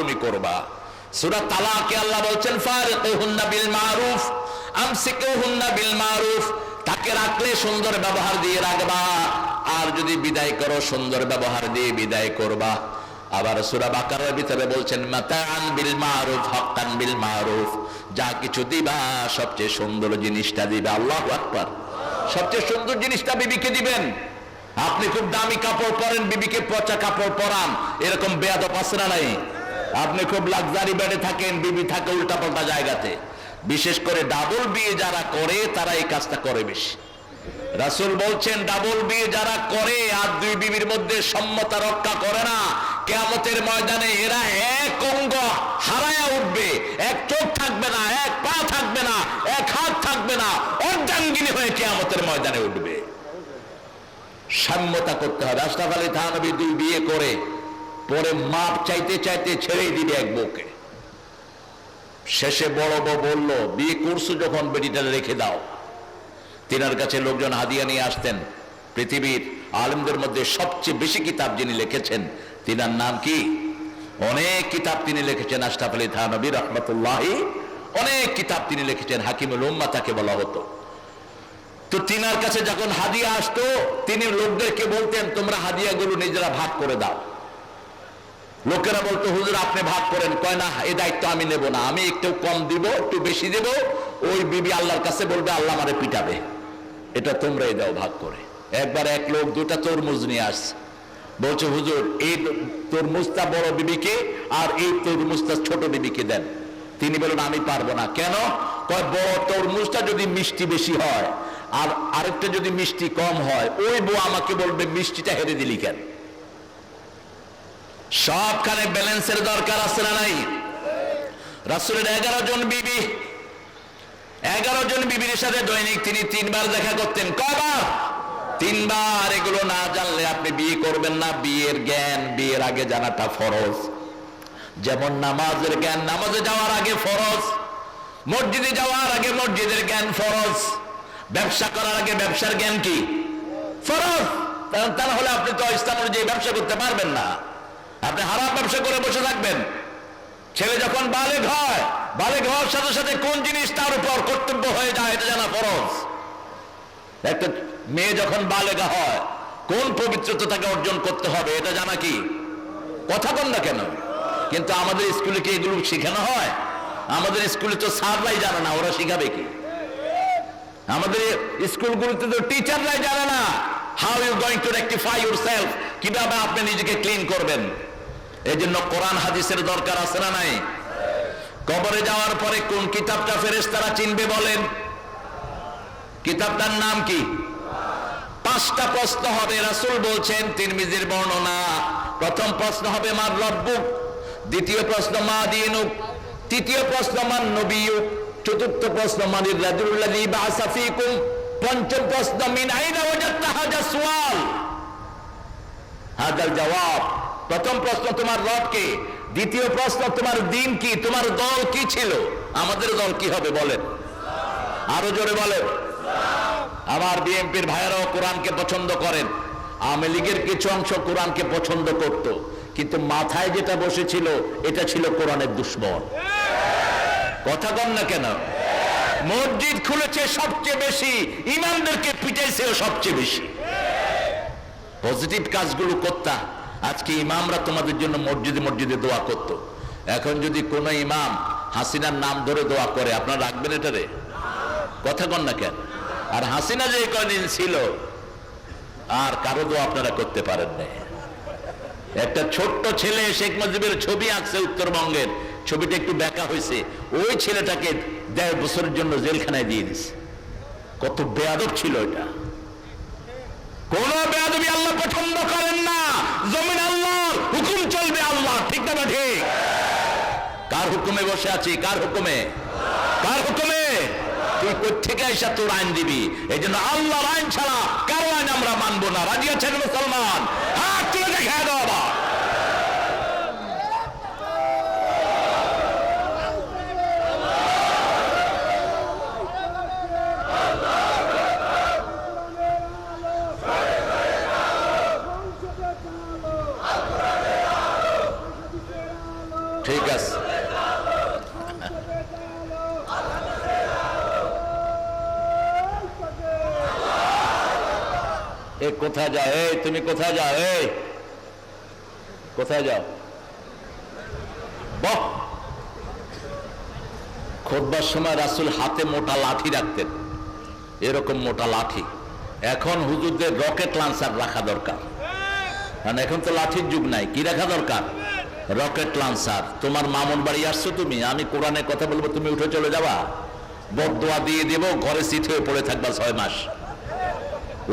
তুমি করবা। সূরা তালাকে আল্লাহ বলছেন ফারিকুহুন্না বিল মারুফ আমসিকুহুন্না বিল মারুফ, তাকে রাখলে সুন্দর ব্যবহার দিয়ে রাখবা, আর যদি বিদায় করো সুন্দর ব্যবহার দিয়ে বিদায় করবা। আবার সূরা বাকারার ভিতরে বলছেন মাতাআন বিল মারুফ হাক্কান বিল মারুফ, যা কিছু দিবা সবচেয়ে সুন্দর জিনিসটা দিবা। আল্লাহু আকবার। সবচেয়ে সুন্দর জিনিসটা বিবিকে দিবেন। আপনি খুব দামি কাপড় পরেন, বিবিকে পচা কাপড় পরান, এরকম বেয়াদব আছে না নাই? আপনি খুব লাক্সারি বেডে থাকেন, বিবি থাকে উল্টাপাল্টা জায়গাতে। বিশেষ করে ডাবল বিয়ে যারা করে তারা এই কাজটা করে বেশি। রাসূল বলছেন ডাবল বিয়ে যারা করে আর দুই বিবির মধ্যে সম্মতা রক্ষা করে না, কিয়ামতের ময়দানে এরা এক অঙ্গ হারায়া উঠবে, এক চোখ থাকবে না, এক পা থাকবে না, এক হাত থাকবে না, অর্ধাঙ্গিনী হয়ে কিয়ামতের ময়দানে উঠবে। সাম্যতা করতে হবে। আশরাফ আলী থানভী দুই বিয়ে করে পরে মাপ চাইতে চাইতে ছেড়ে দিবে এক বউকে। শেষে বড় বউ বলল বিয়ে করছো যখন বেটিটা রেখে দাও। তিনার কাছে লোকজন হাদিয়া নিয়ে আসতেন। পৃথিবীর আলেমদের মধ্যে সবচেয়ে বেশি কিতাব যিনি লিখেছেন তিনার নাম কি? অনেক কিতাব তিনি লিখেছেন। আশরাফ আলী থানভী রাহমাতুল্লাহি অনেক কিতাব তিনি লিখেছেন। হাকিমুল উম্মাহ তাকে বলা হতো। তো তিনার কাছে যখন হাদিয়া আসতো তিনি লোকদেরকে বলতেন তোমরা হাদিয়াগুলো নিজেরা ভাগ করে দাও। লোকেরা বলতো হুজুর আপনি ভাগ করেন। কয় না, এই দায়িত্ব আমি নেব না, আমি একটু কম দিব, একটু বেশি দেব। ওই বিবি আল্লাহর কাছে বলবে আল্লাহ আমারে পিটাবে, এটা তোমরাই দাও ভাগ করে। একবার এক লোক দুটা তরমুজ নিয়ে আসছে, বলছে হুজুর এই তরমুজটা বড় বিবিকে আর এই তরমুজটা ছোট বিবিকে দেন। তিনি বলেন আমি পারবো না। কেন? কয় বড় তরমুজটা যদি মিষ্টি বেশি হয় আর আরেকটা যদি মিষ্টি কম হয়, ওই বউ আমাকে বলবে মিষ্টিটা হেরে দিলি কেন। সবখানে ব্যালেন্সের দরকার আছে না নাই? রাসূলের 11 জন বিবি, 11 জন বিবির সাথে দৈনিক তিনি 3 বার দেখা করতেন। কয়বার? 3 বার। এগুলো না জানলে আপনি বিয়ে করবেন না। বিয়ের জ্ঞান বিয়ের আগে জানাটা ফরজ। যেমন নামাজের জ্ঞান নামাজে যাওয়ার আগে ফরজ, মসজিদে যাওয়ার আগে মসজিদের জ্ঞান ফরজ, ব্যবসা করার আগে ব্যবসার জ্ঞান কি ফরজ। তা না হলে আপনি তো ইসলাম অনুযায়ী ব্যবসা করতে পারবেন না। আপনি হারাম ব্যবসা করে বসে থাকবেন। ছেলে যখন বালেগ হয়, বালেগ হওয়ার সাথে সাথে কোন জিনিস তার উপর কর্তব্য হয়ে যায় এটা জানা ফরজ। একটা মেয়ে যখন বালেগা হয় কোন পবিত্রতা তাকে অর্জন করতে হবে এটা জানা কি কথা বল না কেন? কিন্তু আমাদের স্কুলে কি এগুলো শেখানো হয়? আমাদের স্কুলে তো স্যাররাই জানে না, ওরা শিখাবে কি? আমাদের স্কুলগুলোতে তো টিচাররাই জানে না how you going to rectify yourself, কিভাবে আপনি নিজেকে ক্লিন করবেন। এই জন্য কোরআন হাদিসের দরকার আছে না নাই? কবরে যাওয়ার পরে কোন কিতাবটা ফেরেশতারা চিনবে বলেন? কিতাবটার নাম কি? 5টা প্রশ্ন হবে। রাসূল বলছেন, তিরমিজির বর্ণনা, প্রথম প্রশ্ন হবে মার রব্বুক, দ্বিতীয় প্রশ্ন মা দীনুক, তৃতীয় প্রশ্ন মান নবিয়ুক, চতুর্থ প্রশ্ন মানির রাজুল্লাযী বা'আসা ফীকুম, পঞ্চম প্রশ্ন মিন আইনা ওয়াজাদতা হাযা সুয়াল হাযাল জবাব। প্রথম প্রশ্ন তোমার রব কে, দ্বিতীয় প্রশ্ন তোমার দিন কি, তোমার দল কি ছিল। আমাদের দল কি হবে বলেন? আরো জোরে বলেন। আমার বিএনপির ভাইয়েরাও কোরআনকে পছন্দ করেন। আওয়ামী লীগের কিছু অংশ কোরআনকে পছন্দ করত, কিন্তু মাথায় যেটা বসেছিল এটা ছিল কোরআনের দুশমন। কথা কন না কেন? মসজিদ খুলেছে সবচেয়ে বেশি, ইমামদেরকে পিটাইছে সবচেয়ে বেশি। পজিটিভ কাজগুলো করতা, আজকে ইমামরা তোমাদের জন্য মসজিদে মসজিদে দোয়া করত। এখন যদি কোন ইমাম হাসিনার নাম ধরে দোয়া করে আপনারা রাখবেন এটারে? কথা কন না কেন? আর হাসিনা যে কয়দিন ছিল আর কারো দোয়া আপনারা করতে পারেন না। একটা ছোট্ট ছেলে শেখ মুজিবের ছবি আঁকছে উত্তরবঙ্গের, ছবিটা একটু ব্যাকা হয়েছে, ওই ছেলেটাকে 1.5 বছরের জন্য জেলখানায় দিয়ে দিছে। কত বেয়াদব ছিল এটা। কোন বেয়াদবি আল্লাহ পছন্দ করেন না। জমিন আল্লাহর, হুকুম চলবে আল্লাহ, ঠিক না ঠিক? কার হুকুমে বসে আছি? কার হুকুমে? কার হুকুমে? তুই কোত্থেকে এসে তোর আইন দিবি? এই জন্য আল্লাহর আইন ছাড়া কারো আইন আমরা মানবো না। রাজি আছেন মুসলমান? হাত তুলে দেখায় দাও আবার। ঠিক আছে, এ কোথায় যাও? এই তুমি কোথায় যাও? এই কোথায় যাও? বাহ, খুতবার সময় রাসূল হাতে মোটা লাঠি রাখতেন, এরকম মোটা লাঠি। এখন হুজুরদের রকেট লঞ্চার রাখা দরকার, কারণ এখন তো লাঠির যুগ নাই। কি রাখা দরকার? Rocket launcher. তোমার মামুন বাড়ি আসছো তুমি, আমি কোরআনের কথা বলবো, তুমি উঠে চলে যাবা, বদদোয়া দিয়ে দেবো, ঘরে চিত হয়ে পড়ে থাকবা 6 মাস,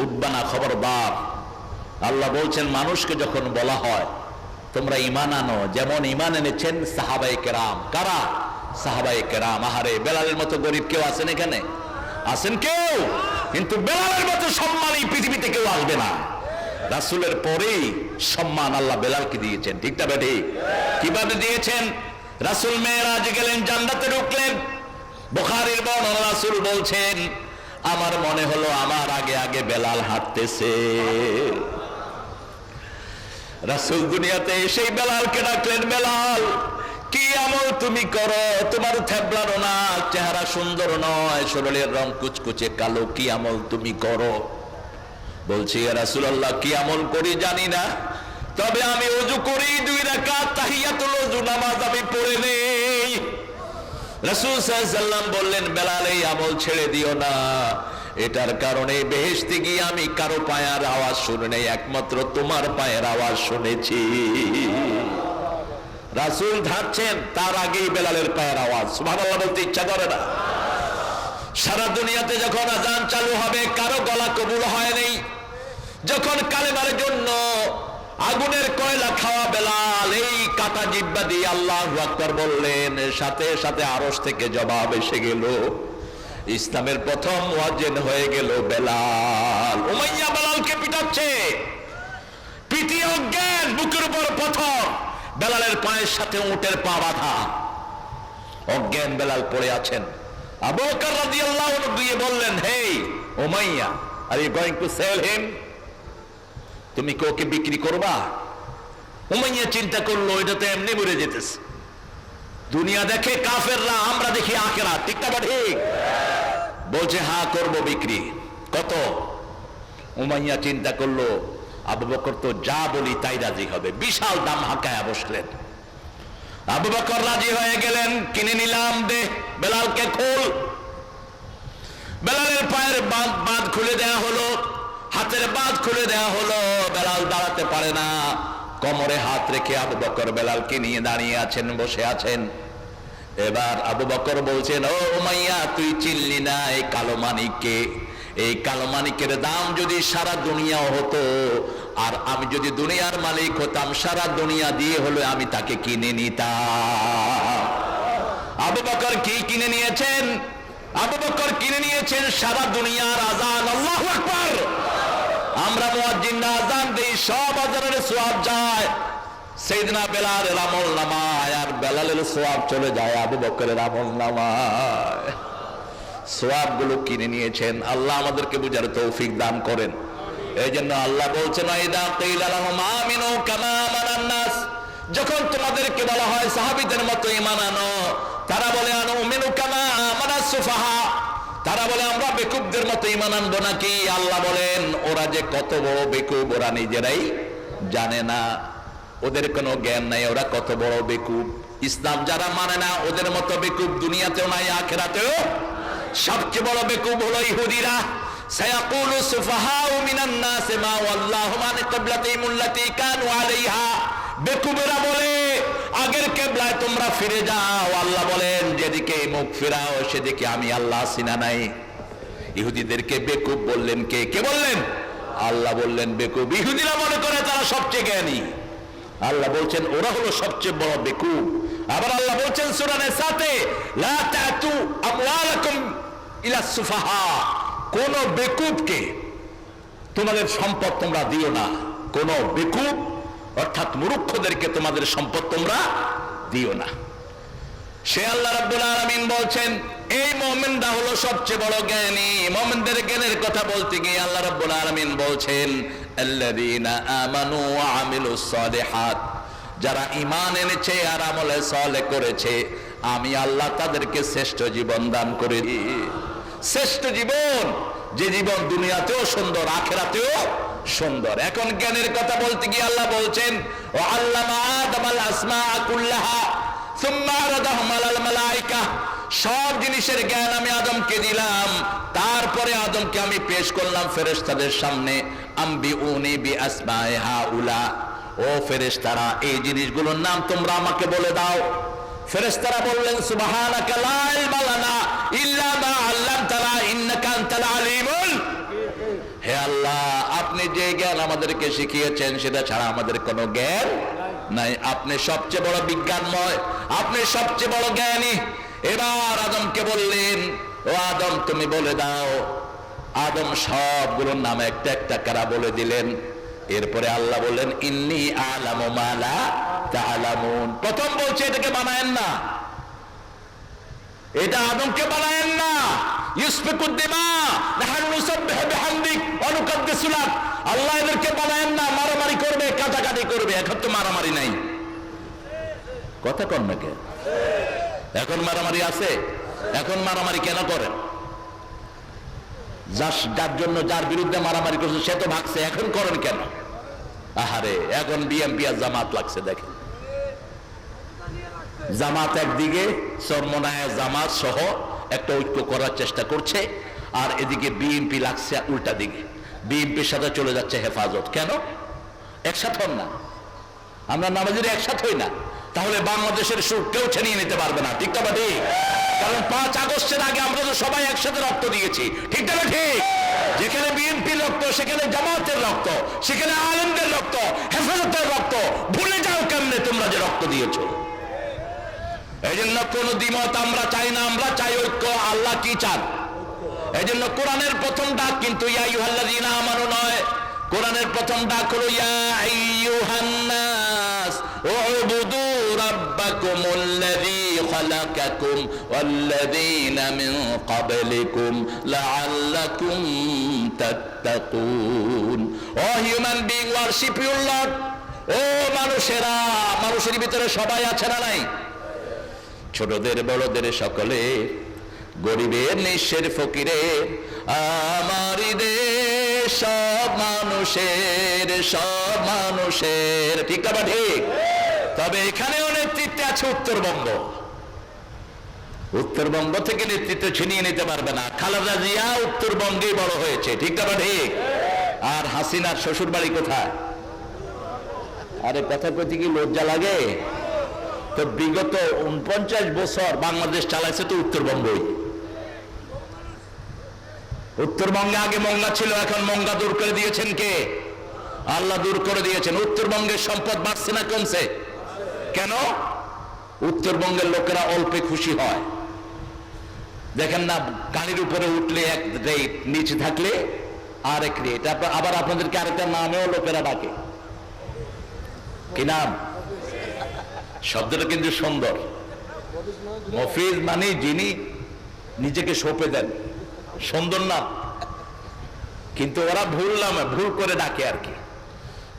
উঠবা না, খবরদার। আল্লাহ বলছেন মানুষকে যখন বলা হয় তোমরা ঈমান আনো, যেমন ঈমান এনেছেন সাহাবায়ে কেরাম। কারা? সাহাবায়ে কেরাম। আহারে, বেলালের মতো গরিব কেউ আছেন এখানে? আছেন কেউ? কিন্তু বেলালের মতো সম্মান এই পৃথিবীতে কেউ আসবে না। রাসূলের পরেই সম্মান আল্লাহ বেলালকে দিয়েছেন, ঠিক না বেটি? কিভাবে দিয়েছেন? রাসূল মেরাজে গেলেন, জান্নাতে ঢুকলেন। বুখারীর বর্ণনা, রাসূল বলছেন আমার মনে হলো আমার আগে আগে বেলাল হাঁটতেছে। রাসূল দুনিয়াতে এসেই বেলালকে ডাকলেন, বেলাল কি আমল তুমি করো? তোমার থেবলানো না, চেহারা সুন্দর নয়, শরীরের রং কুচকুচে কালো, কি আমল তুমি করো? বলছি ইয়া রাসূলুল্লাহ, কি আমল করি জানি না, তবে আমি ওযু করি 2 রাকাত তাহিয়াতুল ওযু নামাজ আমি পড়ে নেই। রাসূল সাল্লাল্লাহু আলাইহি ওয়াসাল্লাম বললেন, বেলাল এই আমল ছেড়ে দিও না, এটার কারণে বেহেশতে গিয়ে আমি কারো পায়ের আওয়াজ শুনি নাই, একমাত্র তোমার পায়ের আওয়াজ শুনেছি। রাসূল ধাচ্ছেন, তার আগেই বেলালের পায়ের আওয়াজ। সুবহানাল্লাহ বলতে ইচ্ছা করে না? সারা দুনিয়াতে যখন আযান চালু হবে কারো গলা কবুল হয় নাই, যখন কালেমার জন্য আগুনের কয়লা খাওয়া বেলাল এই কাটা জিহ্বা দিয়ে আল্লাহু আকবার বললেন, সাথে সাথে আরশ থেকে জবাব এসে গেল, ইসলামের প্রথম মুয়াজ্জিন হয়ে গেল বেলাল। উমাইয়া বেলালকে পিটাচ্ছে, পিটিয়ে অজ্ঞান, বুকের উপর পাথর, বেলালের পায়ের সাথে উটের পা বাঁধা, অজ্ঞান বেলাল পড়ে আছেন। আবু বকর রাদিয়াল্লাহু আনহু গিয়ে বললেন, hey Umayya, are you going to sell him? তুমি কি ওকে বিক্রি করবা? উমাইয়া চিন্তা করলো, এটা তো এমনি মরে যেতেছে। দুনিয়া দেখে কাফেররা, আমরা দেখি আখিরাত, ঠিক না? ঠিক। বলছে হ্যাঁ করব বিক্রি। কত? উমাইয়া চিন্তা করলো, আবু বকর তো যা বলি তাই রাজি হবে, বিশাল দাম হাঁকায়া বসলেন। আবু বকর রাজি হয়ে গেলেন, কিনে নিলাম, দে বেলালকে খোল। বেলালের পায়ের বাঁধ খুলে দেয়া হলো, হাতের বাঁধ খুলে দেয়া হলো, বেলাল দাঁড়াতে পারে না। কোমরে হাত রেখে আবু বকর বেলালকে নিয়ে দাঁড়িয়ে আছেন, বসে আছেন। এবার আবু বকর বলছেন, ও উমাইয়া, তুই চিনলি না এই কালো মানিককে? এই কালো মানিকের দাম যদি সারা দুনিয়া হতো, আর আমি যদি দুনিয়ার মালিক হতাম, সারা দুনিয়া দিয়ে হলে আমি তাকে কিনে নিতাম। আবু বকর কি কিনে নিয়েছেন? আবু বকর কিনে নিয়েছেন সারা দুনিয়ার আযান। আল্লাহু আকবার। আমরা মুয়াজ্জিনরা আযান দেই, সব আযানের সওয়াব যায় সাইয়েদনা বেলালের আমলনামায়, আর বেলালের সওয়াব চলে যায় আবু বকরের আমলনামায়। সওয়াবগুলো কিনে নিয়েছেন। আল্লাহ আমাদেরকে বুঝার তৌফিক দান করেন। এই জন্য আল্লাহ বলছেন, আইদা কিলা লাহুম আমিনু কামা আমানান নাস, যখন তোমাদেরকে বলা হয় সাহাবীদের মতো ঈমান আনো, তারা বলে আনুমিনু কামা আমানাস সুফাহা, তারা বলে আমরা বেকুবদের মতো ঈমান আনবো নাকি? আল্লাহ বলেন, ওরা যে কত বড় বেকুব ওরা নিজেরাই জানে না, ওদের কোনো জ্ঞান নাই, ওরা কত বড় বেকুব। ইসলাম যারা মানে না ওদের মতো বেকুব দুনিয়াতেও নাই, আখিরাতেও। সবচেয়ে বড় বেকুব হলো ইহুদিরা। সায়াকুলু সুফাহাউ মিনান নাস মা ওয়াল্লাহুম আন কিবলাতিহিম আল্লাতী কানু আলাইহা, বেকুবেরা বলে আগের কিবলায় তোমরা ফিরে যাও। আল্লাহ বলেন, যেদিকে মুখ ফেরাও সেদিকে আমি আল্লাহ সিনা নাই। ইহুদিদেরকে বেকুব বললেন কে? কে বললেন? আল্লাহ বললেন বেকুব। ইহুদিরা মনে করে তারা সবচেয়ে জ্ঞানী। আল্লাহ বলছেন ওরা হলো সবচেয়ে বড় বেকুব। আবার আল্লাহ বলছেন সূরা নিসাতে, লা তাতু আমওয়ালাকুম ইলা সুফাহা, কোন বেকুবকে তোমাদের সম্পদ তোমরা দিও না। কোন বেকুব অর্থাৎ মূর্খদেরকে তোমাদের সম্পদ তোমরা দিও না। সে আল্লাহ রাব্বুল আলামিন বলছেন, এই মুমিনরা হলো সবচেয়ে বড় জ্ঞানী। মুমিনদের জ্ঞানের কথা বলতে গিয়ে আল্লাহ রাব্বুল আলামিন বলছেন, আল্লাযীনা আমানু ওয়া আমিলুস সালিহাত, যারা ঈমান এনেছে আর আমলে সালেহ করেছে, আমি আল্লাহ তাদেরকে শ্রেষ্ঠ জীবন দান করে দিই। শ্রেষ্ঠ জীবন, যে জীবন দুনিয়াতেও সুন্দর, আখিরাতেও সুন্দর। এখন জ্ঞানের কথা বলতে গিয়ে আল্লাহ বলছেন, ও আল্লামা আদামাল আসমাআ কুল্লাহা সুম্মা আরাদাহুম আলাল মালায়েকা। সব জিনিসের জ্ঞান আমি আদমকে দিলাম, তারপরে আদমকে আমি পেশ করলাম ফেরেশতাদের সামনে। আম্বিউনি বিআসমাই হাউলা, ও ফেরেশতারা এই জিনিসগুলোর নাম তোমরা আমাকে বলে দাও। ফেরেশতারা বললেন, সুবহানাকা লা ইলমা লানা ইল্লা মা আল্লামতানা ইন্নাকা আনতাল আলিমুল। হে আল্লাহ, আপনি যে জ্ঞান আমাদেরকে শিখিয়েছেন সেটা ছাড়া আমাদের কোনো জ্ঞান নাই। আপনি সবচেয়ে বড় বিজ্ঞানময়, আপনি সবচেয়ে বড় জ্ঞানী। এবার আদমকে বললেন, ও আদম তুমি বলে দাও। আদম সবগুলোর নাম একটা একটা করে বলে দিলেন। এরপরে আল্লাহ বললেন, ইন্নী আ'লামু মা লা তা'লামুন। প্রথম বলছে এটাকে বানায়েন না, এটা আদমকে বানায়েন না। ইউসফিকুদ দিমা নাহনু নুসাব্বিহু বিহামদিক ওয়া নুকাদ্দিসু লাক। আল্লাহ এদেরকে বানায়েন না, মারামারি করবে, কাটাকাটি করবে। এখন তো মারামারি নাই, কথা কন না কে? এখন মারামারি আছে? এখন মারামারি কেন করেন? যার জন্য, যার বিরুদ্ধে মারামারি করছে সে তো ভাগছে, এখন করেন কেন? আহারে, এখন বিএনপি আর জামাত লাগছে। দেখেন, জামাত একদিকে, চরমনায় জামাত সহ একটা ঐক্য করার চেষ্টা করছে, আর এদিকে বিএনপি লাগছে উল্টা দিকে। বিএনপির সাথে চলে যাচ্ছে হেফাজত। কেন? একসাথে হন না, আমরা নামাজিরা একসাথে হই না, তাহলে বাংলাদেশের সুখ কেউ ছিনিয়ে নিতে পারবে না। ঠিক না ঠিক? কারণ 5 আগস্টের আগে আমরা তো সবাই একসাথে রক্ত দিয়েছি। ঠিক না ঠিক? যেখানে বিএনপির রক্ত, সেখানে জামাতের রক্ত, সেখানে আলেমদের রক্ত, হেফাজতের রক্ত। ভুলে যাও কেমনে তোমরা যে রক্ত দিয়েছো। এই জন্য কোন দ্বিমত আমরা চাই না, আমরা চাই ঐক্য। আল্লাহ কি চান? এই জন্য কোরআনের প্রথম ডাক কিন্তু ইয়া আইয়ুহাল্লাযীনা আমানু নয়, কোরআনের প্রথম ডাক হলো ইয়া আইয়ুহান নাস উবুদু রাব্বাকুমুল্লাযী খালাকাকুম ওয়াল্লাযীনা মিন ক্বাবলিকুম লাআল্লাকুম তাত্তাকুন। O human being, worship your lord. ও মানুষেরা, মানুষের ভিতরে সবাই আছে না নাই? ছোটদের বড়দের সকলে, গরিবের নিঃস্বের ফকিরের, আমারই দেশ সব মানুষের, সব মানুষের। ঠিক না ঠিক? তবে এখানেও নেতৃত্বে আছে উত্তরবঙ্গ। উত্তরবঙ্গ থেকে নেতৃত্ব ছিনিয়ে নিতে পারবে না। খালেদা জিয়া উত্তরবঙ্গেই বড় হয়েছে। ঠিক না ঠিক? আর হাসিনার শ্বশুর বাড়ি কোথায়? আরে কথা কইতে কি লজ্জা লাগে? তো বিগত 49 বছর বাংলাদেশ চালাইছে তো উত্তরবঙ্গই। উত্তরবঙ্গে আগে মঙ্গা ছিল, এখন মঙ্গা দূর করে দিয়েছেন কে? আল্লাহ দূর করে দিয়েছেন। উত্তরবঙ্গের সম্পদ বাড়ছে না কমছে? কেন? উত্তরবঙ্গের লোকেরা অল্পে খুশি হয়। দেখেন না, গাড়ির উপরে উঠলে এক রেট, নিচে থাকলে আরেক রেট। আবার আপনাদেরকে আরেকটা নামেও লোকেরা ডাকে। কি নাম? শব্দটা কিন্তু সুন্দর। মফিজ মানে যিনি নিজেকে সঁপে দেন, সুন্দর নাম। কিন্তু ওরা ভুল নামে, ভুল করে ডাকে আর কি,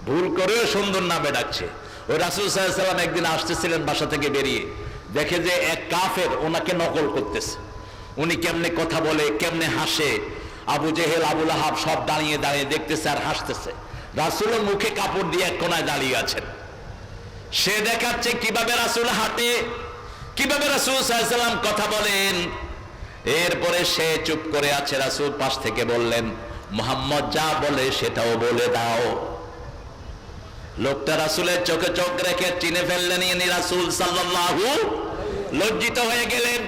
ভুল করেও সুন্দর নামে ডাকছে। ওই রাসূল সাল্লাল্লাহু আলাইহি ওয়াসাল্লাম একদিন আসতেছিলেন বাসা থেকে বেরিয়ে, দেখে যে এক কাফের ওনাকে নকল করতেছে। উনি কেমনে কথা বলে, কেমনে হাসে। আবু জেহেল, আবু লাহাব সব দাঁড়িয়ে দাঁড়িয়ে দেখতেছে আর হাসতেছে। রাসূলের মুখে কাপড় দিয়ে এক কোনায় দাঁড়িয়ে আছেন। সে দেখাচ্ছে কিভাবে রাসূল হাঁটে, কিভাবে রাসূল সাল্লাল্লাহু আলাইহি ওয়াসাল্লাম কথা বলেন। এরপরে সে চুপ করে আছে। রাসূল পাশ থেকে বললেন, মুহাম্মদ যা বলে সেটাও বলে দাও। লোকটা রাসূলের চোখে চোখ রেখে চিনে ফেললেন ইনি রাসূল সাল্লাল্লাহু। লজ্জিত হয়ে গেলেন।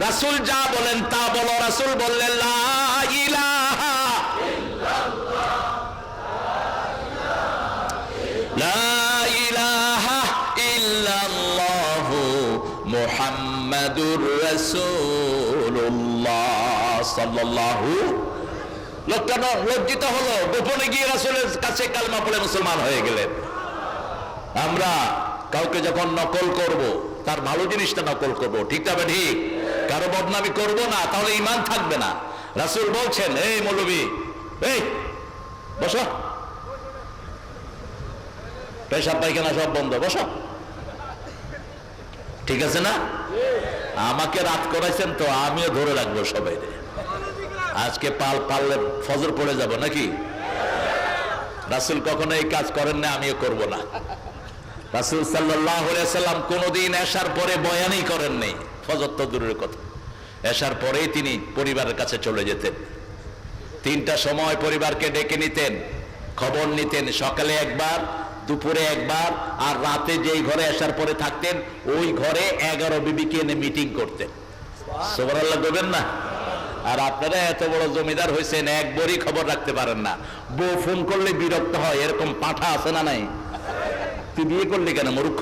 রাসূল যা বলেন তা বলো। রাসূল বললেন, লা ইলাহা ইল্লাল্লাহ, লা ইলাহা ইল্লাল্লাহ মুহাম্মাদুর রাসূলুল্লাহ সাল্লাল্লাহু। লোকটা লজ্জিত হলো, গোপনে গিয়ে রাসূলের কাছে কালেমা পড়ে মুসলমান হয়ে গেলেন। আমরা কাউকে যখন নকল করব, তার ভালো জিনিসটা নকল করব। ঠিক তবে ঠিক, কারো বদনামি করব না, তাহলে ঈমান থাকবে না। রাসূল বলছেন, এই মৌলবি, এই বসো, পেশাব পায়খানা সব বন্ধ, বসো। ঠিক আছে না? আমাকে রাত করাইছেন তো আমিও ধরে রাখবো সবাই। আজকে পারলে ফজর পড়ে যাব নাকি? রাসূল কখনো এই কাজ করেন না, আমিও করব না। রাসূল সাল্লাল্লাহু আলাইহি সাল্লাম কোনদিন এশার পরে বয়ানই করেন নাই, ফজর তো দূরের কথা। এশার পরেই তিনি পরিবারের কাছে চলে যেতেন। 3টা সময় পরিবারকে ডেকে নিতেন, খবর নিতেন, সকালে একবার, দুপুরে একবার, আর রাতে যেই ঘরে এশার পরে থাকতেন ওই ঘরে 11 বিবিকে এনে মিটিং করতেন। সুবহানাল্লাহ বলবেন না? আর আপনারা এত বড় জমিদার হয়েছেন, একবারই খবর রাখতে পারেন না। বউ ফোন করলে বিরক্ত হয়, এরকম পাঠা আছে না নাই? তুই বিয়ে করলি কেন মূর্খ?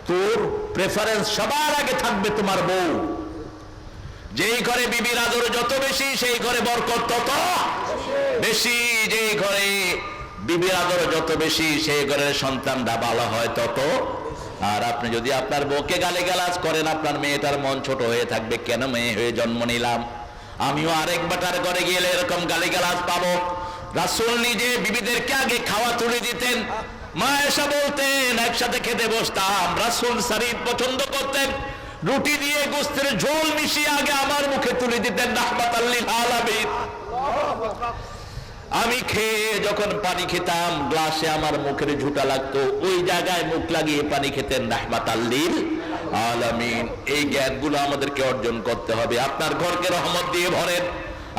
তোর প্রেফারেন্স সবার আগে থাকবে তোমার বউ। যেই ঘরে বিবির আদর যত বেশি সেই ঘরে বরকত তত বেশি। যেই ঘরে বিবির আদর যত বেশি সেই ঘরের সন্তানরা ভালো হয় তত। আর আপনি যদি আপনার বউকে গালিগালাজ করেন, আপনার মেয়েটার মন ছোট হয়ে থাকবে, কেন মেয়ে হয়ে জন্ম নিলাম, আমিও আরেক বেটার ঘরে গেলে এরকম গালিগালাজ পাবো। রাসূল নিজে বিবিদেরকে আগে খাওয়া তুলে দিতেন। মা এসা বলতেন, একসাথে খেতে বসতাম। রাসূল শরীর পছন্দ করতেন, রুটি দিয়ে গোস্তের ঝোল মিশিয়ে আগে আমার মুখে তুলে দিতেন, রাহমাতাল লিল আলামিন। আমি খেয়ে যখন পানি খেতাম, গ্লাসে আমার মুখের ঝুঁটা লাগতো, ওই জায়গায় মুখ লাগিয়ে পানি খেতেন, রাহমাতাল লিল আলামিন। এই জ্ঞানগুলো আমাদেরকে অর্জন করতে হবে। আপনার ঘরকে রহমত দিয়ে ভরেন।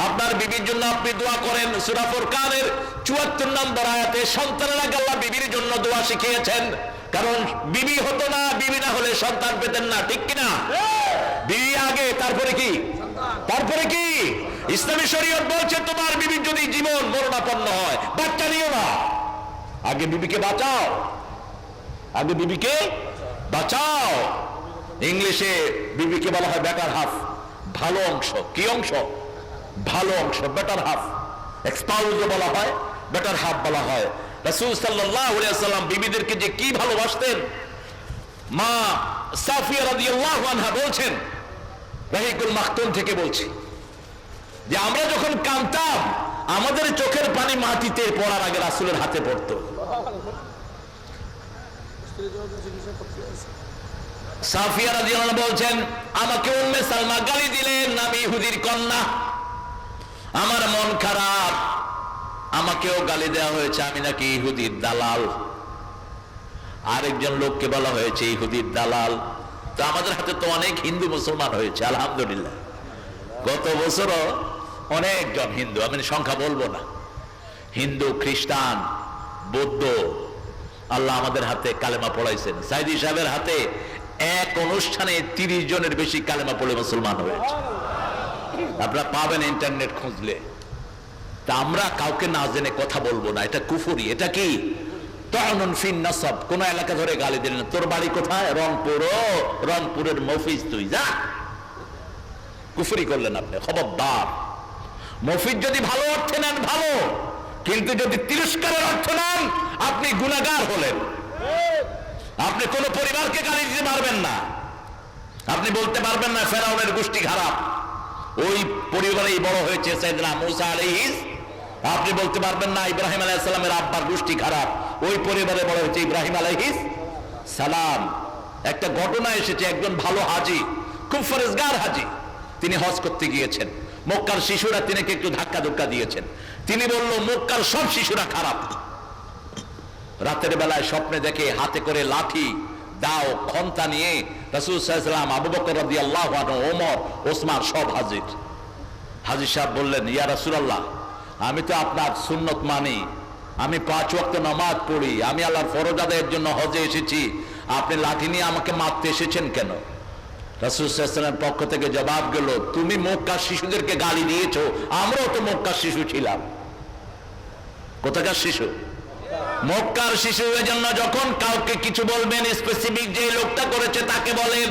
আপনার বিবির জন্য আপনি দোয়া করেন। সূরা ফুরকানের 74 নম্বর আয়াতে সন্তানের আগে আল্লাহ বিবির জন্য দোয়া শিখিয়েছেন। কারণ বিবি হতো না, বিবি না হলে সন্তান পেতেন না, ঠিক কিনা? বিবি আগে, তারপরে কি? তারপরে কি? ইসলামী শরীয়ত বলছে তোমার বিবির যদি জীবন মরণাপন্ন হয়, বাচ্চা নিও না, আগে বিবিকে বাঁচাও, আগে বিবিকে বাঁচাও। ইংলিশে বিবিকে বলা হয় বেটার হাফ, ভালো অংশ। কি অংশ? ভালো অংশ, বেটার হাফ। এক্সপাউজ বলা হয়, বেটার হাফ বলা হয়। রাসূল সাল্লাল্লাহু আলাইহি ওয়াসাল্লাম বিবিদেরকে যে কি ভালোবাসতেন। মা সাফিয়া রাদিয়াল্লাহু আনহা বলছেন, রাহিকুল মাখতুম থেকে বলছি, যে আমরা যখন কাঁদতাম আমাদের চোখের পানি মাটিতে পড়ার আগে রাসূলের হাতে পড়তো। সাফিয়া রাদিয়াল্লাহু আনহা বলছেন, আমাকে উম্মে সালমা গালি দিলেন, আমি ইহুদির কন্যা, আমার মন খারাপ, আমাকেও গালি দেওয়া হয়েছে, আমি নাকি ইহুদির দালাল। আরেকজন লোককে বলা হয়েছে ইহুদির দালাল। তো আমাদের হাতে তো অনেক হিন্দু মুসলমান হয়েছে, আলহামদুলিল্লাহ। গত বছরও অনেকজন হিন্দু, আমি সংখ্যা বলবো না, হিন্দু, খ্রিস্টান, বৌদ্ধ, আল্লাহ আমাদের হাতে কালেমা পড়াইছেন। সাইদি সাহেবের হাতে এক অনুষ্ঠানে 30 জনের বেশি কালেমা পড়ে মুসলমান হয়েছে। আপনারা পাবেন ইন্টারনেট খুঁজলে। তা আমরা কাউকে না জেনে কথা বলবো না, এটা কুফরি। এটা কি? তানুন ফিন নাসাব। কোন এলাকা ধরে গালি দিলেন, তোর বাড়ি কোথায়? রংপুর। ও রংপুরের মফিজ, তুই যা। কুফরি করলেন আপনি, খবরদার। মফিজ যদি ভালো অর্থে নেন ভালো, কিন্তু যদি তিরস্কারের অর্থ নেন আপনি গুনাহগার হলেন। আপনি কোন পরিবারকে গালি দিতে পারবেন না। আপনি বলতে পারবেন না ফেরাউনের গোষ্ঠী খারাপ, ওই পরিবারেই বড় হয়েছে সাইয়েদনা মূসা আলাইহিস। আপনি বলতে পারবেন না ইব্রাহিম আলাইহিস সালামের আব্বার গোষ্ঠী খারাপ, ওই পরিবারে বড় হয়েছে ইব্রাহিম আলাইহিস সালাম। একটা ঘটনা এসেছে, একজন ভালো হাজি, খুব ফরজগার হাজি, তিনি হজ করতে গিয়েছেন। মক্কার শিশুরা তিনাকে একটু ধাক্কা ধুক্কা দিয়েছেন। তিনি বলল, মক্কার সব শিশুরা খারাপ। রাতের বেলায় স্বপ্নে দেখে হাতে করে লাঠি, দাও, খন্তা নিয়ে রাসূল সাল্লাল্লাহু আলাইহি ওয়াসাল্লাম, আবু বকর রাদিয়াল্লাহু আনহু, ওমর, ওসমান সব হাজির। হাজী সাহেব বললেন, ইয়া রাসূলুল্লাহ, আমি তো আপনার সুন্নত মানি, আমি 5 ওয়াক্ত নামাজ পড়ি, আমি আল্লাহর ফরজ আদায়ের জন্য হজে এসেছি, আপনি লাঠি নিয়ে আমাকে মারতে এসেছেন কেন? রাসূল সাল্লাল্লাহু আলাইহি ওয়াসাল্লামের পক্ষ থেকে জবাব গেল, তুমি মক্কার শিশুদেরকে গালি দিয়েছো, আমরাও তো মক্কার শিশু ছিলাম। কোথাকার শিশু? মক্কার শিশু। এজন্য যখন কাউকে কিছু বলবেন, স্পেসিফিক যে লোকটা করেছে তাকে বলেন,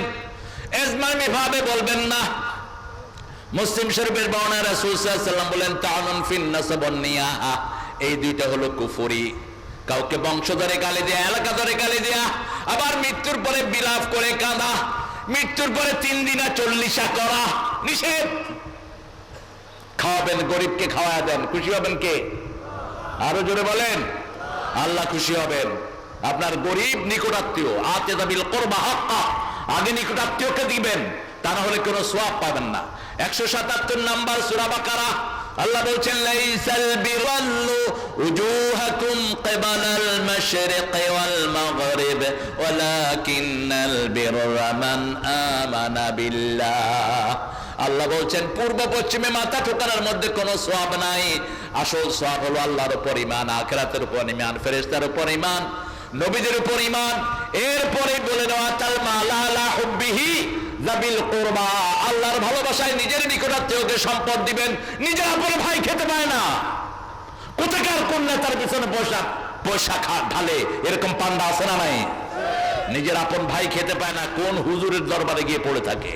এজমামি ভাবে বলবেন না। মুসলিম শরীফের বর্ণনা, রাসূল সাল্লাল্লাহু আলাইহি ওয়াসাল্লাম বলেন, তাআনুন ফিন নাসাব ওয়ান নিয়াহা, এই দুইটা হলো কুফরি। কাউকে বংশ ধরে গালি দেয়া, এলাকা ধরে গালি দেয়া, আবার মৃত্যুর পরে বিলাপ করে কাঁদা, মৃত্যুর পরে 3 দিনা 40 করা নিষেধ। খাওয়াবেন, গরিবকে খাওয়া দেন, খুশি হবেন কে? আরো জোরে বলেন, আল্লাহ খুশি হবেন। আপনার গরিব নিকটাত্মীয়, আতিদা বিল কুরবা হাক্কা, আগে নিকট আত্মীয়কে দিবেন, তা না হলে কোনো সওয়াব পাবেন না। 177 নম্বর সূরা বাকারা, আল্লাহ বলছেন লাইসাল বিরাল্লু উজুহাকুম কিবালাল মাশরিকি ওয়াল মাগরিব ওয়ালাকিন্নাল বিররা মান আমানা বিল্লাহ। আল্লাহ বলছেন পূর্ব পশ্চিমে মাথা ঠোকানোর মধ্যে কোনো সওয়াব নাই। আসল সওয়াব হলো আল্লাহর উপর ঈমান, আখিরাতের উপর ঈমান, ফেরেশতার উপর ঈমান, নবীদের উপর ঈমান। এরপরে বলে দেওয়া তাল মালা লা হুব্বিহি যাবিল কুরবা, আল্লাহর ভালোবাসায় নিজের নিকটাত্মীয়কে সম্পদ দিবেন। নিজের আপন ভাই খেতে পায় না, কোথাকার কন্যা তার পিছনে পয়সা ঢালে, এরকম পান্ডা আছে না নাই? নিজের আপন ভাই খেতে পায় না, কোন হুজুরের দরবারে গিয়ে পড়ে থাকে।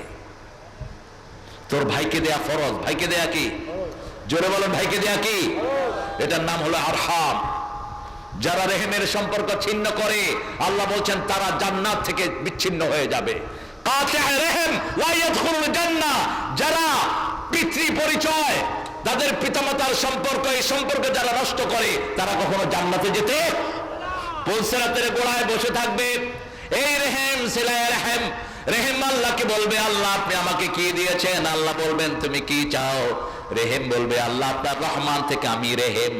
তোর ভাইকে দেয়া ফরজ, ভাইকে দেয়া কি? জোরে বলেন, ভাইকে দেয়া কি? এটার নাম হলো আরহাম। যারা রেহেমের সম্পর্ক ছিন্ন করে, আল্লাহ বলছেন তারা জান্নাত থেকে বিচ্ছিন্ন হয়ে যাবে। যারা পিতৃ পরিচয়, তাদের পিতামাতার সম্পর্ক, এই সম্পর্ক যারা নষ্ট করে, তারা কখনো জান্নাতে যেতে পুলসিরাতের গোড়ায় বসে থাকবে। এই রেহেম সিলায়ে রেহেম, রেহেম আল্লাহকে বলবে আল্লাহ আপনি আমাকে কি দিয়েছেন? আল্লাহ বলবেন তুমি কি চাও? রেহেম বলবে আল্লাহ আপনার রহমান থেকে আমি রেহেম,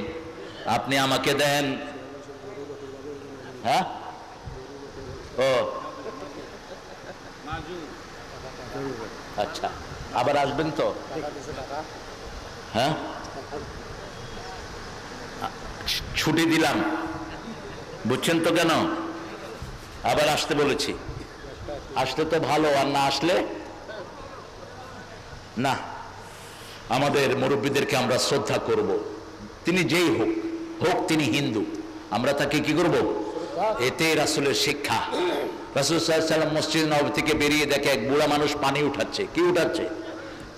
আপনি আমাকে দেন। হ্যাঁ, ও আচ্ছা, আবার আসবেন তো? হ্যাঁ, ছুটি দিলাম, বুঝছেন তো কেন আবার আসতে বলেছি? আসলে তো ভালো, আর না আসলে না। আমাদের মুরব্বীদেরকে আমরা শ্রদ্ধা করব, তিনি যেই হোক হোক, তিনি হিন্দু, আমরা তাকে কি করব? এতে রাসূলের শিক্ষা। রাসূল সাল্লাল্লাহু আলাইহি ওয়াসাল্লাম মসজিদ নববী থেকে বেরিয়ে দেখে এক বুড়া মানুষ পানি উঠাচ্ছে। কি উঠাচ্ছে?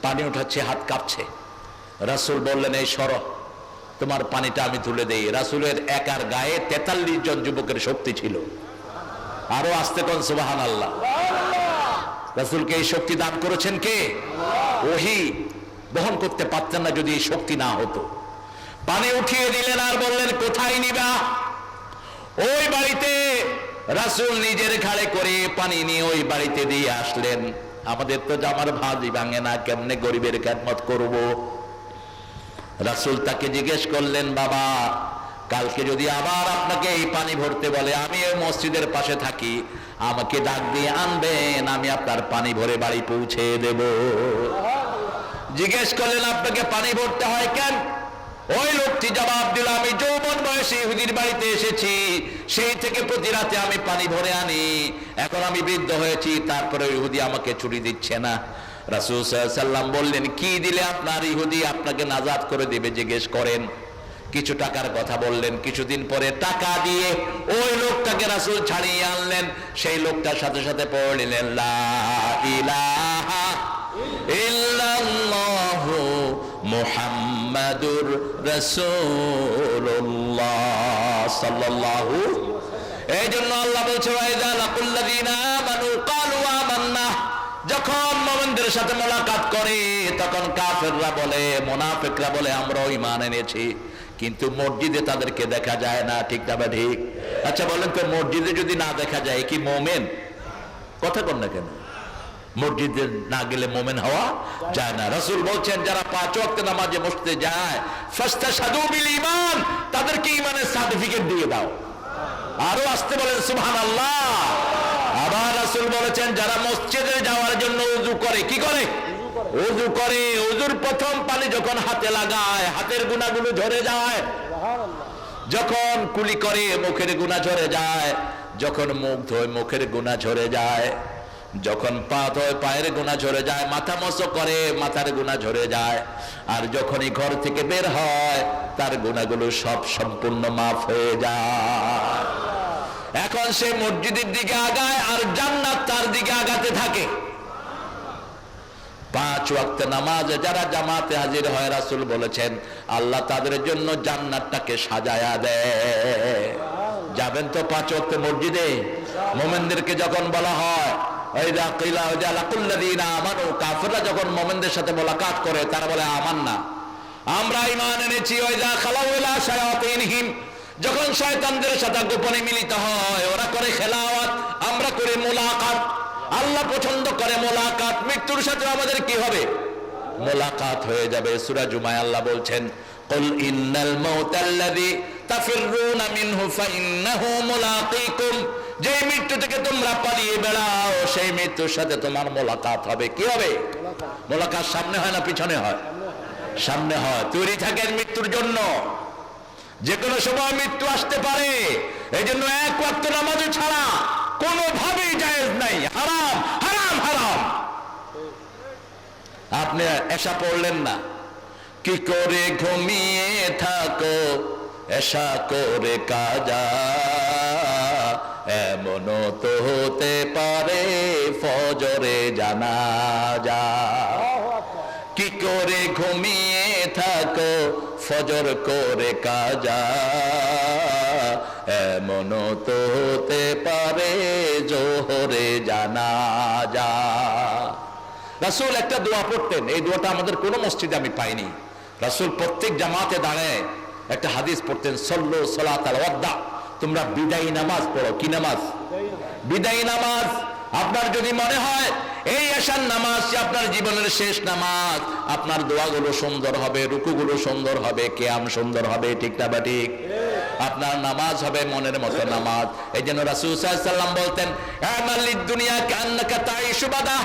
পানি উঠাচ্ছে, হাত কাঁপছে। রাসূল বললেন এই সরো, তোমার পানিটা আমি তুলে দেই। রাসূলের একার গায়ে 43 জন যুবকের শক্তি ছিল। আরো আস্তে কোন সুবহানাল্লাহ। রাসূলকে এই শক্তি দান করেছেন কে? ওহী বহন করতে পারতেন না যদি এই শক্তি না হতো। পানি উঠিয়ে দিলেন আর বললেন কোথায় নিবা? ওই বাড়িতে রাসূল নিজের ঘাড়ে করে পানি নিয়ে ওই বাড়িতে দিয়ে আসলেন। আমাদের তো জামার ভাঁজি ভাঙে না, কেমনে গরিবের খেদমত করব? রাসূল তাকে জিজ্ঞেস করলেন বাবা, কালকে যদি আবার আপনাকে এই পানি ভরতে বলে, আমি এই মসজিদের পাশে থাকি, আমাকে ডাক দিয়ে আনবেন, আমি আপনার পানি ভরে বাড়ি পৌঁছে দেব। জিজ্ঞেস করলেন আপনাকে পানি ভরতে হয় কেন? ওই লোকটি জবাব দিল আমি যৌবন বয়সে ইহুদির বাড়িতে এসেছি, সেই থেকে প্রতি রাতে আমি পানি ভরে আনি। এখন আমি বৃদ্ধ হয়েছি, তারপরে ইহুদি আমাকে ছুটি দিচ্ছে না। রাসূল সাল্লাল্লাহু আলাইহি ওয়াসাল্লাম বললেন কি দিলে আপনার ইহুদি আপনাকে নাজাত করে দেবে জিজ্ঞেস করেন। কিছু টাকার কথা বললেন। কিছুদিন পরে টাকা দিয়ে ওই লোকটাকে রাসূল ছাড়িয়ে আনলেন। সেই লোকটার সাথে সাথে পড়লেন লা ইলাহা ইল্লাল্লাহু মুহাম্মাদুর রাসূলুল্লাহ সাল্লাল্লাহু। এই জন্য আল্লাহ বলছে ওয়াইদা লাকুল্লাযিনা আমানু ক্বালু আমান্না, যখন মুমিনদের সাথে মোলাকাত করে তখন কাফেররা বলে, মুনাফিকরা বলে আমরাও ঈমান এনেছি, কিন্তু মসজিদে তাদেরকে দেখা যায় না। ঠিক না? ঠিক। আচ্ছা বলেন তো, মসজিদে যদি না দেখা যায় কি মুমিন? কথা কন না কেন? মসজিদে না গেলে মুমিন হওয়া যায় না। রাসূল বলছেন যারা 5 ওয়াক্ত নামাজে মসজিদে যায় ফাস্তাশহাদু বিল ঈমান, তাদেরকে ঈমানের সার্টিফিকেট দিয়ে দাও। আরো আসতে বলেন সুবহানাল্লাহ। আবার রাসূল বলেছেন যারা মসজিদে যাওয়ার জন্য ওযু করে, কি করে? ওযু করে। ওযুর প্রথম পানি যখন হাতে লাগায় হাতের গুনাহগুলো ঝরে যায়। যখন কুলি করে মুখের গুনাহ ঝরে যায়। যখন মুখ ধোয় মুখের গুনাহ ঝরে যায়। যখন পা ধোয় পায়ের গুনাহ ঝরে যায়। মাথা মসক করে মাথার গুনাহ ঝরে যায়। আর যখনই ঘর থেকে বের হয় তার গুনাহগুলো সব সম্পূর্ণ মাফ হয়ে যায়। এখন সে মসজিদের দিকে আগায় আর জান্নাত তার দিকে আগাতে থাকে। 5 ওয়াক্ত নামাজে যারা জামাতে হাজির হয় রাসূল বলেছেন আল্লাহ তাদের জন্য জান্নাতটাকে সাজায়া দেয়। যাবেন তো 5 ওয়াক্ত মসজিদে? মুমিনদেরকে যখন বলা হয় ওয়াইদা কিলা লাকুল্লাযিনা আমানু, কাফিররা যখন মুমিনদের সাথে মোলাকাত করে তারা বলে আমান্না, আমরা ঈমান এনেছি। ওয়াইদা খালাউ ইলা শায়াতিনহিম, যখন শয়তানদের সাথে গোপনে মিলিত হয় ওরা করে খেলাওয়াত, আমরা করি মুলাকাত। আল্লাহ পছন্দ করে মোলাকাত, মৃত্যুর সাথে আমাদের কি হবে? মোলাকাত হয়ে যাবে। সূরা জুমায় আল্লাহ বলছেন, কুল ইন্নাল মাউতাল্লাযী তাফিররুনা মিনহু ফাইন্নাহু মুলাকীকুম, যে মৃত্যু থেকে তোমরা পালিয়ে বেড়াও সেই মৃত্যুর সাথে তোমার মোলাকাত হবে। কি হবে? মোলাকাত সামনে হয় না পিছনে হয়? সামনে হয়। তৈরি থাকেন মৃত্যুর জন্য, যে কোনো সময় মৃত্যু আসতে পারে। এই জন্য এক ওয়াক্ত নামাজ ছাড়া কোনোভাবেই জায়েজ নাই, হারাম হারাম হারাম। আপনি এশা পড়লেন না, কি করে ঘুমিয়ে থাকো এশা করে কাজা, এমন তো হতে পারে ফজরে জানাজা। কি করে ঘুমিয়ে থাকো ফজর করে কাজা, এমন তো হতে পারে জোহরে জানাজা। রাসূল একটা দোয়া পড়তেন, এই দোয়াটা আমাদের কোনো মসজিদে আমি পাইনি। রাসূল প্রত্যেক জামাতে দাঁড়ায় একটা হাদিস পড়তেন, সল্লু সালাতাল ওয়াদা, তোমরা বিদায়ী নামাজ পড়ো। কি নামাজ? বিদায়ী নামাজ। আপনার যদি মনে হয় এই এশার নামাজ আপনার জীবনের শেষ নামাজ, আপনার দোয়াগুলো সুন্দর হবে, রুকুগুলো সুন্দর হবে, কিয়াম সুন্দর হবে, ঠিক না বা ঠিক? আপনার নামাজ হবে মনের মতো নামাজ। এই জন্য রাসূল সাল্লাল্লাহু আলাইহি ওয়াসাল্লাম বলতেন, আমাল লিদ-দুনিয়া কান্নাকা তাইশু বাদা,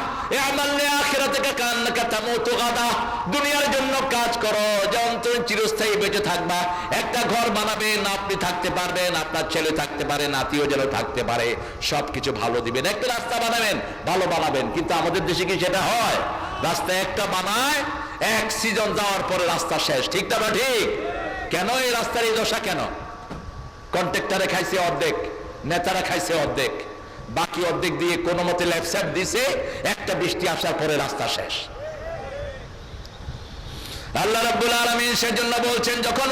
আমাল লিআখিরাতিকা কান্নাকা তামুতু গাদা। দুনিয়ার জন্য কাজ করো যেমন তুমি চিরস্থায়ী বেঁচে থাকবা। একটা ঘর বানাবেন, আপনি থাকতে পারবেন, আপনার ছেলে থাকতে পারে, নাতিও যেন থাকতে পারে, সবকিছু ভালো দিবেন। একটা রাস্তা বানাবেন, ভালো বানাবেন। কিন্তু আমাদের দেশে কি সেটা হয়? রাস্তা একটা বানায়, এক সিজন যাওয়ার পরে রাস্তা শেষ, ঠিক না বা ঠিক? কেন এই রাস্তার এই দশা কেন? কন্ট্রাক্টরে খাইছে অর্ধেক, নেতারা খাইছে অর্ধেক, বাকি অর্ধেক দিয়ে কোনো মতে লেফট দিছে, একটা বৃষ্টি আসার পরে রাস্তা শেষ। আল্লাহ রাব্বুল আলামিন সেজন্য বলছেন, যখন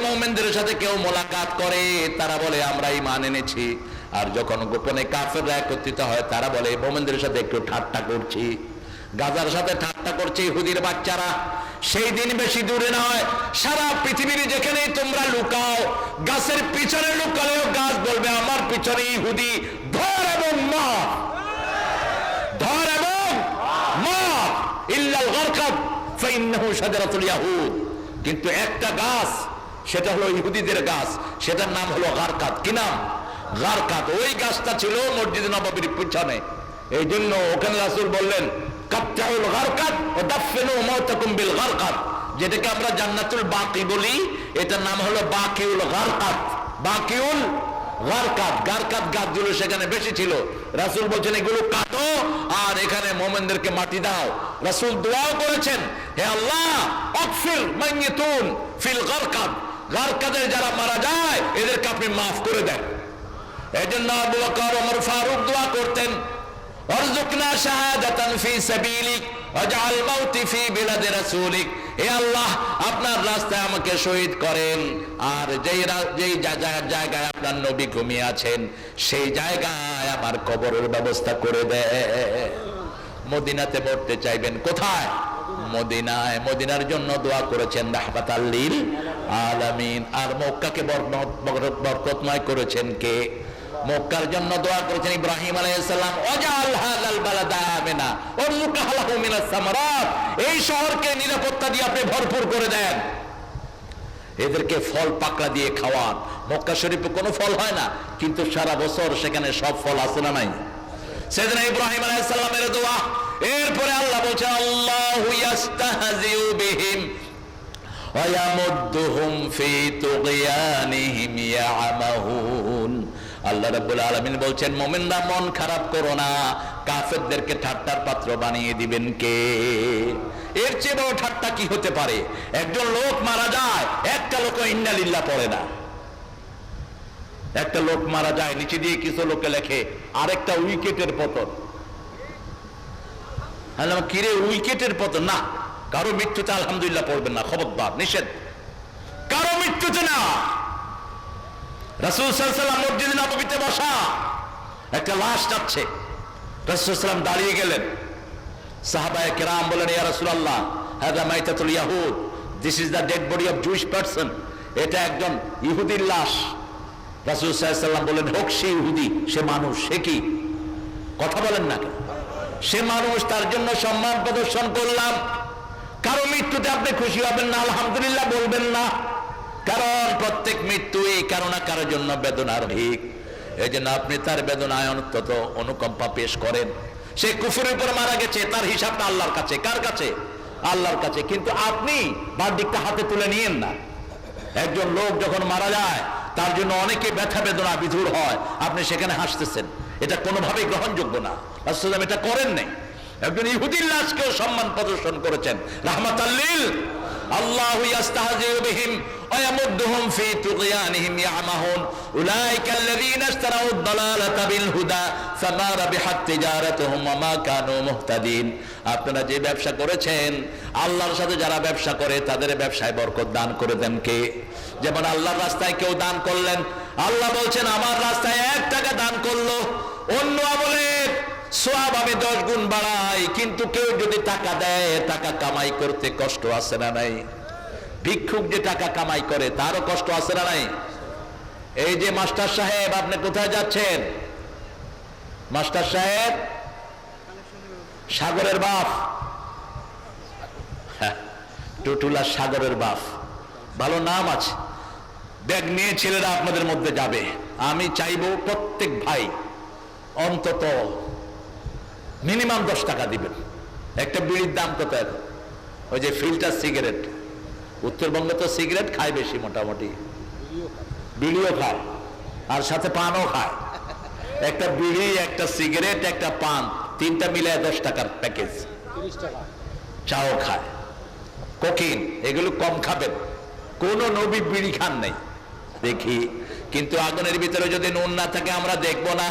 মুমিনদের সাথে কেউ মোলাকাত করে তারা বলে আমরা ঈমান এনেছি, আর যখন গোপনে কাফেররা একত্রিত হয় তারা বলে মুমিনদের সাথে একটু ঠাট্টা করছি। গাজার সাথে ঠাট্টা করছে ইহুদির বাচ্চারা। সেই দিন বেশি দূরে নয়, সারা পৃথিবীর যেখানেই তোমরা লুকাও, গাছের পিছনে লুকালেও গাছ বলবে আমার পিছনে ইহুদি, ধর এবং মার, ধর এবং মার, ইল্লাল গারকাদ ফাইন্নাহু শাজারাতুল ইয়াহুদ। কিন্তু একটা গাছ, সেটা হলো ইহুদিদের গাছ, সেটার নাম হলো গারকাদ। কি নাম? গারকাদ। ওই গাছটা ছিল মসজিদ নববীর পিছনে। এই জন্য ওখানে রাসূল বললেন, কাত্তাউল গারকাদ ওয়া দাফিনু মাউতাকুম বিল গারকাদ, যেটাকে আমরা জান্নাতুল বাকি বলি, এটার নাম হলো বাকিউল গারকাদ। বাকিউল গারকাদ, গারকাদ গাছগুলো সেখানে বেশি ছিল। রাসূল বলছেন এগুলো কাটো আর এখানে মুমিনদেরকে মাটি দাও। রাসূল দোয়াও করেছেন, হে আল্লাহ আগফির মাইয়াতুন ফিল গারকাদ, গারকাদের যারা মারা যায় এদেরকে আপনি মাফ করে দেন। এজন্য আবু বকর ওমর ফারুক দোয়া করতেন, ওয়ারযুকনা শাহাদাতান ফি সাবিলিক ওয়াজআল মাউতি ফি বিলাদি রাসূলিক। হে আল্লাহ আপনার রাস্তায় আমাকে শহীদ করেন, আর যেই জায়গায় আপনার নবী ঘুমিয়ে আছেন সেই জায়গায় আমার কবরের ব্যবস্থা করে দেয়। মদিনাতে মরতে চাইবেন, কোথায়? মদিনায়। মদিনার জন্য দোয়া করেছেন রাহমাতাল লিল আলামিন। আর মক্কাকে বরকতময় করেছেন কে? মক্কার জন্য দোয়া করেছেন ইব্রাহিম আলাইহিস সালাম, ওয়াজআল হাযাল বালাদা আমিনা ওয়ারযুক আহলাহু মিনাস সামারাত। এই শহরকে নিরাপত্তা দিয়ে আপনি ভরপুর করে দেন, এদেরকে ফল পাকড়া দিয়ে খাওয়ান। মক্কা শরীফে কোনো ফল হয় না, কিন্তু সারা বছর সেখানে সব ফল আছে না নাই? সাইয়েদনা ইব্রাহিম আলাইহিস সালামের দোয়া। এরপরে আল্লাহ বলেন, আল্লাহু ইয়াস্তাহজিউ বিহিম ওয়া ইয়ামুদ্দুহুম ফি তুগয়ানিহিম ইয়ামাহুন। আল্লাহ রাব্বুল আলামিন বলছেন, মুমিনরা মন খারাপ করো না, কাফেরদেরকে ঠাট্টার পাত্র বানিয়ে দিবেন কে? এর চেয়ে বড় ঠাট্টা কি হতে পারে? একজন লোক মারা যায়, একটা লোক ইন্না লিল্লাহ পড়ে না। একটা লোক মারা যায়, নিচে দিয়ে কিছু লোকে লেখে আরেকটা উইকেটের পতন। কিরে উইকেটের পতন? না, কারো মৃত্যুতে আলহামদুলিল্লাহ পড়বেন না, খবরদার, নিষেধ। কারো মৃত্যুতে না। রাসূল সাল্লাল্লাহু আলাইহি ওয়াসাল্লাম মসজিদে নববীতে বসা, একটা লাশ যাচ্ছে, রাসূল সাল্লাল্লাহু আলাইহি ওয়াসাল্লাম দাঁড়িয়ে গেলেন। সাহাবায়ে কেরাম বলেন, ইয়া রাসূলুল্লাহ হাযা মাইতাতুল ইয়াহুদ, this is the dead body of Jewish person. এটা একজন ইহুদির লাশ। রাসূল সাল্লাল্লাহু আলাইহি ওয়াসাল্লাম বলেন, হোক সে ইহুদি, সে মানুষ, সে কি? কথা বলেন না কেন? সে মানুষ, তার জন্য সম্মান প্রদর্শন করলাম। কারো মৃত্যুতে আপনি খুশি হবেন না, আলহামদুলিল্লাহ বলবেন না, কারণ প্রত্যেক মৃত্যুই কারো না কারোর জন্য বেদনার ঠিক। এই জন্য আপনি তার বেদনায় অন্তত অনুকম্পা পেশ করেন। সে কুফরের উপর মারা গেছে, তার হিসাবটা আল্লাহর কাছে। কার কাছে? আল্লাহর কাছে। কিন্তু আপনি বারদিকটা হাতে তুলে নিয়েন না। একজন লোক যখন মারা যায় তার জন্য অনেকে ব্যথা বেদনা বিধুর হয়, আপনি সেখানে হাসতেছেন, এটা কোনোভাবেই গ্রহণযোগ্য না। রাসূলুল্লাহ এটা করেন নাই। একজন ইহুদির লাশকেও সম্মান প্রদর্শন করেছেন রাহমাতাল লিল। আল্লাহু ইস্তাহজিউ বিহিম ওয়া ইয়ামুদ্দুহুম ফি তুগয়ানিহিম ইয়ামাহুন উলাইকা আল্লাযীনা ইশতারাউ আদ-দালালাতা বিল হুদা ফামা রাবিহাত তিজারাতুহুম ওয়া মা কানু মুহতাদিন। আপনারা যে ব্যবসা করেছেন, আল্লাহর সাথে যারা ব্যবসা করে তাদের ব্যবসায় বরকত দান করে দেন কে? যেমন আল্লাহর রাস্তায় কেউ দান করলেন, আল্লাহ বলছেন আমার রাস্তায় 1 টাকা দান করলো, অন্য আমলের সওয়াব আমি 10 গুণ বাড়াই। কিন্তু কেউ যদি টাকা দেয়, টাকা কামাই করতে কষ্ট আছে না নাই? ভিক্ষুক যে টাকা কামাই করে তারও কষ্ট আছে না নাই? এই যে মাস্টার সাহেব, আপনি কোথায় যাচ্ছেন? মাস্টার সাহেব সাগরের বাপ, টুটুলা সাগরের বাপ, ভালো নাম আছে। ব্যাগ নিয়ে ছেলেরা আপনাদের মধ্যে যাবে। আমি চাইবো প্রত্যেক ভাই অন্তত মিনিমাম 10 টাকা দিবেন। একটা বিড়ির দাম কত এখন? ওই যে ফিল্টার সিগারেট, উত্তরবঙ্গে তো সিগারেট খায় বেশি, মোটামুটি বিড়িও খায় আর সাথে পানও খায়। একটা বিড়ি, একটা সিগারেট, একটা পান, 3টা মিলায় 10 টাকার প্যাকেজ। 30 টাকা চাও খায়, কোকিন, এগুলো কম খাবেন। কোন নবী বিড়ি খান নাই দেখি। কিন্তু আগুনের ভিতরে যদি নূর না থাকে আমরা দেখবো না।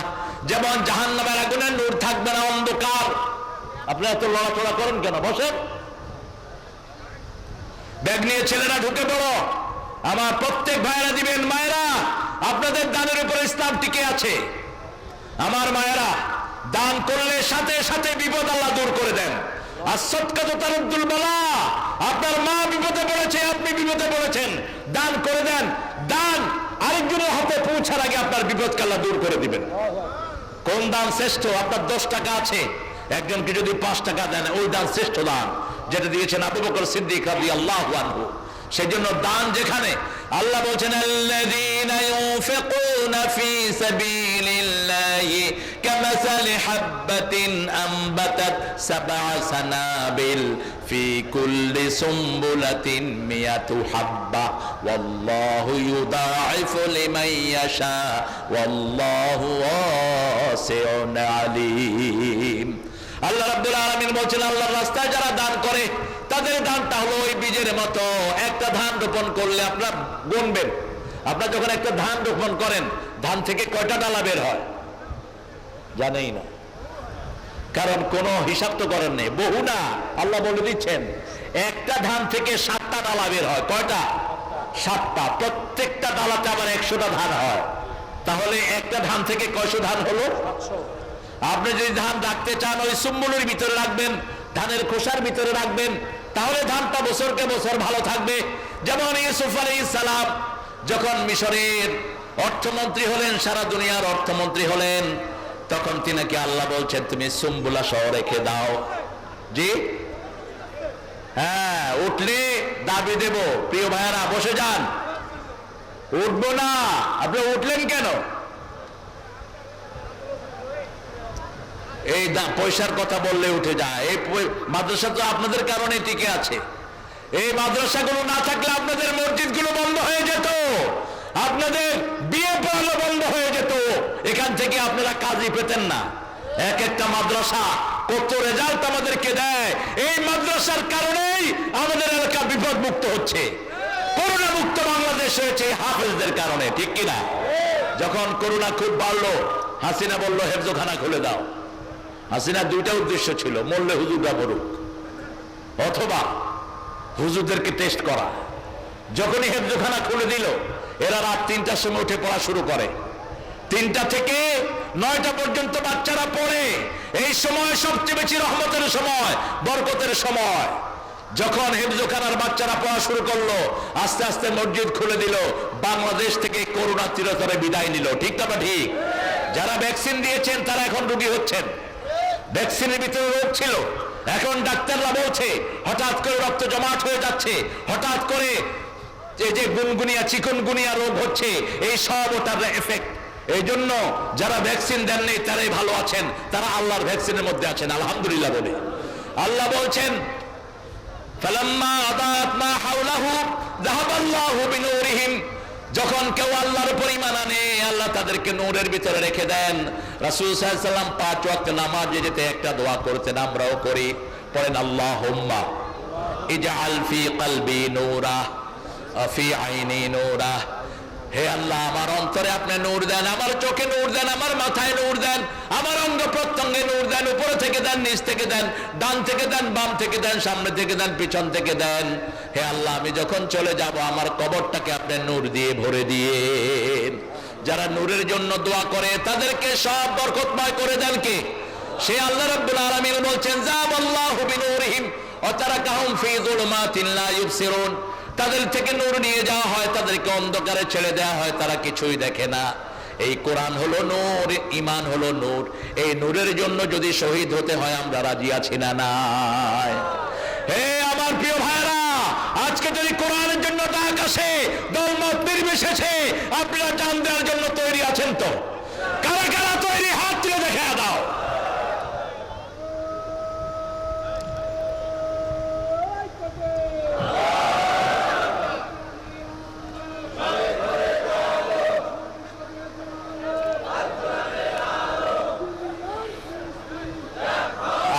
যেমন জাহান্নামের আগুনে নূর থাকবে না, অন্ধকার। আপনারা তো লড়াচড়া করেন কেন? বসেন। ব্যাগ নিয়ে ছেলেরা ঢুকে পড়ো। আমার প্রত্যেক ভাইয়েরা দিবেন। মায়েরা, আপনাদের দানের উপর ইসলাম টিকে আছে। আমার মায়েরা, দান করলে সাথে সাথে বিপদ আল্লাহ দূর করে দেন। আর সদকাতু তারুদ্দুল বালা। আপনার মা বিপদে পড়েছে, আপনি বিপদে পড়েছেন, দান করে দেন। দান আরেকজনের হাতে পৌঁছার আগে আপনার বিপদকে আল্লাহ দূর করে দিবেন। কোন দান শ্রেষ্ঠ? আপনার 10 টাকা আছে, একজনকে যদি 5 টাকা দেন, ওই দান শ্রেষ্ঠ দান, যেটা দিয়েছেন আবু বকর সিদ্দিক রাদিয়াল্লাহু আনহু। সেজন্য দান যেখানে, আল্লাহ বলছেন আল্লাযীনা ইউনফিকুনা ফি সাবিলিল্লাহি কামাসালি হাববাতিন আনবাতাত 7 সানাবিল ফি কুল্লি সুমবুলাতিন মিয়াতু হাব্বা ওয়াল্লাহু ইউদাঈফু লিমান ইয়াশা ওয়াল্লাহু ওয়াসিউন আলীম। আল্লাহ রাব্বুল আলামিন বলছেন, আল্লাহর রাস্তায় যারা দান করে তাদের দানটা হলো ওই বীজের মতো। একটা ধান রোপণ করলে আপনার গুনবেন, আপনার যখন একটা ধান রোপণ করেন, ধান থেকে কয়টা ডালা বের হয় জানেই না, কারণ কোনো হিসাব তো করেন নেই। বহু না, আল্লাহ বলে দিচ্ছেন একটা ধান থেকে 7টা ডালা বের হয়। কয়টা? 7টা। প্রত্যেকটা ডালাতে আবার 100টা ধান হয়। তাহলে একটা ধান থেকে কয়শো ধান হলো? 700। আপনি যদি ধান রাখতে চান, ওই সুম্বুলের ভিতরে রাখবেন, ধানের খোসার ভিতরে রাখবেন, তাহলে ধানটা বছরকে বছর ভালো থাকবে। যেমন ইউসুফ আলাইহিস সালাম যখন মিশরের অর্থমন্ত্রী হলেন, সারা দুনিয়ার অর্থমন্ত্রী হলেন, তখন তিনাকে আল্লাহ বলছেন তুমি সুম্বুলা সহ রেখে দাও। জি হ্যাঁ, উঠলে দাবি দেব। প্রিয় ভাইয়ারা, বসে যান। উঠবো না। আপনি উঠলেন কেন? এই পয়সার কথা বললে উঠে যায়। এই মাদ্রাসা তো আপনাদের কারণে টিকে আছে। এই মাদ্রাসাগুলো না থাকলে আপনাদের মসজিদগুলো বন্ধ হয়ে যেত, আপনাদের বিয়ে পড়ানো বন্ধ হয়ে যেত, এখান থেকে আপনারা কাজই পেতেন না। এক একটা মাদ্রাসা কত রেজাল্ট আমাদেরকে দেয়। এই মাদ্রাসার কারণেই আমাদের এলাকা বিপদ মুক্ত হচ্ছে, করোনা মুক্ত বাংলাদেশ হয়েছে হাফেজদের কারণে, ঠিক কিনা? যখন করোনা খুব বাড়লো, হাসিনা বলল হেফজখানা খুলে দাও। হাসিনার 2টা উদ্দেশ্য ছিল, মরলে হুজুররা মরুক, অথবা হুজুরদেরকে টেস্ট করা। যখনই হেফজখানা খুলে দিল, এরা রাত 3টার সময় উঠে পড়া শুরু করে। 3টা থেকে 9টা পর্যন্ত বাচ্চারা পড়ে। এই সময় সবচেয়ে বেশি রহমতের সময়, বরকতের সময়। যখন হেফজখানার বাচ্চারা পড়া শুরু করলো, আস্তে আস্তে মসজিদ খুলে দিল। বাংলাদেশ থেকে করোনা চিরতরে বিদায় নিল, ঠিক না? ঠিক। যারা ভ্যাকসিন দিয়েছেন তারা এখন রোগী হচ্ছেন। ভ্যাকসিনের ভিতরে রোগ ছিল, এখন ডাক্তাররা বলছে হঠাৎ করে রক্ত জমাট হয়ে যাচ্ছে, হঠাৎ করে এই যে গুনগুনিয়া চিকনগুনিয়া রোগ হচ্ছে, এই সব ওটার এফেক্ট। এই জন্য যারা ভ্যাকসিন দেননি তারাই ভালো আছেন, তারা আল্লাহর ভ্যাকসিনের মধ্যে আছেন, আলহামদুলিল্লাহ বলে। আল্লাহ বলছেন ফালাম্মা আদাত মা হাওলাহু যাহাবাল্লাহু বিনূরিহিম, যখন কেউ আল্লাহর উপর ঈমান আনে আল্লাহ তাদেরকে নূরের ভিতরে রেখে দেন। রাসূল সাল্লাল্লাহু আলাইহি ওয়াসাল্লাম 5 ওয়াক্ত নামাজে যেতে একটা দোয়া করতেন, আমরাও করি, পড়েন আল্লাহুম্মা ইজআল ফি কলবি নূরা ফি আইনি নূরা। হে আল্লাহ, আমার অন্তরে আপনি নূর দেন, আমার চোখে নূর দেন, আমার মাথায় নূর দেন, আমার অঙ্গ প্রত্যঙ্গে নূর দেন, উপরে থেকে দেন, নিচ থেকে দেন, ডান থেকে দেন, বাম থেকে দেন, সামনে থেকে দেন, পিছন থেকে দেন। হে আল্লাহ, আমি যখন চলে যাব আমার কবরটাকে আপনি নূর দিয়ে ভরে দিয়ে। যারা নূরের জন্য দোয়া করে তাদেরকে সব বরকতময় করে দেন কে? সে আল্লাহ রাব্বুল আলামিন বলছেন যাবাল্লাহু বিনূরিহিম ওয়া তারাকাহুম ফি যুলুমাতিন লা ইবসিরুন। তাদের থেকে নূর নিয়ে যাওয়া হয়, তাদেরকে অন্ধকারে ছেড়ে দেওয়া হয়, তারা কিছুই দেখে না। এই কোরআন হলো নূর, ঈমান হলো নূর। এই নূরের জন্য যদি শহীদ হতে হয় আমরা রাজি আছি না নাই? হে আমার প্রিয় ভাইরা, আজকে যদি কোরআনের জন্য ডাক আসে দলমত নির্বিশেষে আপনারা জান দেওয়ার জন্য তৈরি আছেন তো? কারা কারা তৈরি? হাত তুলে দেখা দাও।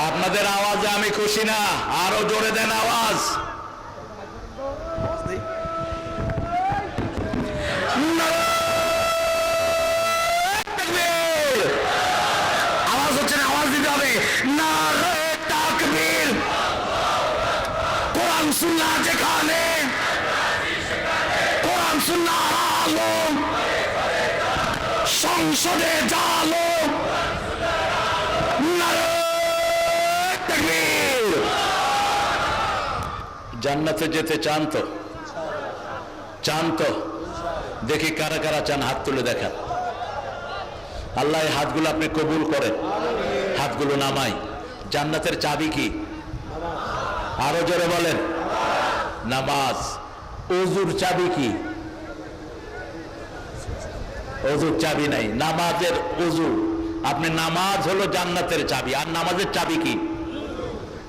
আপনাদের আওয়াজে আমি খুশি না, আরো জোরে দেন আওয়াজ। আওয়াজ হচ্ছে না, আওয়াজ দিতে হবে। নারে তাকবীর। কোরআন সুন্নাহ যেখানে, কোরআন সুন্নাহ আলো, সংসদে জালো। নারে তাকবীর। জান্নাতে যেতে চান তো? চান তো? দেখি কারা কারা চান, হাত তুলে দেখান। আল্লাহ এই হাতগুলো আপনি কবুল করেন। হাতগুলো নামাই। জান্নাতের চাবি কি? আরো জোরে বলেন। নামাজ। ওযুর চাবি কি? ওযুর চাবি নাই, নামাজের ওযু। আপনি নামাজ হলো জান্নাতের চাবি। আর নামাজের চাবি কি?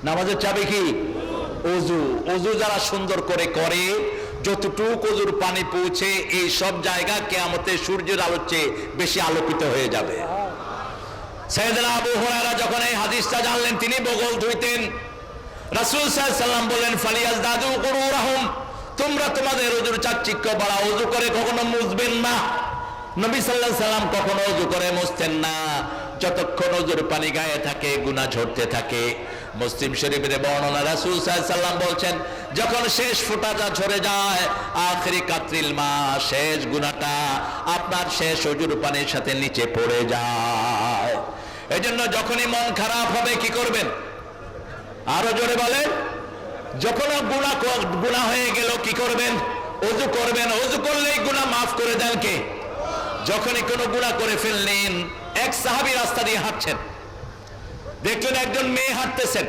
নামাজের চাবি কি? ওযু। ওযু যারা সুন্দর করে করে, যতটুকু ওযুর পানি পৌঁছে এই সব জায়গা কিয়ামতে সূর্যের আলোর চেয়ে বেশি আলোকিত হয়ে যাবে। সাইয়েদনা আবু হুরায়রা যখন এই হাদিসটা জানলেন তিনি বগল ধুইতেন। রাসূল সাল্লাল্লাহু আলাইহি ওয়াসাল্লাম বলেন ফালিয়াজদাদু কুরুরাহুম, তোমরা তোমাদের ওযুর চাকচিক্য বাড়াও। ওযু করে কখনো মুছবেন না। নবী সাল্লাল্লাহু আলাইহি ওয়াসাল্লাম কখনো ওযু করে মুছতেন না। যতক্ষণ ওযুর পানি গায়ে থাকে গুনাহ ঝরতে থাকে। মুসলিম শরীফের বর্ণনা, রাসূল সাল্লাল্লাহু আলাইহি ওয়াসাল্লাম বলছেন যখন শেষ ফোঁটাটা ঝরে যায়, আখিরি কাতরিল মা, শেষ গুনাহটা আপনার শেষ ওযুর পানির সাথে নিচে পড়ে যায়। এজন্য যখনই মন খারাপ হবে কি করবেন? আরো জোরে বলেন। যখন গুনাহ হয়ে গেল কি করবেন? ওযু করবেন। ওযু করলেই গুনাহ মাফ করে দেন কে? যখনই কোনো গুনাহ করে ফেললেন, এক সাহাবী রাস্তা দিয়ে হাঁটছেন, দেখলেন একজন মেয়ে হাঁটতেছেন,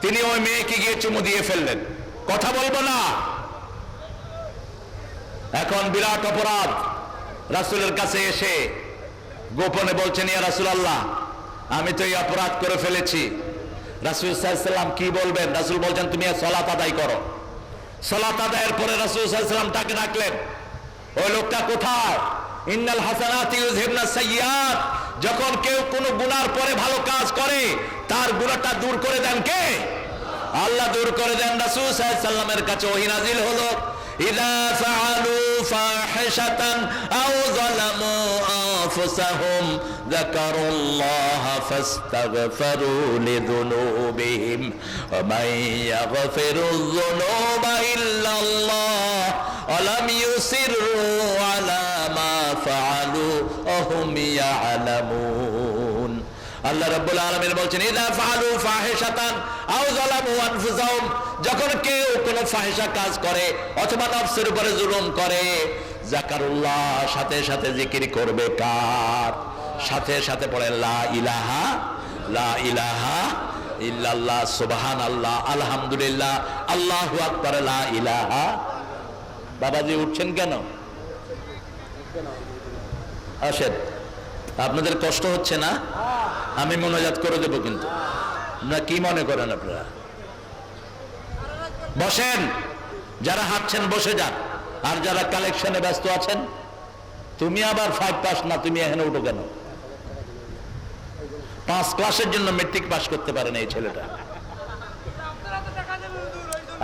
তিনি ওই মেয়েকে গিয়ে চুমু দিয়ে ফেললেন। কথা বলবো না, এখন বিরাট অপরাধ। রাসূলের কাছে এসে গোপনে বলছেন ইয়া রাসূলুল্লাহ, আমি তো এই অপরাধ করে ফেলেছি। রাসূল সাল্লাল্লাহু আলাইহি ওয়াসাল্লাম কি বলবেন? রাসূল বলছেন তুমি সালাত আদায় করো। সালাত আদায়ের পরে রাসূল সাল্লাল্লাহু আলাইহি ওয়াসাল্লাম তাকে ডাকলেন, ওই লোকটা কোথায়? ইন্নাল হাসানাতি ইউযহিবনাস সাইয়্যাত। যখন কেউ কোনো গুনার পরে ভালো কাজ করে তার গুনাহটা দূর করে দেন কে? আল্লাহ দূর করে দেন। রাসূল সাল্লাল্লাহু আলাইহি ওয়াসাল্লামের কাছে ওহী নাযিল হলো, ইযা ফাআলু ফাহিশাতান আও যালামু আনফুসাহুম যাকারুল্লাহা ফাস্তাগফিরু লিযুনুবিহিম ওয়া মান ইয়াগফিরুয যুনুবা ইল্লাল্লাহ ওয়া লাম ইউসিররু আলা মা ফাআলু ওয়া হুম ইয়ালামুন। আল্লাহ রাব্বুল আলামিন বলছেন ইযা ফাআলু ফাহিশাতান আও যালামু আনফুসাহুম, যখন কেউ কোনো ফাহিশা কাজ করে অথবা নফসের উপরে জুলুম করে, যাকারুল্লাহ, সাথে সাথে জিকির করবে কার? সাথে সাথে পড়েন লা ইলাহা, লা ইলাহা ইল্লাল্লাহ, সুবহানাল্লাহ, আলহামদুলিল্লাহ, আল্লাহু আকবার, লা ইলাহা। বাবাজি উঠছেন কেন? আসেন, আপনাদের কষ্ট হচ্ছে না? আমি মোনাজাত করে দেব, কিন্তু না কি মনে করেন আপনারা? বসেন, যারা হাঁটছেন বসে যান, আর যারা কালেকশনে ব্যস্ত আছেন, তুমি আবার 5 পাস না, তুমি এখানে উঠো কেন? 5 ক্লাসের জন্য মেট্রিক পাস করতে পারে না এই ছেলেটা।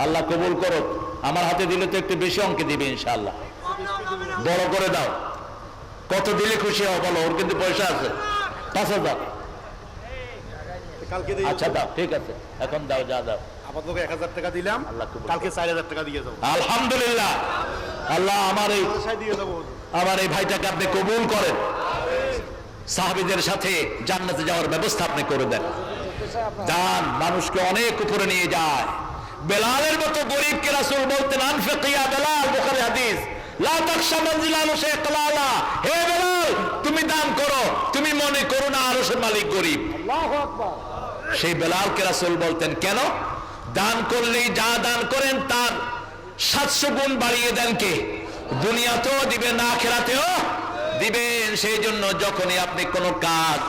আল্লাহ কবুল করো। আমার হাতে দিলে তো একটু বেশি অঙ্কে দিবে ইনশাআল্লাহ। বড় করে দাও। কত দিলে খুশি হও বলো? ওর কিন্তু পয়সা আছে, 5,000। আচ্ছা দাও, ঠিক আছে, এখন দাও, যা দাও। আপাতত 1,000 টাকা দিলাম, কালকে 4,000 টাকা দিয়ে যাবো। আলহামদুলিল্লাহ। আল্লাহ আমার এই ভাইটাকে আপনি কবুল করেন, সাহাবীদের সাথে জান্নাতে যাওয়ার ব্যবস্থা আপনি করে দেন। দান মানুষকে অনেক উপরে নিয়ে যায়। বেলালের মতো গরিবকে রাসূল বলতেন, আনফিক ইয়া বেলাল, বুখারী হাদিস, লা তাখশা মানজিলা আরশে ইকলালা। হে বেলাল, তুমি দান করো, তুমি মনে করো না আরশের মালিক গরিব। আল্লাহু আকবার। সেই বেলালকে রাসূল বলতেন, কেন? দান করলেই যা দান করেন তার 700 গুণ বাড়িয়ে দেন কে? দুনিয়াতেও দিবেন, আখিরাতেও দিবেন। সেই জন্য যখনই আপনি কোনো কাজ,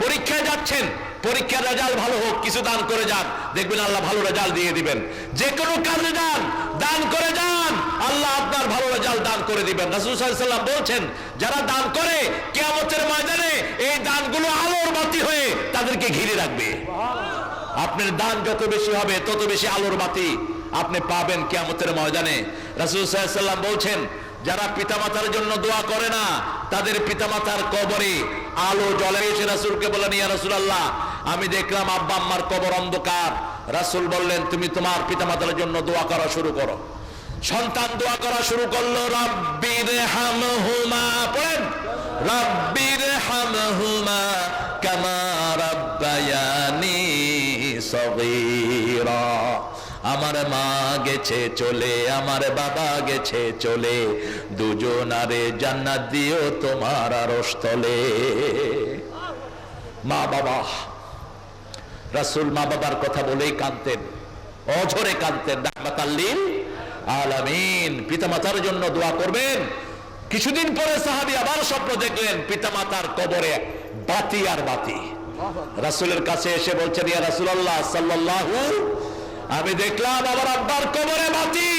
পরীক্ষায় যাচ্ছেন, পরীক্ষার রেজাল্ট ভালো হোক, কিছু দান করে যান, দেখবেন আল্লাহ ভালো রেজাল্ট দিয়ে দিবেন। যে কোনো কাজে যান, দান করে যান, আল্লাহ আপনার ভালো রেজাল্ট দান করে দিবেন। রাসূল সাল্লাল্লাহু আলাইহি ওয়াসাল্লাম বলছেন, যারা দান করে কিয়ামতের ময়দানে এই দানগুলো আলোর বাতি হয়ে তাদেরকে ঘিরে রাখবে। আপনার দান যত বেশি হবে তত বেশি আলোর বাতি আপনি পাবেন কিয়ামতের ময়দানে। রাসূল সাল্লাল্লাহু আলাইহি ওয়াসাল্লাম বলছেন, যারা পিতামাতার জন্য দোয়া করে না, তাদের পিতামাতার কবরে আলো জ্বলে। এসে রাসূলকে বললেন, ইয়া রাসূলুল্লাহ, আমি দেখলাম আব্বা আম্মার কবর অন্ধকার। রাসূল বললেন, তুমি তোমার পিতামাতার জন্য দোয়া করা শুরু করো। সন্তান দোয়া করা শুরু করলো, রাব্বিরহামহুমা, পড়েন, রাব্বিরহামহুমা কামা রাব্বায়ানি সগীরা। আমার মা গেছে চলে, আমার বাবা গেছে চলে, দুজনারে জান্নাত দিও তোমার আরশ তলে। মা বাবা, রাসূল মা বাবার কথা বলেই কাঁদতেন, অঝরে কাঁদতেন, রাহমাতাল লিল আলামিন। পিতামাতার জন্য দোয়া করবেন। কিছুদিন পরে সাহাবী আবার স্বপ্ন দেখলেন, পিতামাতার কবরে বাতি আর বাতি। রাসূলের কাছে এসে বলছেন, ইয়া রাসূলুল্লাহ সাল্লাল্লাহু, আমি দেখলাম আমার আব্বার কবরে বাতি।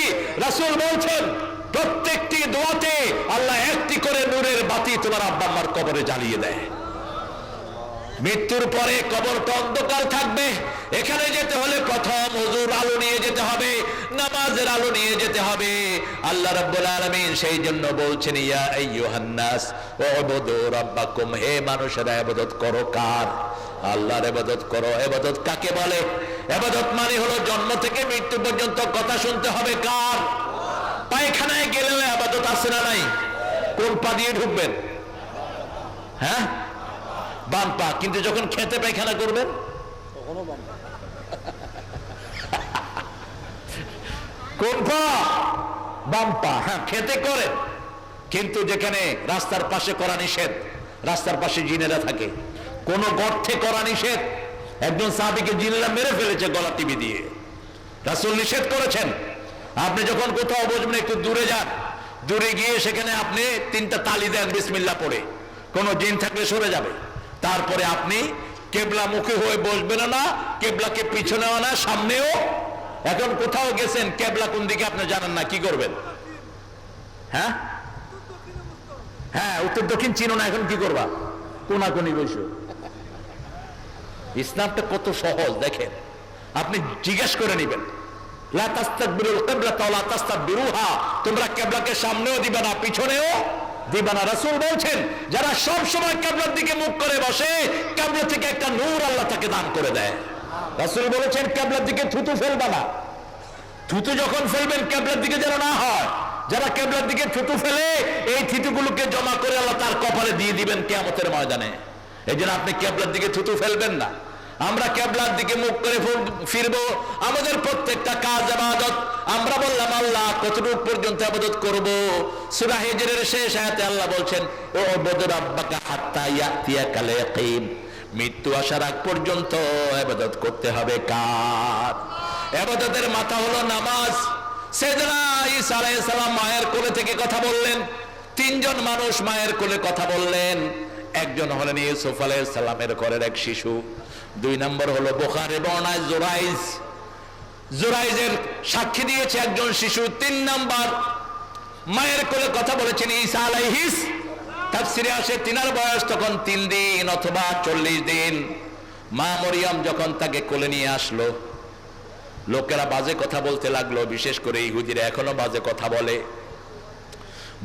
রাসূল বলছেন, প্রত্যেকটি দোয়াতে আল্লাহ একটি করে নূরের বাতি তোমার আব্বা আম্মার কবরে জ্বালিয়ে দেয়। মৃত্যুর পরে কবরটা অন্ধকার থাকবে। এখানে যেতে হলে প্রথম হুজুর আলো নিয়ে যেতে হবে, নামাজের আলো নিয়ে যেতে হবে। আল্লাহ রাব্বুল আলামিন সেই জন্য বলছেন, ইয়া আইয়ুহান নাস উবুদু রাব্বাকুম, হে মানুষেরা ইবাদত করো কার? আল্লাহর ইবাদত করো। ইবাদত কাকে বলে? ইবাদত মানে হলো জন্ম থেকে মৃত্যু পর্যন্ত কথা শুনতে হবে কার? পায়খানায় গেলেও ইবাদত আছে না নাই? কোন পা দিয়ে ঢুকবেন? হ্যাঁ, বাম পা। কিন্তু যখন খেতে পায়খানা করবেন তখনও বাম পা। কোন পা? বাম পা। হ্যাঁ, খেতে করেন, কিন্তু যেখানে রাস্তার পাশে করা নিষেধ, রাস্তার পাশে জিনেরা থাকে, কোন গর্তে করা নিষেধ। একজন সাহাবীকে জিনেরা মেরে ফেলেছে গলা টিপে দিয়ে, রাসূল নিষেধ করেছেন। আপনি যখন কোথাও বসবেন একটু দূরে যান, দূরে গিয়ে সেখানে আপনি 3টা তালি দেন বিসমিল্লাহ পড়ে, কোন জিন থাকলে সরে যাবে। তারপরে আপনি কেবলা মুখী হয়ে বসবেন না, কেবলাকে পিছনেও না, সামনেও। এখন কোথাও গেছেন, কেবলা কোন দিকে আপনি জানেন না, কি করবেন? হ্যাঁ হ্যাঁ, উত্তর দক্ষিণ চিনো না, এখন কি করবা? কোনাকুনি বসো। ইসলামটা কত সহজ দেখেন। আপনি জিজ্ঞেস করে নিবেন, লা তাস্তাকবিরুল কিবলাতা ওয়া লা তাস্তাকবিরুহা, তোমরা কিবলাকে সামনেও দিবা না, পিছনেও দিবা না। রাসূল বলছেন, যারা সব সময় কিবলার দিকে মুখ করে বসে, কিবলা থেকে একটা নূর আল্লাহ তাকে দান করে দেয়। রাসূল বলেছেন, কিবলার দিকে থুতু ফেলবা না। থুতু যখন ফেলবেন কিবলার দিকে যেন না হয়। যারা কিবলার দিকে থুতু ফেলে, এই থুতুগুলোকে জমা করে আল্লাহ তার কপালে দিয়ে দিবেন কিয়ামতের ময়দানে। এই জন্য আপনি কিবলার দিকে থুতু ফেলবেন না। আমরা কিবলার দিকে মুখ করে ফিরবো, আমাদের প্রত্যেকটা কাজ ইবাদত। আমরা বললাম আল্লাহ কতটুকু পর্যন্ত ইবাদত করব? সূরা হিজরের শেষ আয়াতে আল্লাহ বলছেন উবুদু রাব্বাকা হাত্তা ইয়াতিয়াকাল ইয়াকিন, মৃত্যু আসার আগ পর্যন্ত ইবাদত করতে হবে কার? ইবাদতের মাথা হলো নামাজ। সাইয়েদনা ঈসা আলাইহিস সালাম মায়ের কোলে থেকে কথা বললেন। তিনজন মানুষ মায়ের কোলে কথা বললেন। একজন হলেন ইউসুফ আলাইহিস সালামের ঘরের এক শিশু। দুই নম্বর হলো বুখারী বর্ণনায় জুরাইজের সাক্ষী দিয়েছে একজন শিশু। তিন নম্বর মায়ের কোলে কথা বলেছেন ঈসা আলাইহিস। তাফসিরে আসে তিনার বয়স তখন 3 দিন অথবা 40 দিন। মা মরিয়ম যখন তাকে কোলে নিয়ে আসলো, লোকেরা বাজে কথা বলতে লাগলো, বিশেষ করে ইহুদিরা এখনো বাজে কথা বলে।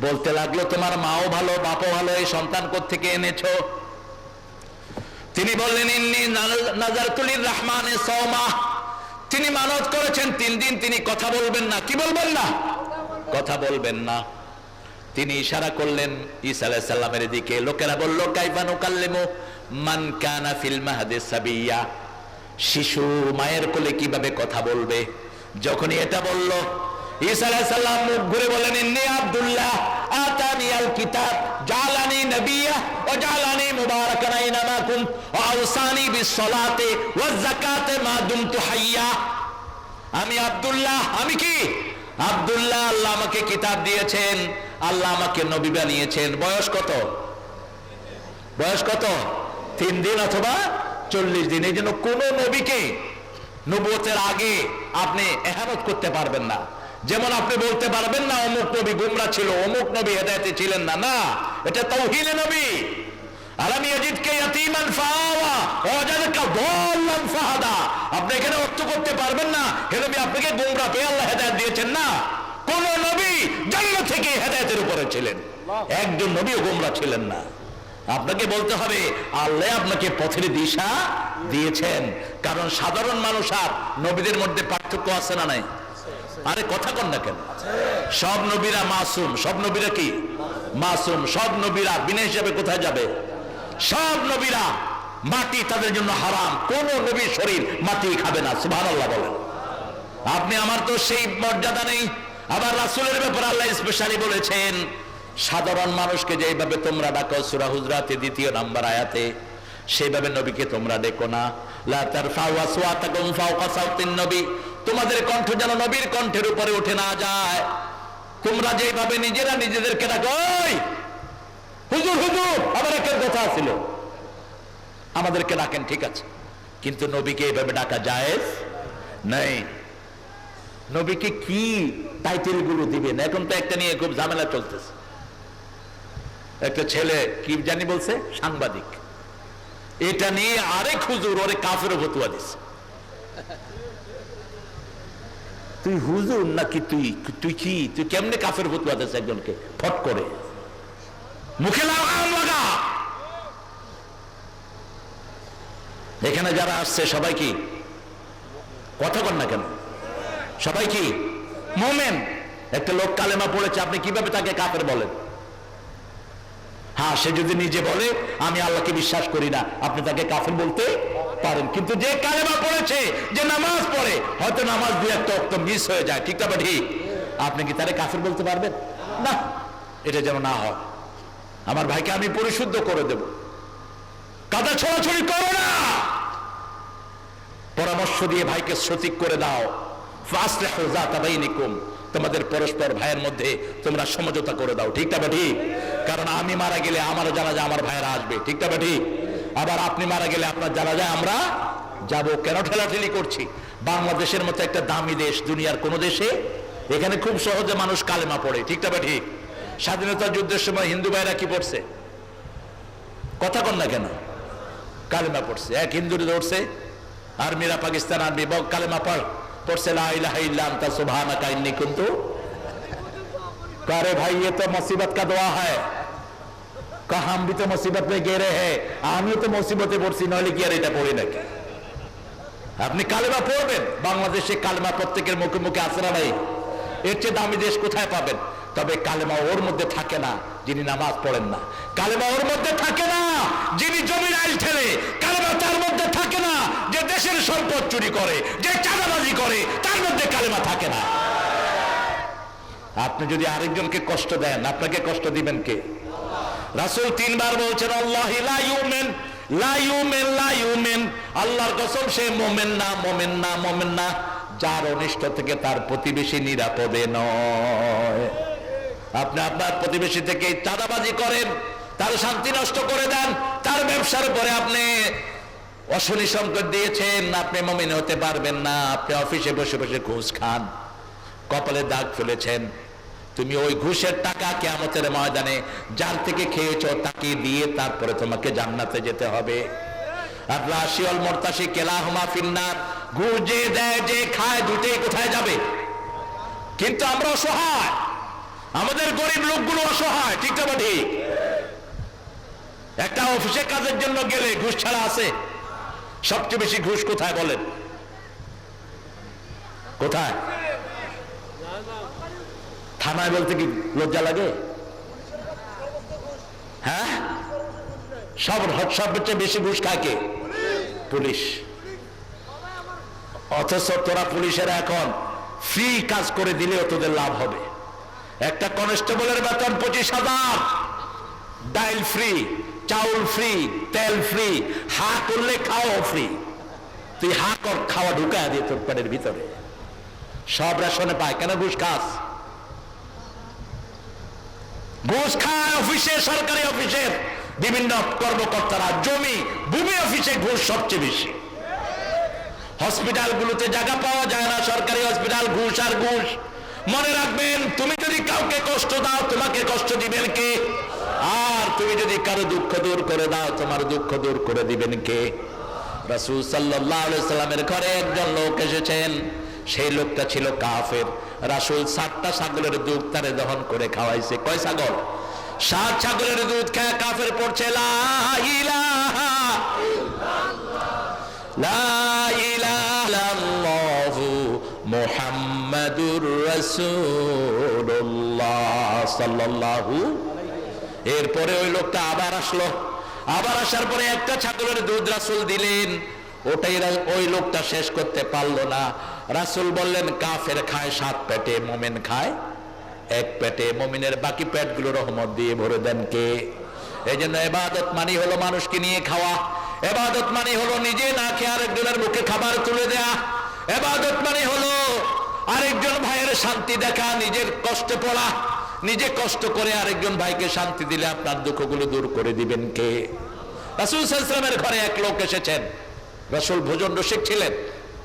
বলতে লাগলো তোমার মাও ভালো বাপও ভালো, এই সন্তান কোত্থেকে এনেছো? তিনি বললেন ইন্নী নাযারতু লির-রাহমানি সাওমা। তিনি মানত করেছেন 3 দিন তিনি কথা বলবেন না। কি বলবেন না? কথা বলবেন না। তিনি ইশারা করলেন ঈসা আলাইহিস সালামের দিকে। লোকেরা বলল কাইফা নুকাল্লিমু মান কানা ফিল মাহদি সাবিয়্যা, শিশু মায়ের কোলে কিভাবে কথা বলবে? যখনই এটা বলল, ঈসা আলাইহিস সালাম মুখ ঘুরে বলেন ইন্নী আব্দুল্লাহ আতানিয়াল কিতাব জালানি নবিয়্যা ওয়া জালানি মুবারাকান আইনামা কুন ওয়া আওসানি বিস-সালাতি ওয়াজ-যাকাতি মা দুমতু হাইয়্যা। আমি আব্দুল্লাহ। আমি কি আব্দুল্লাহ? আল্লাহ আমাকে কিতাব দিয়েছেন, আল্লাহ আমাকে নবী বানিয়েছেন। বয়স কত? বয়স কত? 3 দিন অথবা 40 দিন। এই জন্য কোন নবীকে নবুয়তের আগে আপনি ইহানত করতে পারবেন না। যেমন আপনি বলতে পারবেন না অমুক নবী গুমরা ছিল, অমুক নবী হেদায়েতে ছিলেন না। না, এটা তাওহীদে নবী। আলাম ইয়াজিদকা ইয়াতীমান ফাআওয়া ওয়া ওয়াজাদাকা দাল্লান ফাহাদা। আপনি এখানে অর্থ করতে পারবেন না হে নবী আপনাকে গুমরা পেয়ে আল্লাহ হেদায়েত দিয়েছেন। না, কোন নবী জান্নাত থেকে হেদায়েতের উপরে ছিলেন, একজন নবীও গুমরা ছিলেন না। আপনাকে বলতে হবে আল্লাহ আপনাকে পথের দিশা দিয়েছেন। কারণ সাধারণ মানুষ আর নবীদের মধ্যে পার্থক্য আছে না নাই? আরে কথা কন না কেন? সব নবীরা মাসুম। সব নবীরা কি মাসুম? সব নবীরা বিনা হিসাবে কোথায় যাবে? সব নবীরা মাটি তাদের জন্য হারাম। কোন নবীর শরীর মাটি খাবে না। সুবহানাল্লাহ বলেন। আপনি আমার তো সেই মর্যাদা নেই। আবার রাসূলের ব্যাপারে আল্লাহ স্পেশালি বলেছেন সাধারণ মানুষকে যেভাবে তোমরা ডাকো সূরা হুজরাতে 2 নম্বর আয়াতে, সেইভাবে নবীকে তোমরা ডেকো না। লা তারফাউ আসওয়াতাকুম ফাওকা সাওতিন নবী, তোমাদের কণ্ঠ যেন নবীর কণ্ঠের উপরে উঠে না যায়। তোমরা যেভাবে নিজেরা নিজেদেরকে ডাকো, ওই হুজুর হুজুর আবার একের কথা ছিল, আমাদেরকে ডাকেন ঠিক আছে, কিন্তু নবীকে এইভাবে ডাকা জায়েজ নাই। নবীকে কি টাইটেল গুলো দিবেন? এখন তো একটা নিয়ে খুব ঝামেলা চলতেছে। একটা ছেলে কি জানি বলছে সাংবাদিক, এটা নিয়ে আরেক হুজুর ওরে কাফের ফতোয়া দিছে। তুই হুজুর নাকি তুই তুই কি তুই কেমনে কাফের ফতোয়া দিস একজনকে? ফট করে মুখে লাগা। এখানে যারা আসছে সবাই কি কথা কন না কেন? সবাই কি মুমিন? একটা লোক কালেমা পড়েছে, আপনি কিভাবে তাকে কাফের বলেন? হ্যাঁ, সে যদি নিজে বলে আমি আল্লাহকে বিশ্বাস করি না, আপনি তাকে কাফের বলতে পারেন। কিন্তু যে কালেমা পড়েছে, যে নামাজ পড়ে, হয়তো নামাজ দুই একটা ওয়াক্ত মিস হয়ে যায়, ঠিক না ঠিক, আপনি কি তারে কাফের বলতে পারবেন? না, এটা যেন না হয়। আমার ভাইকে আমি পরিশুদ্ধ করে দেব। কাদা ছড়াছড়ি করো না, পরামর্শ দিয়ে ভাইকে সঠিক করে দাও। ফাসলিহু যাতা বাইনিকুম, তোমাদের পরস্পর ভাইয়ের মধ্যে তোমরা সমঝোতা করে দাও, ঠিক না ঠিক? কারণ আমি মারা গেলে আমার জানাজা আমার ভাইয়েরা আসবে, ঠিক না ঠিক? আবার আপনি মারা গেলে আপনার জানাজায় আমরা যাব। কেন ঠেলাঠেলি করছি? বাংলাদেশের মতো একটা দামি দেশ দুনিয়ার কোন দেশে, এখানে খুব সহজে মানুষ কালেমা পড়ে, ঠিক না ঠিক? স্বাধীনতা যুদ্ধের সময় হিন্দু ভাইরা কি পড়ছে? কথা কন না কেন? কালেমা পড়ছে। এক হিন্দুরে ধরছে আর্মিরা, পাকিস্তান আর্মি, কালেমা পড়ছে লা ইলাহা ইল্লা আনতা সুবহানাকা ইন্নী কুনতু। अरे भाई ये तो मुसीबत का दुआ है, कहा हम भी तो मुसीबत में गिरे हैं, আমি তো মুসিবতে পড়ছি, নইলে কি আর এটা পড়ি নাকি? আপনি কালেমা পড়বেন। বাংলাদেশে কালেমা প্রত্যেকের মুখে মুখে আছে না নাই? এর চেয়ে দামি দেশ কোথায় পাবেন? তবে কালেমা ওর মধ্যে থাকে না যিনি নামাজ পড়েন না, কালেমা ওর মধ্যে থাকে না যিনি জমির আইল ঠেলে, কালেমা তার মধ্যে থাকে না যে দেশের সম্পদ চুরি করে, যে চাঁদাবাজি করে, তার মধ্যে কালেমা থাকে না। আপনি যদি আরেকজনকে কষ্ট দেন, আপনাকে কষ্ট দিবেন কে? রাসূল 3 বার বলছেন আল্লাহি লা ইউমিন, লা ইউমিন, লা ইউমিন, আল্লাহর কসম সে মুমিন না, মুমিন না, মুমিন না, যার অনিষ্ট থেকে তার প্রতিবেশী নিরাপদে নয়। আপনি আপনার প্রতিবেশী থেকে চাঁদাবাজি করেন, তার শান্তি নষ্ট করে দেন, তার ব্যবসার উপরে আপনি অশনি সংকট দিয়েছেন, আপনি মুমিন হতে পারবেন না। আপনি অফিসে বসে বসে ঘুষ খান, কপালে দাগ ফেলেছেন, তুমি ওই ঘুষের টাকা কিয়ামতের ময়দানে যার থেকে খেয়েছো তাকে দিয়ে তারপরে তোমাকে জান্নাতে যেতে হবে। আর রাশিয়াল মুরতাশি কেলাহুমা ফিন্নার, ঘুষ যে দেয় যে খায় দুটেই কোথায় যাবে? কিন্তু আমরা অসহায়, আমাদের গরিব লোকগুলো অসহায়, ঠিক না ঠিক? একটা অফিসে কাজের জন্য গেলে ঘুষ ছাড়া আছে? সবচেয়ে বেশি ঘুষ কোথায় বলেন? কোথায়? থানায় বলতে কি লজ্জা লাগে? হ্যাঁ, সবচেয়ে বেশি ঘুষ খায় কে? পুলিশ। অথচ তোরা পুলিশের এখন ফ্রি কাজ করে দিলেও তোদের লাভ হবে। একটা কনস্টেবলের বেতন 25,000, ডাইল ফ্রি, চাউল ফ্রি, তেল ফ্রি, হা করলে খাওয়া ফ্রি। তুই হা কর, খাওয়া ঢুকায় দিয়ে তোর পেটের ভিতরে। সব রেশনে পায়, কেন ঘুষ খাস? ঘুষ খায় অফিসে, সরকারি অফিসের বিভিন্ন কর্মকর্তারা, জমি ভূমি অফিসে ঘুষ সবচেয়ে বেশি। হসপিটালগুলোতে জায়গা পাওয়া যায় না, সরকারি হসপিটাল, ঘুষ আর ঘুষ। মনে রাখবেন, তুমি যদি কাউকে কষ্ট দাও তোমাকে কষ্ট দিবেন কে? আর তুমি যদি কারো দুঃখ দূর করে দাও তোমার দুঃখ দূর করে দিবেন কে? রাসূল সাল্লাল্লাহু আলাইহি সাল্লামের ঘরে একজন লোক এসেছেন, সেই লোকটা ছিল কাফের। রাসূল 7টা ছাগলের দুধ তারে দহন করে খাওয়াইছে। কয় ছাগল? 7 ছাগলের দুধ খেয়ে কাফের পড়ছে লা ইলাহা ইল্লাল্লাহ, লা ইলাহা ইল্লাল্লাহু মুহাম্মাদুর রাসূলুল্লাহ সাল্লাল্লাহু। এরপরে ওই লোকটা আবার আসলো, আবার আসার পরে একটা ছাগলের দুধ রাসূল দিলেন, ওটাই ওই লোকটা শেষ করতে পারলো না। রাসূল বললেন, কাফের খায় 7 পেটে, মুমিন খায় 1 পেটে। মুমিনের বাকি পেটগুলো রহমত দিয়ে ভরে দেন কে? এই জন্য ইবাদত মানে হলো মানুষকে নিয়ে খাওয়া, ইবাদত মানে হলো নিজে না খেয়ে আরেকজনের মুখে খাবার তুলে দেয়া, ইবাদত মানে হলো আরেকজন ভাইয়ের শান্তি দেখা, নিজের কষ্টে পড়া, নিজে কষ্ট করে আরেকজন ভাইকে শান্তি দিলে আপনার দুঃখগুলো দূর করে দিবেন কে? রাসূল সাল্লাল্লাহু আলাইহি ওয়াসাল্লামের ঘরে এক লোক এসেছেন। রাসূল ভোজন রসিক ছিলেন,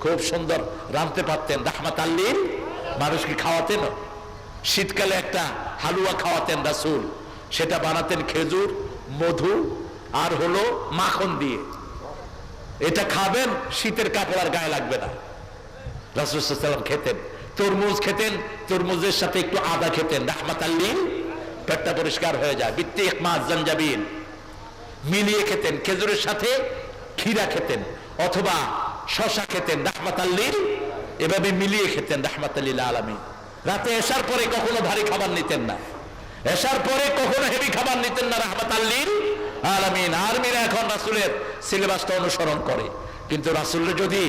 খুব সুন্দর রাঁধতে পারতেন, রাহমাতাল লিল, মানুষকে খাওয়াতেন। শীতকালে একটা হালুয়া খাওয়াতেন রাসূল, সেটা বানাতেন খেজুর, মধু আর হলো মাখন দিয়ে। এটা খাবেন, শীতের কাপড় আর গায়ে লাগবে না। রাসূল সাল্লাল্লাহু আলাইহি ওয়াসাল্লাম খেতেন। তরমুজ খেতেন, তরমুজের সাথে একটু আদা খেতেন, রাহমাতাল লিল, পেটটা পরিষ্কার হয়ে যায়। বিত্তিক মাছ জানজাবিল মিলিয়ে খেতেন, খেজুরের সাথে ক্ষীরা খেতেন অথবা শশা খেতেন, রাহমাতাল লিল, এভাবে মিলিয়ে খেতেন, রাহমাতাল লিল আলামিন। রাতে এশার পরে কখনো ভারী খাবার নিতেন না, এশার পরে কখনো হেভি খাবার নিতেন না, রাহমাতাল লিল আলামিন। আর্মিরা এখন রাসূলের সিলেবাসটা অনুসরণ করে, কিন্তু রাসূলের যদি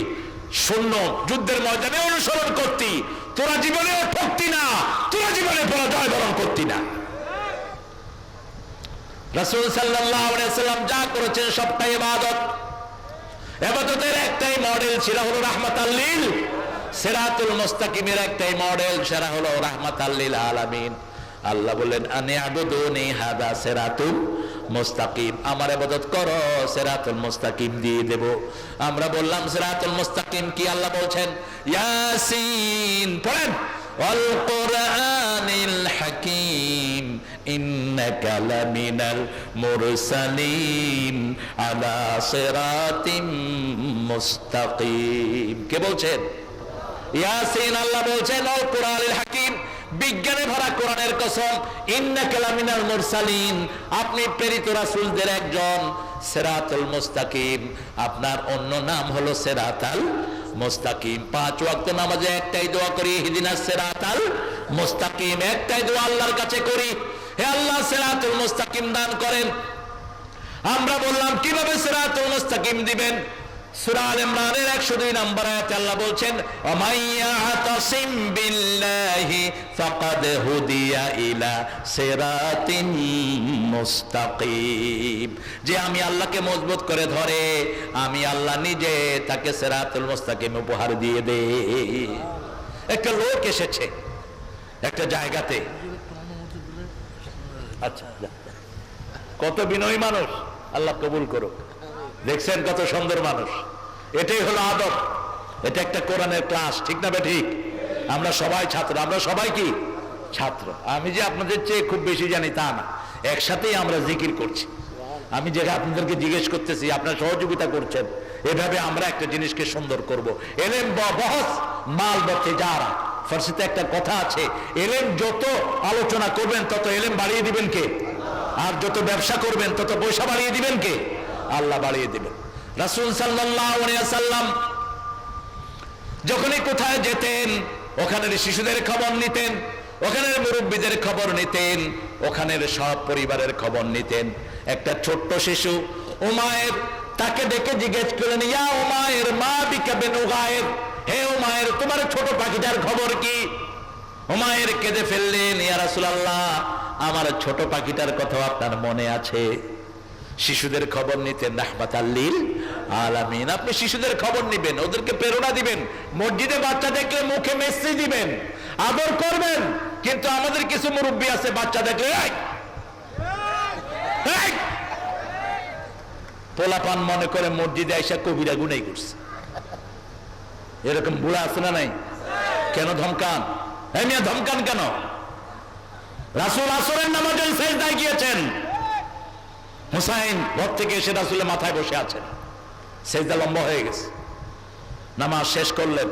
শূন্য যুদ্ধের ময়দানে অনুসরণ করতি, তোরা জীবনেও ঠকতি না, তোরা জীবনে পরাজয় বরণ করতি না। রাসূল সাল্লাল্লাহু আলাইহি ওয়াসাল্লাম যা করেছেন সবটাই ইবাদত। ইবাদতের একটাই মডেল ছিল হলো রাহমাতাল লিল, সিরাতুল মুস্তাকিমের একটাই মডেল, সেটা হলো রাহমাতাল লিল আলামিন। আল্লাহ বলেন, আনি'বুদুনি হাদা সিরাতুল মুস্তাকিম, আমার ইবাদত করো, সিরাতুল মুস্তাকিম দিয়ে দেব। আমরা বললাম সিরাতুল মুস্তাকিম কি? আল্লাহ বলছেন ইয়াসিন, পড়েন, ওয়াল কুরআনিল হাকীম ইন্নাকা লামিনাল মুরসালিন আলা সিরাতিম মুস্তাকিম। কে বলছেন? ইয়াসিন। আল্লাহ বলছেন ওয়াল কুরআনিল হাকীম, বিজ্ঞানে ভরা কোরআনের কসম, ইন্নাকা লামিনাল মুরসালিন, আপনি প্রেরিত রাসূলদের একজন, সিরাতুল মুস্তাকিম, আপনার অন্য নাম হলো সিরাতাল মুস্তাকিম। 5 ওয়াক্ত নামাজে একটাই দোয়া করি, ইহদিনাস সিরাতাল মুস্তাকিম, একটাই দোয়া আল্লাহর কাছে করি, হে আল্লাহ সিরাতুল মুস্তাকিম দান করেন। আমরা বললাম কিভাবে সিরাতুল মুস্তাকিম দিবেন? সূরা আল ইমরানের 102 নম্বর আয়াতে আল্লাহ বলছেন, ওয়ামাইয়াতাসিম বিল্লাহি ফাকাদ হুদিয়া ইলা সিরাতিন মুস্তাকিম। যে আমি আল্লাহকে মজবুত করে ধরে, আমি আল্লাহ নিজে তাকে সিরাতুল মুস্তাকিম উপহার দিয়ে দেই। একটা লোক এসেছে একটা জায়গাতে, আচ্ছা কত বিনয়ী মানুষ, আল্লাহ কবুল করুক। দেখছেন কত সুন্দর মানুষ, এটাই হলো আদব, এটা একটা কোরআনের ক্লাস, ঠিক না ঠিক? আমরা সবাই ছাত্র, আমরা সবাই কি ছাত্র। আমি যে আপনাদের চেয়ে খুব বেশি জানি তা না, একসাথেই আমরা জিকির করছি। আমি যেটা আপনাদেরকে জিজ্ঞেস করতেছি, আপনারা সহযোগিতা করছেন, এভাবে আমরা একটা জিনিসকে সুন্দর করব। এলেম বহস মাল বতে যারা, ফার্সিতে একটা কথা আছে, এলেম যত আলোচনা করবেন তত এলেম বাড়িয়ে দিবেন কে? আর যত ব্যবসা করবেন তত পয়সা বাড়িয়ে দিবেন কে? আল্লাহ বাড়িয়ে দিবেন। রাসূল সাল্লাল্লাহু আলাইহি ওয়াসাল্লাম যখনই কোথায় যেতেন, ওখানের শিশুদের খবর নিতেন, ওখানের মুরব্বীদের খবর নিতেন, ওখানের সব পরিবারের খবর নিতেন। একটা ছোট্ট শিশু উমায়ের তাকে ডেকে জিজ্ঞেস করলেন, ইয়া উমায়ের মা বিকা বিন উগায়ের, হে উমায়ের তোমার ছোট পাখিটার খবর কি? উমায়ের কেঁদে ফেললেন, ইয়া রাসূলুল্লাহ আমার ছোট পাখিটার কথা আপনার মনে আছে? শিশুদের খবর নিতেন রাহমাতাল লিল আলামিন। আপনি শিশুদের খবর নিবেন, ওদেরকে প্রেরণা দিবেন, মসজিদে বাচ্চা দেখলে মুখে মেসেজ দিবেন, আদর করবেন। কিন্তু আমাদের কিছু মুরব্বী আছে, বাচ্চা দেখলে পোলাপান মনে করে মসজিদে আইসা কবিরা গুনাই করছে। এরকম বুড়া আছে না নাই? কেন ধমকান? মিয়া ধমকান কেন? রাসূল আসরের নামাজে সিজদায় গিয়েছেন, হুসাইন ঘর থেকে এসে রাসূলের মাথায় বসে আছেন, সিজদা লম্বা হয়ে গেছে। নামাজ শেষ করলেন,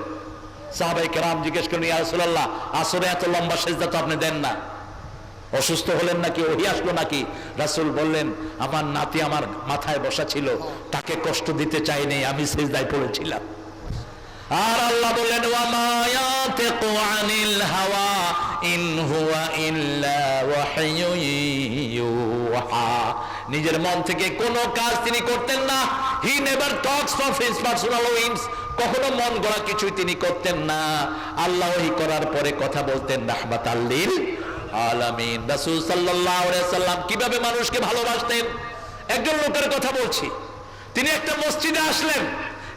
সাহাবায়ে কেরাম জিজ্ঞেস করলেন, ইয়া রাসূলুল্লাহ আসরে এত লম্বা সিজদা তো আপনি দেন না, অসুস্থ হলেন নাকি, ওহী আসলো নাকি? রাসূল বললেন, আমার নাতি আমার মাথায় বসা ছিল, তাকে কষ্ট দিতে চাইনি, আমি সিজদায় পড়েছিলাম। আর আল্লাহ বললেন, ওয়া মা ইয়াতিকু আনিল হাওয়া ইন হুয়া ইল্লা ওয়াহয়ুন ইউহা। নিজের মন থেকে কোনো কাজ তিনি করতেন না। He never talks of his personal wins, কখনো মন গড়া কিছুই তিনি করতেন না। আল্লাহ ওহী করার পরে কথা বলতেন রাহমাতাল লিল আলামিন। রাসূল সাল্লাল্লাহু আলাইহি সাল্লাম কিভাবে মানুষকে ভালোবাসতেন? একজন লোকের কথা বলছি, তিনি একটা মসজিদে আসলেন,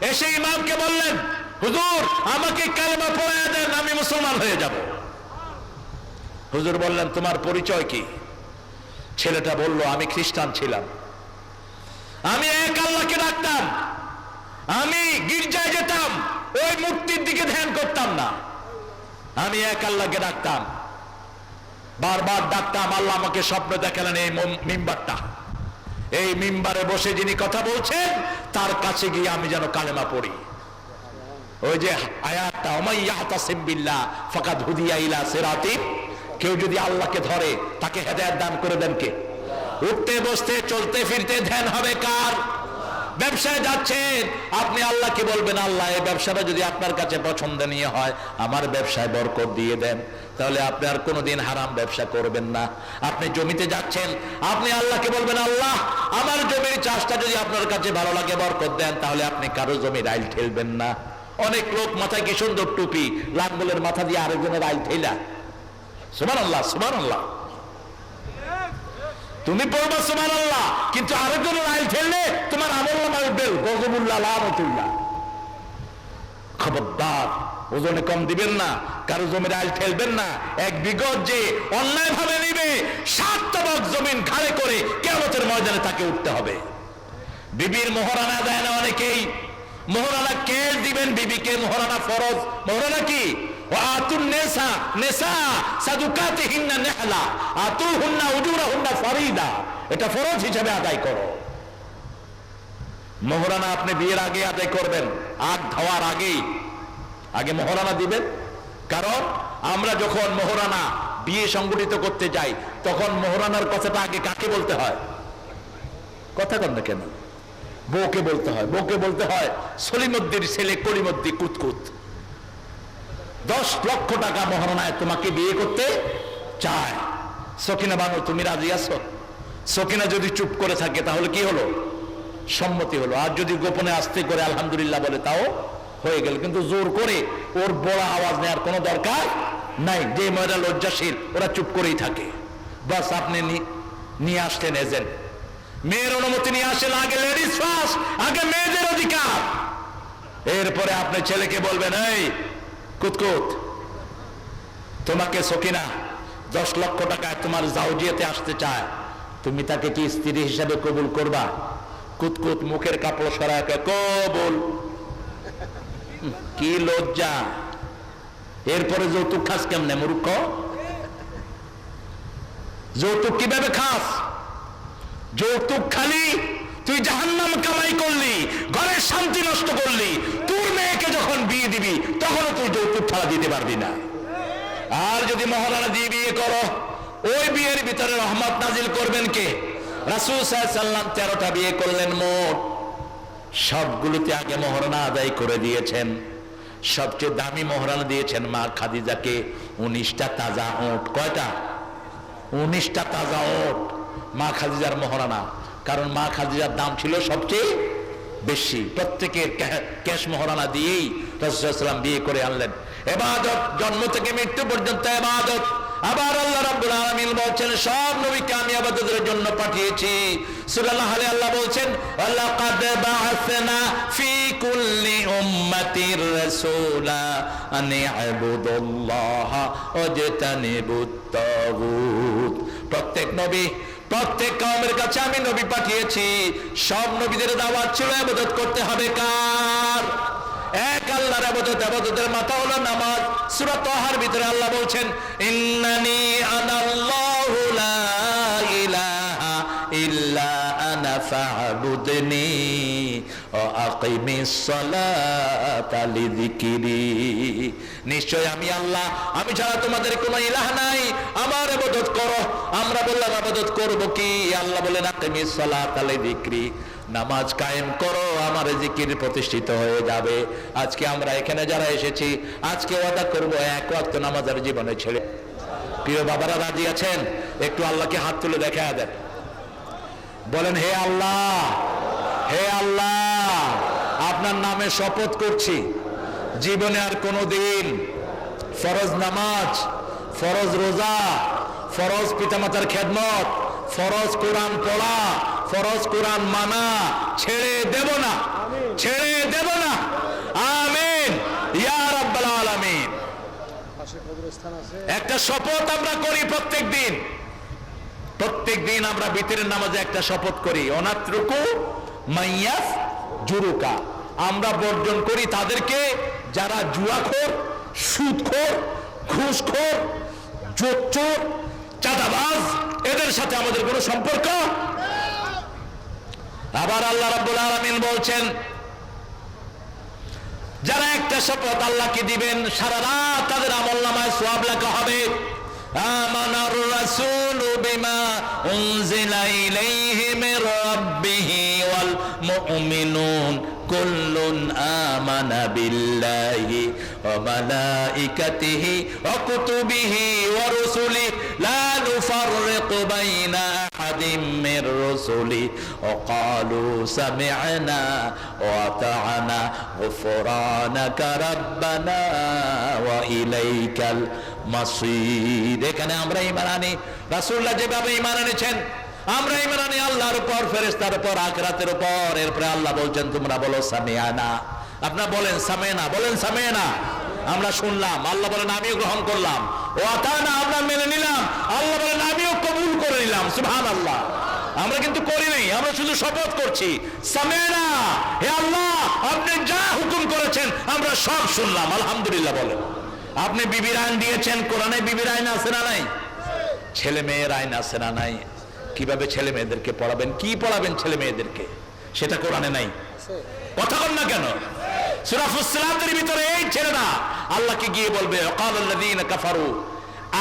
এসে ইমামকে বললেন, হুজুর আমাকে কালেমা পড়ায়া দেন, আমি মুসলমান হয়ে যাব। হুজুর বললেন, তোমার পরিচয় কি? ছেলেটা বলল, আমি খ্রিস্টান ছিলাম, আমি এক আল্লাহকে ডাকতাম, আমি গির্জায় যেতাম, ওই মূর্তির দিকে ধ্যান করতাম না, আমি এক আল্লাহকে ডাকতাম, বারবার ডাকতাম। আল্লাহ আমাকে স্বপ্ন দেখালেন এই মিম্বারটা, এই মিম্বারে বসে যিনি কথা বলছেন তার কাছে গিয়ে আমি যেন কালেমা পড়ি। ওই যে আয়াতটা, ওমাইয়াতাসিম বিল্লাহ ফাকাদ হুদিয়া ইলা সিরাতিন, কেউ যদি আল্লাহকে ধরে তাকে হেদায়েত দান করে দেন কে? উঠতে বসতে চলতে ফিরতে ধ্যান হবে কার? ব্যবসায় যাচ্ছেন, আপনি আল্লাহকে বলবেন, আল্লাহ এই ব্যবসাটা যদি আপনার কাছে পছন্দনীয় হয়, আমার ব্যবসায় বরকত দিয়ে দেন, তাহলে আপনি আর কোনোদিন হারাম ব্যবসা করবেন না। আপনি জমিতে যাচ্ছেন, আপনি আল্লাহকে বলবেন, আল্লাহ আমার জমির চাষটা যদি আপনার কাছে ভালো লাগে বরকত দেন, তাহলে আপনি কারো জমির আইল ঠেলবেন না। অনেক লোক মাথায় কি সুন্দর টুপি, লাঙ্গলের মাথা দিয়ে আরেকজনের আইল ঠেলা। সুবহানাল্লাহ সুবহানাল্লাহ, তুমি পড়বা সুবহানাল্লাহ, কিন্তু আরেকজনের আইল ঠেললে তোমার আমলনামায় উঠবে গজবুল্লাহ লানাতুল্লাহ। খবরদার, ওজনে কম দিবেন না, কারো জমির আইল ঠেলবেন না। এক বিগত যে অন্যায় ভাবে নিবে, 7 তবক জমিন খাড়ে করে কিয়ামতের ময়দানে তাকে উঠতে হবে। বিবির মোহরানা দেয় না অনেকেই, মোহরানা কে দিবেন? বিবিকে মোহরানা ফরজ। মোহরানা কি? আতুন নেসা নেসা সাদুকাতিহিন্না নিহলা আতুহুন্না উজুরাহুন্না ফরিদা, এটা ফরজ হিসেবে আদায় করো। মোহরানা আপনি বিয়ের আগে আদায় করবেন, আগ ধাওয়ার আগেই আগে মোহরানা দিবেন। কারণ আমরা যখন মোহরানা বিয়ে সংগঠিত করতে যাই, তখন মোহরানার কথাটা আগে কাকে বলতে হয়? কথা কন না কেন? বউকে বলতে হয়, বউকে বলতে হয় সলিমুদ্দির ছেলে করিমুদ্দি কুতকুত 10 লক্ষ টাকা মহারণায় তোমাকে বিয়ে করতে চায়। সকিনা বানু, তুমি রাজি আছো? সকিনা যদি চুপ করে থাকে তাহলে কি হলো? সম্মতি হলো। আর যদি গোপনে আস্তে করে আলহামদুলিল্লাহ বলে তাও হয়ে গেল। কিন্তু জোর করে ওর বড় আওয়াজ নেওয়ার কোনো দরকার নাই। যে মেয়েরা লজ্জাশীল ওরা চুপ করেই থাকে। বাস আপনি নিয়ে আসলেন এজেন্ট, মেয়ের অনুমতি নিয়ে আসেন। আগে লেডিস ফার্স্ট, আগে মেয়েদের অধিকার। এরপরে আপনি ছেলেকে বলবেন, এই কুতকুত, তোমাকে সকিনা 10 লক্ষ টাকায় তোমার জাউজিয়াতে আসতে চায়, তুমি তাকে কি স্ত্রী হিসাবে কবুল করবা? কুতকুত মুখের কাপড় সরায় কবুল। কি লজ্জা! এরপরে যৌতুক খাস কেমনে মূর্খ? যৌতুক কিভাবে খাস? যৌতুক খালি তুই জাহান্নাম কামাই করলি, ঘরের শান্তি নষ্ট করলি। তোর মেয়েকে যখন বিয়ে দিবি তখনও তুই যৌতুক ছাড়া দিতে পারবি না। আর যদি মহারানা দিয়ে বিয়ে করো, ওই বিয়ের ভিতরে রহমত নাজিল করবেন কে? রাসূল সাল্লাল্লাহু আলাইহি ওয়াসাল্লাম 13টা বিয়ে করলেন মোট। সবগুলোতে আগে মহারানা আদায় করে দিয়েছেন। সবচেয়ে দামি মহারানা দিয়েছেন মা খাদিজাকে 19টা তাজা ওট। কয়টা? 19টা তাজা ওট মা খাদিজার মহারানা। কারণ মা খাদিজার দাম ছিল সবচেয়ে বেশি। প্রত্যেকের ক্যাশ মহারানা দিয়েই রাসূল সাল্লাল্লাহু আলাইহি ওয়াসাল্লাম বিয়ে করে আনলেন। ইবাদত জন্ম থেকে মৃত্যু পর্যন্ত ইবাদত। আবার আল্লাহ রাব্বুল আলামিন বলছেন, সব নবীকে আমি ইবাদতের জন্য পাঠিয়েছি। সূরা নাহলে আল্লাহ বলছেন, ওয়ালাকাদ বাআসনা ফি কুল্লি উম্মাতির রাসূলা আন ইবুদুল্লাহা ওয়াজতানিবুত তাগুত। প্রত্যেক নবী, প্রত্যেক কওমের কাছে আমি নবী পাঠিয়েছি। সব নবীদের দাওয়াত ছিল ইবাদত করতে হবে কার? এক আল্লাহর ইবাদত। ইবাদতের মাথা হলো নামাজ। সূরা তাহার ভিতরে আল্লাহ বলছেন, ইন্নানি আনাল্লাহু লা ইলাহা ইল্লা আনা ফা'বুদনি ওয়া আকিমিস সালাতা লিযিকরি। নিশ্চয় আমি আল্লাহ, আমি ছাড়া তোমাদের কোনো ইলাহ নাই, আমার ইবাদত করো। আমরা বললাম ইবাদত করব কি? আল্লাহ বলেন, আকিমিস সালাতা লিযিকরি, নামাজ কায়েম করো, আমার জিকির প্রতিষ্ঠিত হয়ে যাবে। আজকে আমরা এখানে যারা এসেছি, আজকে ওয়াদা করব এক ওয়াক্ত নামাজের জীবনে ছেড়ে। প্রিয় বাবারা রাজি আছেন? একটু আল্লাহকে হাত তুলে দেখা দেন, বলেন, হে আল্লাহ, হে আল্লাহ, আপনার নামে শপথ করছি জীবনে আর কোনোদিন ফরজ নামাজ, ফরজ রোজা, ফরজ পিতামাতার খেদমত, ফরজ কোরআন পড়া, ফরজ কোরআন মানা ছেড়ে দেব না, ছেড়ে দেব না। আমিন ইয়া রাব্বাল আলামিন। একটা শপথ আমরা করি প্রত্যেক দিন। প্রত্যেক দিন আমরা বিতরের নামাজে একটা শপথ করি, অনাত্রুকু মাইয়াস জুরুকা। আমরা বর্জন করি তাদেরকে যারা জুয়াখোর, সুদখোর, ঘুষখোর, জোচ্চোর, চাঁদাবাজ, এদের সাথে আমাদের কোনো সম্পর্ক। আবার আল্লাহ রাব্বুল আলামিন বলছেন, যারা একটা শপথ আল্লাহকে দিবেন, সারা রাত তাদের আমলনামায় সওয়াব লেখা হবে। আমানার রাসূলু বিমা উনজিলা ইলাইহি মির রাব্বিহি ওয়াল মুমিনুন কুল্লুন আমানা বিল্লাহি ওয়া মালাইকাতিহি ওয়া কুতুবিহি ওয়া রুসুলিহি লা নুফাররিকু বাইনা আহাদিম মির রুসুলিহি ওয়া ক্বালু সামি'না ওয়া আতা'না গুফরানাকা রাব্বানা ওয়া ইলাইকাল মাসির। এখানে আমরা ঈমান আনি, রাসূলুল্লাহ যেভাবে ঈমান এনেছেন আমরা ঈমান আনি আল্লাহর উপর, ফেরেশতার উপর, আখিরাতের উপর। এরপরে আল্লাহ বলছেন, তোমরা বলো সামিআনা। আপনারা বলেন সামিআনা, বলেন সামিআনা। আমরা শুনলাম, আল্লাহ বলেন আমিও গ্রহণ করলাম। ও আতানা, আমরা মেনে নিলাম, আল্লাহ বলেন আমিও কবুল করে নিলাম। সুবহানাল্লাহ। আমরা কিন্তু করি নাই, আমরা শুধু শপথ করছি। সামিআনা, হে আল্লাহ আপনি যা হুকুম করেছেন আমরা সব শুনলাম, আলহামদুলিল্লাহ বলেন। আপনি বিবির আইন দিয়েছেন, কোরআনে বিবির আইন আছে না নাই? ছেলে মেয়ের আইন আছে না নাই? কিভাবে ছেলে মেয়েদেরকে পড়াবেন, কি পড়াবেন ছেলে মেয়েদেরকে, সেটা কোরআনে নাই। কথা বল না কেন? সূরা ফুসসিলাতের ভিতরে এই ছেলেরা আল্লাহকে গিয়ে বলবে, ওয়াকালাল্লাযীনা কাফারু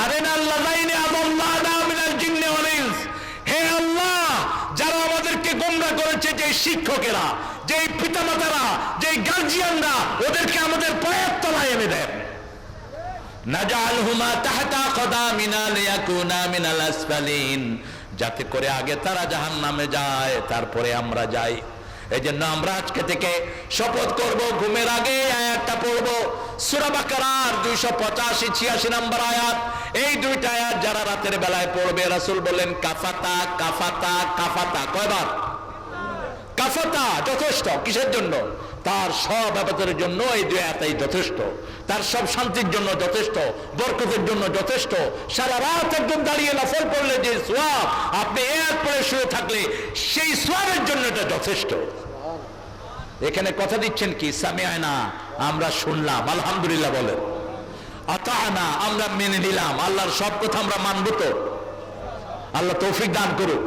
আরিনাল্লাযাইনি আযাল্লানা মিনাল জিন্নি ওয়াল ইনস। হে আল্লাহ, যারা আমাদেরকে গোমরা করেছে যে শিক্ষকেরা, যে পিতামাতারা, যে গার্জিয়ানরা, ওদেরকে আমাদের পায়ের তলায় এনে দেন। নাজআলহুমা তাহতা কদামিনা লিয়াকুনা মিনাল আসফালিন, যাতে করে আগে তারা জাহান্নামে যায়, তারপরে আমরা যাই। এই জন্য আমরা আজকে থেকে শপথ করব, ঘুমের আগে আয়াতটা পড়ব, সূরা বাকারার 285-86 নম্বর আয়াত। এই দুইটা আয়াত যারা রাতের বেলায় পড়বে, রাসূল বলেন কাফাতা কাফাতা কাফাতা। কয়বার? কাফাতা, যথেষ্ট। কিসের জন্য? তার সব ইবাদতের জন্য এই দুই আয়াতই যথেষ্ট, তার সব শান্তির জন্য যথেষ্ট, বরকতের জন্য যথেষ্ট। সারা রাত একদম দাঁড়িয়ে নফল পড়লে যে সওয়াব, আপনি এই আয়াত পড়ে শুয়ে থাকলে সেই সওয়াবের জন্য এটা যথেষ্ট। এখানে কথা দিচ্ছেন কি? সামিআনা, আমরা শুনলাম, আলহামদুলিল্লাহ বলেন। আতাআনা, আমরা মেনে নিলাম। আল্লাহর সব কথা আমরা মানব তো? আল্লাহ তৌফিক দান করুক।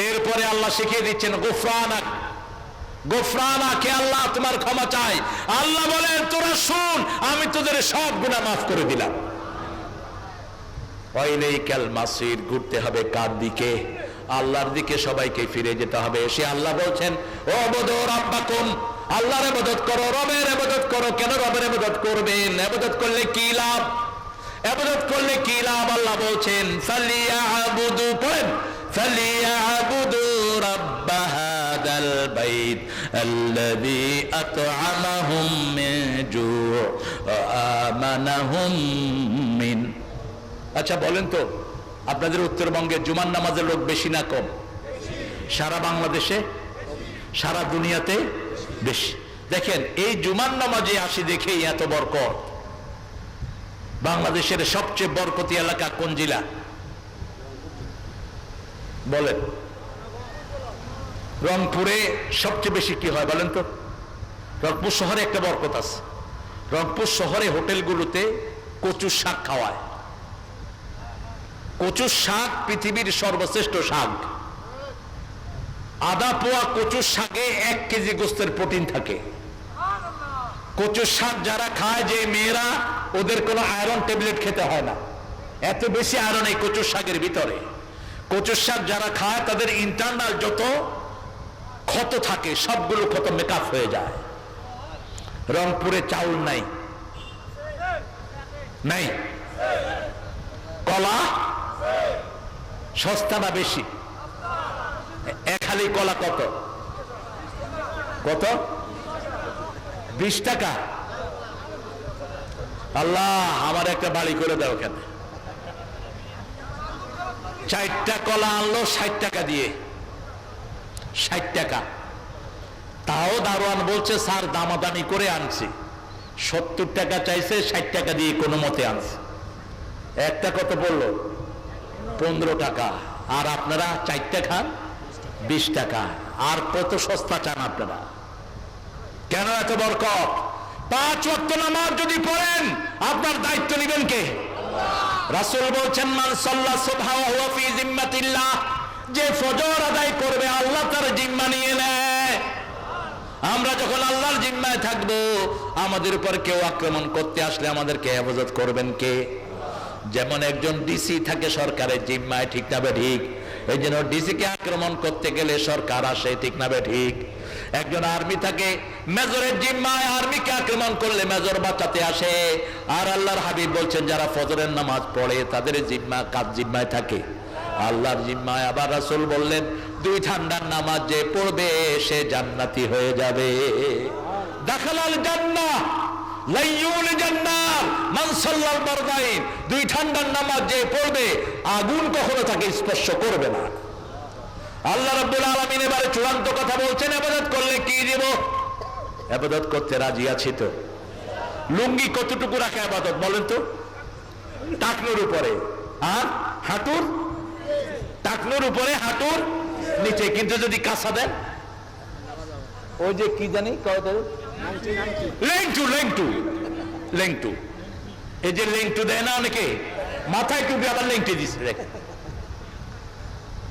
এরপরে আল্লাহ শিখিয়ে দিচ্ছেন গুফরানাক, গোফরানাকে, আল্লাহ তোমার ক্ষমা চাই। আল্লাহ বলেন তোরা শুন, আমি তোদের সব গুনাহ মাফ করে দিলাম। ওয়াইলাইকাল মাসির, ঘুরতে হবে কার দিকে? আল্লাহর দিকে সবাইকে ফিরে যেতে হবে। সে আল্লাহ বলছেন ওয়াবুদু রাব্বাকুম, আল্লাহর ইবাদত করো, রবের ইবাদত করো। কেন রবের ইবাদত করবেন? ইবাদত করলে কি লাভ? ইবাদত করলে কি লাভ? আল্লাহ বলছেন ফালিয়াবুদু, পড়েন ফালিয়াবুদু রাব্ব হাদাল বাইত আল্লাযী আত'আমাহুম মিন জু' ওয়া আমানাহুম মিন। আচ্ছা বলেন তো, আপনাদের উত্তরবঙ্গে জুমার নামাজের লোক বেশি না কম? সারা বাংলাদেশে, সারা দুনিয়াতে বেশি। দেখেন এই জুমার নামাজে আসি দেখেই এত বরকত। বাংলাদেশের সবচেয়ে বরকতি এলাকা কোন জেলা বলেন? রংপুরে সবচেয়ে বেশি কি হয় বলেন তো? রংপুর শহরে একটা বরকত আছে। রংপুর শহরে হোটেলগুলোতে কচুর শাক খাওয়ায়। কচুর শাক পৃথিবীর সর্বশ্রেষ্ঠ শাক। আধা পোয়া কচুর শাকে 1 কেজি গোস্তের প্রোটিন থাকে। কচুর শাক যারা খায়, যে মেয়েরা, ওদের কোনো আয়রন ট্যাবলেট খেতে হয় না, এত বেশি আয়রন এই কচুর শাকের ভিতরে। কচুর শাক যারা খায় তাদের ইন্টারনাল যত ক্ষত থাকে সবগুলো ক্ষত মেকআপ হয়ে যায়। রংপুরে চাউল নাই, নাই। কলা সস্তা না বেশি? এক হালি কলা কত? কত? 20 টাকা। আল্লাহ আমার একটা বাড়ি করে দাও। ওখানে 4টা কলা আনলো 60 টাকা দিয়ে, 60 টাকা। তাও দারোয়ান বলছে স্যার দামাদামি করে আনছি। 70 টাকা চাইছে, 60 টাকা দিয়ে কোনো মতে আনছে। একটা কত বললো? 15 টাকা। আর আপনারা 4টা খান 20 টাকা। আর কত সস্তা চান আপনারা? কেন এত বরকত? 5 ওয়াক্ত নামাজ যদি পড়েন, আপনার দায়িত্ব নেবেন কে? রাসূল বলছেন মান সাল্লা সুবহা ওয়া হুয়া ফি জিম্মাতিল্লাহ, যে ফজর আদায় করবে আল্লাহ তার জিম্মা নিয়ে নেয়। আমরা যখন আল্লাহর জিম্মায় থাকবো, আমাদের উপর কেউ আক্রমণ করতে আসলে আমাদেরকে হেফাজত করবেন কে? যেমন একজন ডিসি থাকে সরকারের জিম্মায়, ঠিক না বে ঠিক? এই জন্য ডিসি কে আক্রমণ করতে গেলে সরকার আসে, ঠিক না বে ঠিক? একজন আর্মি থাকে মেজরের জিম্মায়, আর্মিকে আক্রমণ করলে মেজর বাঁচাতে আসে। আর আল্লাহর হাবিব বলছেন যারা ফজরের নামাজ পড়ে তাদের জিম্মা কার জিম্মায় থাকে? আল্লাহর জিম্মায়। আবার রাসূল বললেন 2 ঠান্ডার নামাজ যে পড়বে সে জান্নাতি হয়ে যাবে। দাখালাল জান্নাহ লাইয়ুল জান্নাত মান সাল্লাল বারদাইন, 2 ঠান্ডার নামাজ যে পড়বে আগুন কখনো তাকে স্পর্শ করবে না। আল্লাহ রাব্বুল আলামিন এবারে চূড়ান্ত কথা বলছেন, ইবাদত করলে কি দিব? ইবাদত করতে রাজি আছি তো? লুঙ্গি কতটুকু রাখে ইবাদত বলেন তো? টাকনুর উপরে আর হাঁটুর, টাকনুর উপরে হাঁটুর নিচে। কিন্তু যদি কাঁচা দেন, ওই যে কি জানি লেংটু, লেংটু, লেংটু, এই যে লেংটু দেয় না অনেকে, মাথায় টুপি আবার লেংটি দিচ্ছে। দেখেন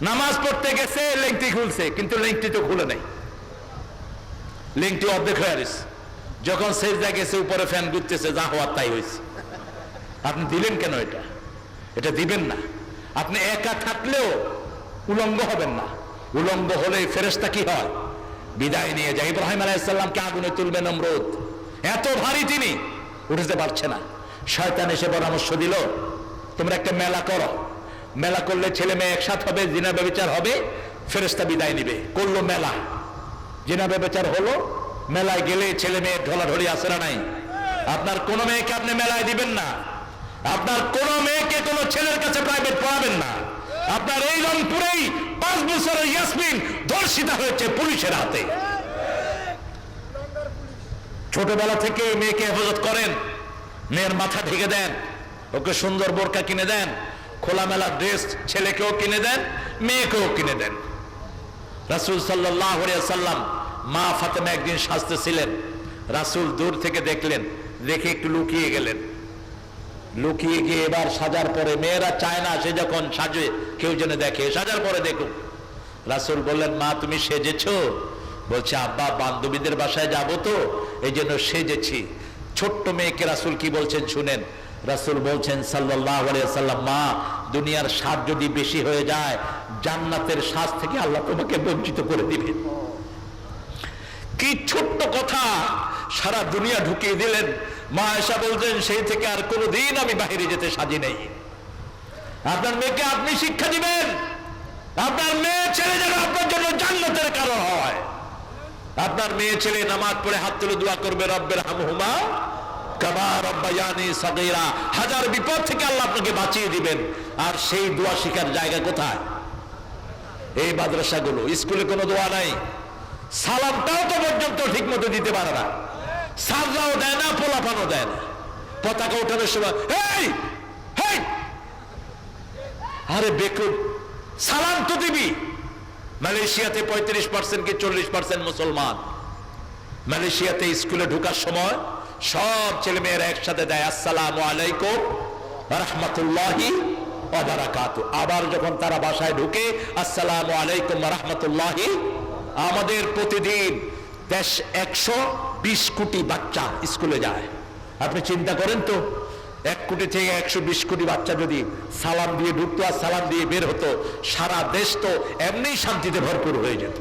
নামাজ পড়তে গেছে লেংটি খুলছে, কিন্তু লেংটি তো খুলে নাই, লেংটি অর্ধেক হয়ে গেছে। যখন সেজদা গেছে উপরে ফ্যান ঘুরতেছে, যা হওয়ার তাই হয়েছে। আপনি দিলেন কেন এটা? এটা দিবেন না। আপনি একা থাকলেও উলঙ্গ হবেন না, উলঙ্গ হলে ফেরেশতা কি হয়? বিদায় নিয়ে যায়। ইব্রাহিম আলাইহিস সালামকে আগুনে তুলবে নমরুদ, এত ভারী তিনি, উঠতে পারছে না। শয়তান এসে পরামর্শ দিল, তোমরা একটা মেলা করো, মেলা করলে ছেলে মেয়ে একসাথে হবে, জিনা ব্যভিচার হবে, ফেরেশতা বিদায় নিবে। করলো মেলা, জিনা ব্যভিচার হলো, মেলায় গেলে ছেলে মেয়ে ঢলাঢলি আসে না নাই? আপনার কোন মেয়েকে আপনি মেলায় দিবেন না, আপনার কোন মেয়েকে কোন ছেলের কাছে প্রাইভেট পড়াবেন না। আপনার এই রংপুরেই 5 বছরের ইয়াসমিন ধর্ষিতা হয়েছে পুলিশের হাতে। ছোটবেলা থেকে মেয়েকে হেফাজত করেন, মেয়ের মাথা ঢেকে দেন, ওকে সুন্দর বোরকা কিনে দেন, খোলামেলা ড্রেস ছেলেকেও কিনে দেন, মেয়েকেও কিনে দেন। রাসূল সাল্লাল্লাহু আলাইহি ওয়াসাল্লাম মা ফাতেমা একদিন সাজতেছিলেন, রাসূল দূর থেকে দেখলেন, দেখে একটু লুকিয়ে গেলেন। লুকিয়ে গিয়ে এবার সাজার পরে, মেয়েরা চায় না সে যখন সাজে কেউ যেন দেখে, সাজার পরে দেখুন। রাসূল বললেন, মা তুমি সেজেছো? বলছে, আব্বা বান্ধবীদের বাসায় যাব তো এই জন্য সেজেছি। ছোট্ট মেয়েকে রাসূল কি বলছেন শুনেন। রাসূল বলছেন সাল্লাল্লাহু আলাইহি ওয়াসাল্লাম, মা দুনিয়ার স্বাদ যদি বেশি হয়ে যায়, জান্নাতের স্বাদ থেকে আল্লাহ তোমাকে বঞ্চিত করে দিবেন। কি ছোট্ট কথা, সারা দুনিয়া ঢুকিয়ে দিলেন। মা আয়েশা বলছেন, সেই থেকে আর কোনোদিন আমি বাইরে যেতে সাজি নেই। আপনার মেয়েকে আপনি শিক্ষা দিবেন, আপনার মেয়ে ছেলে যেন আপনার জন্য জান্নাতের কারণ হয়। আপনার মেয়ে ছেলে নামাজ পড়ে হাত তুলে দোয়া করবে, রব্বের হামহুমা কামা রব্বায়ানি সাগীরা। হাজার বিপদ থেকে আল্লাহ আপনাকে বাঁচিয়ে দিবেন। আর সেই দোয়া শিখার জায়গা কোথায়? এই মাদ্রাসাগুলো। স্কুলে কোনো দোয়া নাই, সালামটাও তো পর্যন্ত ঠিক মতো দিতে পারে না, সাজরাও দেয় না, পোলাপানও দেয় না। পতাকা ওঠানোর সময় এই হেই, আরে বেকুব, সালাম তো দিবি। মালয়েশিয়াতে 35% কি 40% মুসলমান। মালয়েশিয়াতে স্কুলে ঢোকার সময় সব ছেলে মেয়েরা একসাথে দেয় আসসালামু আলাইকুম ওয়া রাহমাতুল্লাহি ওয়া বারাকাতুহু। আবার যখন তারা বাসায় ঢুকে আসসালামু আলাইকুম ওয়া রাহমাতুল্লাহি। আমাদের প্রতিদিন 120 কোটি বাচ্চা স্কুলে যায়। আপনি চিন্তা করেন তো, 1 কোটি থেকে 120 কোটি বাচ্চা যদি সালাম দিয়ে ঢুকতো আর সালাম দিয়ে বের হতো, সারা দেশ তো এমনি শান্তিতে ভরপুর হয়ে যেত।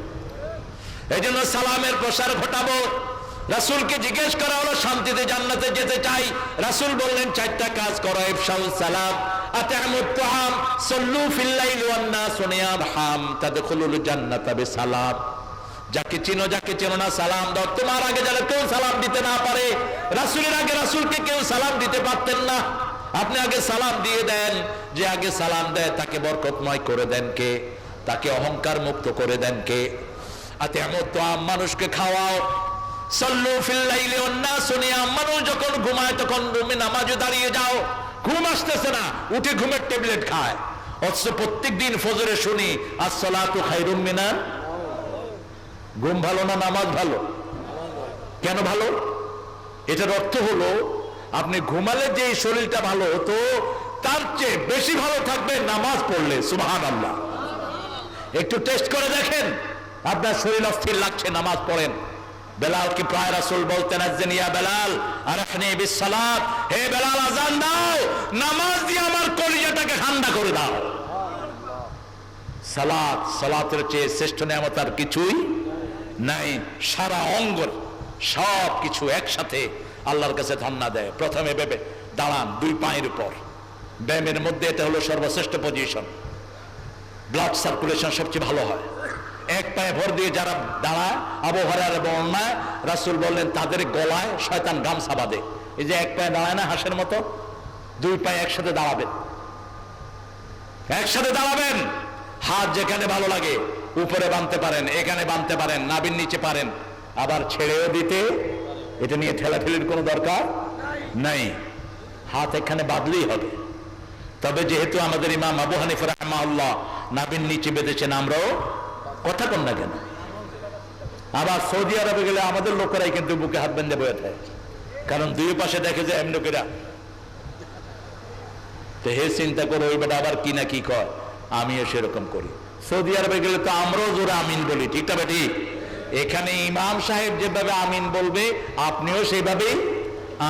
এই জন্য সালামের প্রসার ঘটাবো। রাসূলকে জিজ্ঞেস করা হলো, শান্তিতে জান্নাতে যেতে চাই, রাসূল বললেন 4টা কাজ করো। ইফশাউস সালাম, আত'আমুত তুআম, সাল্লু ফিল লাইলি ওয়ান নাসু নিয়াম, তাদখুলুল জান্নাতা বিসালাম। যাকে চিনো যাকে চেনো না সালাম দাও। তোমার আগে যারা কেউ সালাম দিতে না পারে, রাসূলের আগে রাসূলকে কেউ সালাম দিতে পারতেন না। আপনি আগে সালাম দিয়ে দেন। যে আগে সালাম দেয় তাকে বরকতময় করে দেন কে? তাকে অহংকার মুক্ত করে দেন কে? আত'আমুত তুআম, মানুষকে খাওয়াও। সাল্লু ফিল লাইলি ওয়ান নাসু নিয়াম, মানুষ যখন ঘুমায় তখন তুমি নামাজে দাঁড়িয়ে যাও। ঘুম আসতেছে না, উঠে ঘুমের ট্যাবলেট খায়। অথচ প্রত্যেকদিন ফজরে শুনি আসসালাতু খায়রুম মিনান। ঘুম ভালো না নামাজ ভালো? কেন ভালো? এটার অর্থ হলো আপনি ঘুমালে যে শরীরটা ভালো হতো, তার চেয়ে বেশি ভালো থাকবে নামাজ পড়লে। সুবহানাল্লাহ। একটু টেস্ট করে দেখেন, আপনার শরীর অস্থির লাগছে, নামাজ পড়েন। বেলালকে প্রায় রাসূল বলতেন, আযজিন ইয়া বেলাল আরফনি বিসসালাত, হে বেলাল আযান দাও, নামাজ দিয়ে আমার কলিজাটাকে ঠান্ডা করে দাও। সালাত, সালাতের চেয়ে শ্রেষ্ঠ নিয়ামত আর কিছুই নাই। সারা অঙ্গ সব কিছু একসাথে আল্লাহর কাছে ধন্যবাদ দেয়। প্রথমে ভেবে দাঁড়ান 2 পায়ের উপর, ব্যায়ামের মধ্যে এটা হলো সর্বশ্রেষ্ঠ পজিশন। ব্লাড সার্কুলেশন সবচেয়ে ভালো হয়। 1 পায়ে ভর দিয়ে যারা দাঁড়ায়, আবু হুরায়রা বর্ণনায় রাসূল বললেন তাদের গলায় শয়তান গামছা বাঁধে। এই যে 1 পায়ে দাঁড়ায় না হাঁসের মতো, 2 পায়ে একসাথে দাঁড়াবেন, একসাথে দাঁড়াবেন। হাত যেখানে ভালো লাগে উপরে বাঁধতে পারেন, এখানে বাঁধতে পারেন, নাভির নিচে পারেন, আবার ছেড়েও দিতে। এটা নিয়ে ঠেলাঠেলির কোনো দরকার নাই, হাত এখানে বাঁধলেই হবে। তবে যেহেতু আমাদের ইমাম আবু হানিফা রাহিমাহুল্লাহ নাভির নিচে বেঁধেছেন, আমরাও কথা কন না কেন? আবার সৌদি আরবে গেলে আমাদের লোকেরাই কিন্তু বুকে হাত বেঁধে বয়ে থাকে, কারণ 2 পাশে দেখে যে এমন লোকেরা। তো হে চিন্তা করো, ওই বেটা আবার কি না কি কয়, আমিও সেরকম করি। সৌদি আরবে গেলে তো আমরাও জোরে আমিন বলি, ঠিক না বেটি? এখানে ইমাম সাহেব যেভাবে আমিন বলবে, আপনিও সেইভাবেই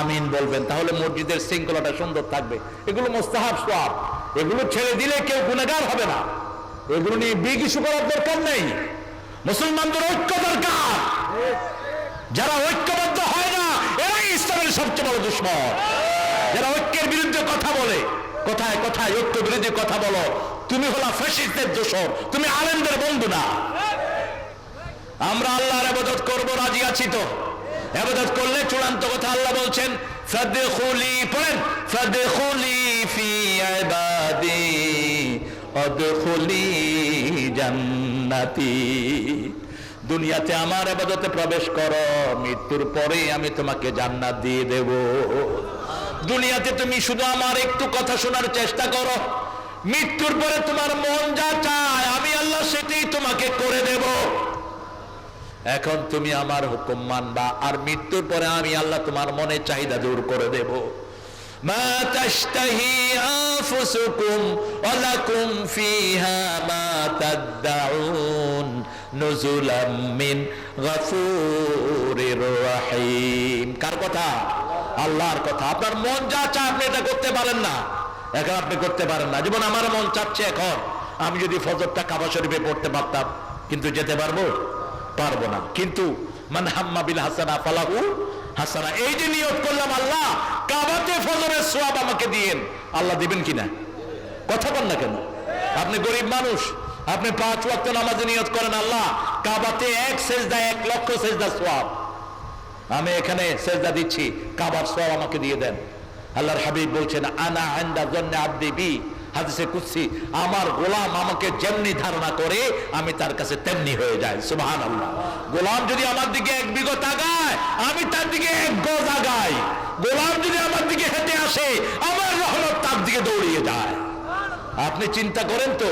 আমিন বলবেন, তাহলে মসজিদের শৃঙ্খলাটা সুন্দর থাকবে। এগুলো মুস্তাহাব সওয়াব, এগুলো ছেড়ে দিলে কেউ গুনাহগার হবে না। এগুলো নিয়ে বিগ ইস্যু করার দরকার নেই। মুসলমানদের ঐক্য দরকার। যারা ঐক্যবদ্ধ হয় না এরাই ইসলামের সবচেয়ে বড় দুশমন। যারা ঐক্যের বিরুদ্ধে কথা বলে, কোথায় কোথায় ঐক্য বিরোধী কথা বলো, তুমি হলা ফ্যাসিস্টদের দোসর, তুমি আলেমদের বন্ধু না। আমরা আল্লাহর ইবাদত করব, রাজি আছি তো? ইবাদত করলে চূড়ান্ত কথা আল্লাহ বলছেন ফাদখুলি, পড়েন ফাদখুলি ফি ইবাদি আদখুলি জান্নাতি। দুনিয়াতে আমার ইবাদতে প্রবেশ করো, মৃত্যুর পরে আমি তোমাকে জান্নাত দিয়ে দেব। দুনিয়াতে তুমি শুধু আমার একটু কথা শোনার চেষ্টা করো, মৃত্যুর পরে তোমার মন যা চায় আমি আল্লাহ সেটাই তোমাকে করে দেব। এখন তুমি আমার হুকুম মানবা, আর মৃত্যুর পরে আমি আল্লাহ তোমার মনের চাহিদা দূর করে দেব। মা তাশতাহি আনফুসুকুম ওয়া লাকুম ফিহা মা তাদউন নুজুলাম মিন গফুরির রহিম। কার কথা? আল্লাহর কথা। আপনার মন যা চায় আপনি এটা করতে পারেন না, এখন আপনি করতে পারেন না। যেমন আমার মন চাচ্ছে এখন আমি যদি ফজরটা কাবা শরীফে পড়তে পারতাম, কিন্তু যেতে পারবো? পারবো না। কিন্তু মান হাম্মা বিল হাসানা ফালাহু হাসানা, এই যে নিয়ত করলাম আল্লাহ কাবাতে ফজরের সওয়াব আমাকে দিয়েন, আল্লাহ দিবেন কিনা? কথা বল না কেন? আপনি গরিব মানুষ, আপনি 5 ওয়াক্ত নামাজে নিয়ত করেন আল্লাহ কাবাতে 1 সেজদা 1 লক্ষ সেজদা সওয়াব, আমি এখানে সেজদা দিচ্ছি, কাবার সওয়াব আমাকে দিয়ে দেন। আল্লাহর হাবিব বলছেন আনা ইনদা যন্নি আবদি বি, হাদিসে কুদসি, আমার গোলাম আমাকে যেমনি ধারণা করে আমি তার কাছে তেমনি হয়ে যায়। সুবহানাল্লাহ। গোলাম যদি আমার দিকে 1 বিঘত আগায় আমি তার দিকে 1 গজ আগাই। গোলাম যদি আমার দিকে হেঁটে আসে আমার রহমত তার দিকে দৌড়িয়ে যায়। আপনি চিন্তা করেন তো,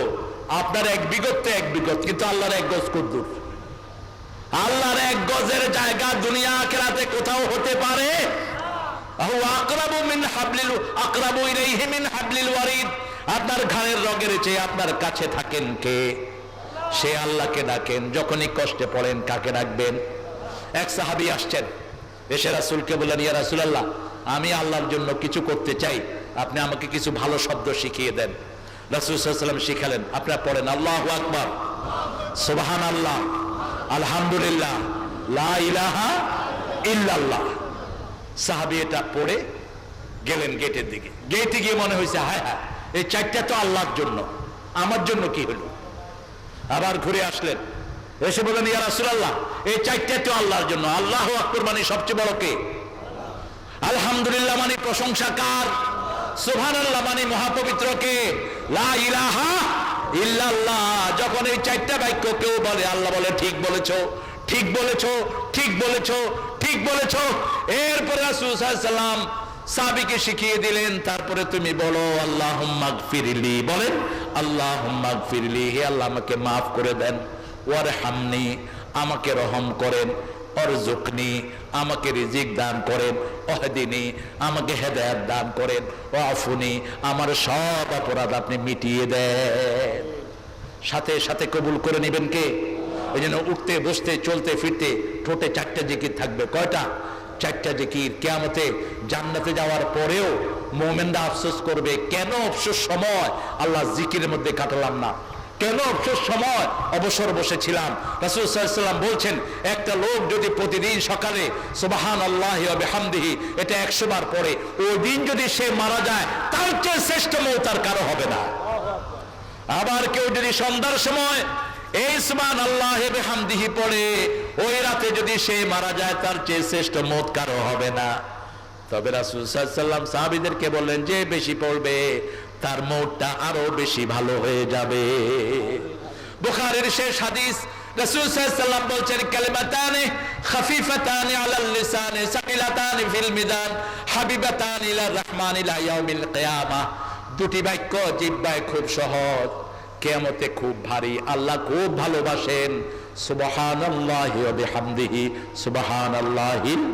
আপনার 1 বিঘত তো 1 বিঘত, কিন্তু আল্লাহর 1 গজ কত দূর? আল্লাহর 1 গজের জায়গা দুনিয়া আখিরাতে কোথাও হতে পারে? আকরাবু মিন হাবলিল আকরাবু ইলাইহি মিন হাবলিল ওয়ারিদ। আপনার ঘাড়ের রগের চেয়ে আপনার কাছে থাকেন কে? সে আল্লাহকে ডাকেন। যখনই কষ্টে পড়েন কাকে ডাকবেন? এক সাহাবী আসছেন, এসে রাসূলকে বললেন ইয়া রাসূলুল্লাহ আমি আল্লাহর জন্য কিছু করতে চাই, আপনি আমাকে কিছু ভালো শব্দ শিখিয়ে দেন। রাসূল সাল্লাল্লাহু আলাইহি ওয়াসাল্লাম শিখালেন, আপনারা পড়েন আল্লাহু আকবার, সুবহানাল্লাহ, আলহামদুলিল্লাহ, লা ইলাহা ইল্লাল্লাহ। সাহাবী এটা পড়ে গেলেন গেটের দিকে। গেটে গিয়ে মনে হয়েছে হায় হায় এই 4টা তো আল্লাহর জন্য, আমার জন্য কি হলো? আবার ঘুরে আসলেন, এসে বলেন ইয়া রাসূলুল্লাহ এই 4টা তো আল্লাহর জন্য। আল্লাহু আকবার মানে সবচেয়ে বড় কে? আলহামদুলিল্লাহ মানে প্রশংসা কার? সুবহানাল্লাহ মানে মহাপবিত্র কে? লা ইলাহা ইল্লাল্লাহ। যখন এই 4টা বাক্য কেউ বলে আল্লাহ বলে ঠিক বলেছো, ঠিক বলেছো, ঠিক বলেছো, ঠিক বলেছো। এরপরে রাসূল সাল্লাল্লাহু আলাইহি ওয়াসাল্লাম সাহাবীকে শিখিয়ে দিলেন, তারপরে তুমি বলো আল্লাহুম্মা গফিরলি, বলেন আল্লাহুম্মা গফিরলি, হে আল্লাহ আমাকে মাফ করে দেন, ওয়ারহামনি আমাকে রহম করেন, অরজুকনি আমাকে রিজিক দান করেন, ওহদিনি আমাকে হেদায়েত দান করেন, ওয়াফুনি আমার সব অপরাধ আপনি মিটিয়ে দেন। সাথে সাথে কবুল করে নেবেন কে? এই জন্য উঠতে বসতে চলতে ফিরতে ঠোঁটে 4টা জিকির থাকবে। কয়টা? 4টা জিকির। কিয়ামতে জান্নাতে যাওয়ার পরেও মুমিনরা আফসোস করবে, কেন অবসর সময় আল্লাহ জিকিরের মধ্যে কাটালাম না, কেন অবসর সময় অবসর বসেছিলাম। রাসূল সাল্লাল্লাহু আলাইহি ওয়াসাল্লাম বলছেন একটা লোক যদি প্রতিদিন সকালে সুবহানাল্লাহি ওয়া বিহামদিহি এটা 100 বার পড়ে, ওই দিন যদি সে মারা যায় তার চেয়ে শ্রেষ্ঠ মওত আর কারো হবে না। আবার কেউ যদি সন্ধ্যার সময় এই সুবহানাল্লাহি ওয়া বিহামদিহি পড়ে, ওই রাতে যদি সে মারা যায় তার চেয়ে শ্রেষ্ঠ মওত কারো হবে না। তবে রাসূল সাল্লাল্লাহু আলাইহি ওয়াসাল্লাম সাহাবীদেরকে বললেন যে বেশি পড়বে তার মওতটা আরো বেশি ভালো হয়ে যাবে। বুখারীর শেষ হাদিস, রাসূল সাল্লাল্লাহু আলাইহি ওয়াসাল্লাম বলছেন কালিমাতানি খাফিফাতানি আলাল লিসানি সাকিলাতানি ফিল মিজান হাবিবাতানি ইলার রহমান ইলা ইয়াউমিল কিয়ামাহ। 2টি বাক্য জিহ্বায় খুব সহজ, কিয়ামতে খুব ভারী, আল্লাহ খুব ভালোবাসেন। সুবহানাল্লাহি ওয়া বিহামদিহি সুবহানাল্লাহিল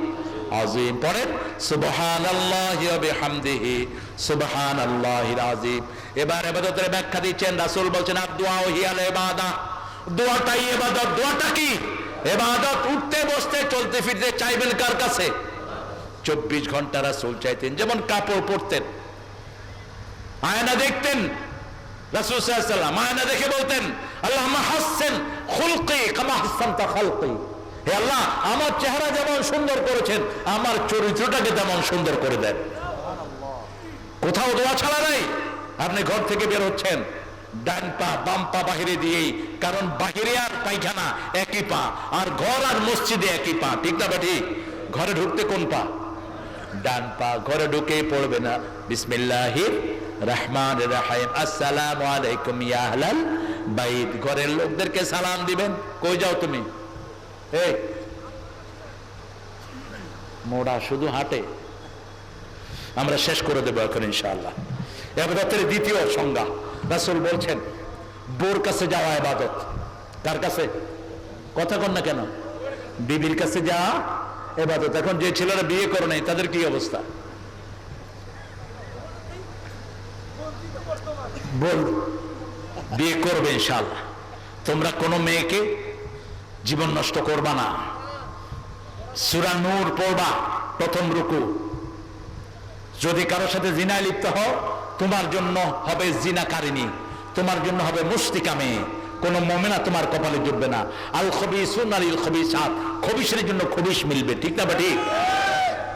আযীম। পড়েন সুবহানাল্লাহি ওয়া বিহামদিহি সুবহানাল্লাহিল আযীম। এবার ইবাদতের ব্যাখ্যা দিচ্ছেন রাসূল বলছেন আদ-দুআ হিয়াল ইবাদা, দোয়াটাই ইবাদত। দোয়াটা কি? ইবাদত। উঠতে বসতে চলতে ফিরতে চাইবেন কার কাছে? 24 ঘন্টা রাসূল চাইতেন। যেমন কাপড় পরতেন, আয়না দেখতেন, রাসূল সাল্লাল্লাহু আলাইহি ওয়াসাল্লাম আয়না দেখে বলতেন, আল্লাহুম্মা হাসসিন খুলকি কামা হাসসানতা খালকি। হে আল্লাহ, আমার চেহারা যেমন সুন্দর করেছেন, আমার চরিত্রটাকে তেমন সুন্দর করে দেন। কোথাও দোয়া ছাড়া নাই। আপনি ঘর থেকে বের হচ্ছেন, ডান পা বাম পা বাহিরে দিয়েই, কারণ বাহিরে আর পায়খানা একই পা, আর ঘর আর মসজিদে একই পা, ঠিক না ঠিক? ঘরে ঢুকতে কোন পা? ডান পা। ঘরে ঢুকেই পড়বে না বিসমিল্লাহির রহমানির রহিম, আসসালামু আলাইকুম ইয়া আহলাল বাইত। ঘরের লোকদেরকে সালাম দিবেন। কই যাও তুমি? এই মোড়া শুধু হাঁটে। আমরা শেষ করে দেবো এখন ইনশাআল্লাহ। ইবাদতের দ্বিতীয় সংজ্ঞা, রাসূল বলছেন বোর কাছে যাওয়া ইবাদত। কার কাছে? কথা কন না কেন? বিবির কাছে যাওয়া ইবাদত। এখন যে ছেলেরা বিয়ে করে নাই তাদের কি অবস্থা? বল, বিয়ে করবে ইনশাআল্লাহ। তোমরা কোনো মেয়েকে জীবন নষ্ট করবা না। সূরা নূর পড়বা, প্রথম রুকু। যদি কারোর সাথে জিনায় লিপ্ত হও, তোমার জন্য হবে জিনাকারিনী, তোমার জন্য হবে মুশরিকা মেয়ে। কোন মুমিনা তোমার কপালে জুটবে না। আল খবিসুনা লিল খবিসাত, খবিসের জন্য খবিস মিলবে, ঠিক না ঠিক?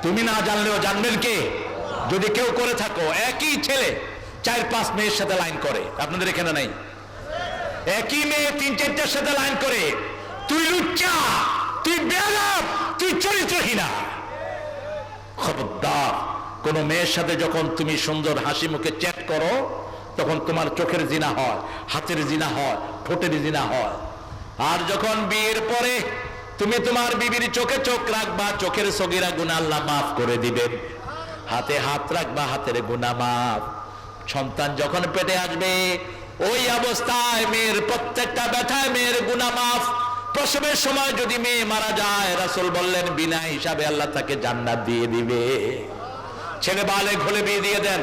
তুমি না জানলেও জানবেন কে? যদি কেউ করে থাকো, একই ছেলে 4-5 মেয়ের সাথে লাইন করে, আপনাদের এখানে নাই? একই মেয়ে 3-4টার সাথে লাইন করে, তুই লুচ্চা, তুই বেয়াদব, তুই চরিত্রহীনা। খবরদার, কোন মেয়ের সাথে যখন তুমি সুন্দর হাসি মুখে চ্যাট করো, তখন তোমার চোখের জিনা হয়, হাতের জিনা হয়, ঠোঁটের জিনা হয়। আর যখন বিয়ের পরে তুমি তোমার বিবির চোখে চোখ রাখবা, চোখের সগীরা গুনাহ আল্লাহ মাফ করে দিবেন। হাতে হাত রাখবা, হাতের গুনাহ মাফ। সন্তান যখন পেটে আসবে, ওই অবস্থায় মেয়ের প্রত্যেকটা ব্যথায় মেয়ের গুনাহ মাফ। প্রসবের সময় যদি মেয়ে মারা যায়, রাসূল বললেন বিনা হিসাবে আল্লাহ তাকে জান্নাত দিয়ে দিবে। ছেলে বালেগ হলে বিয়ে দিয়ে দেন,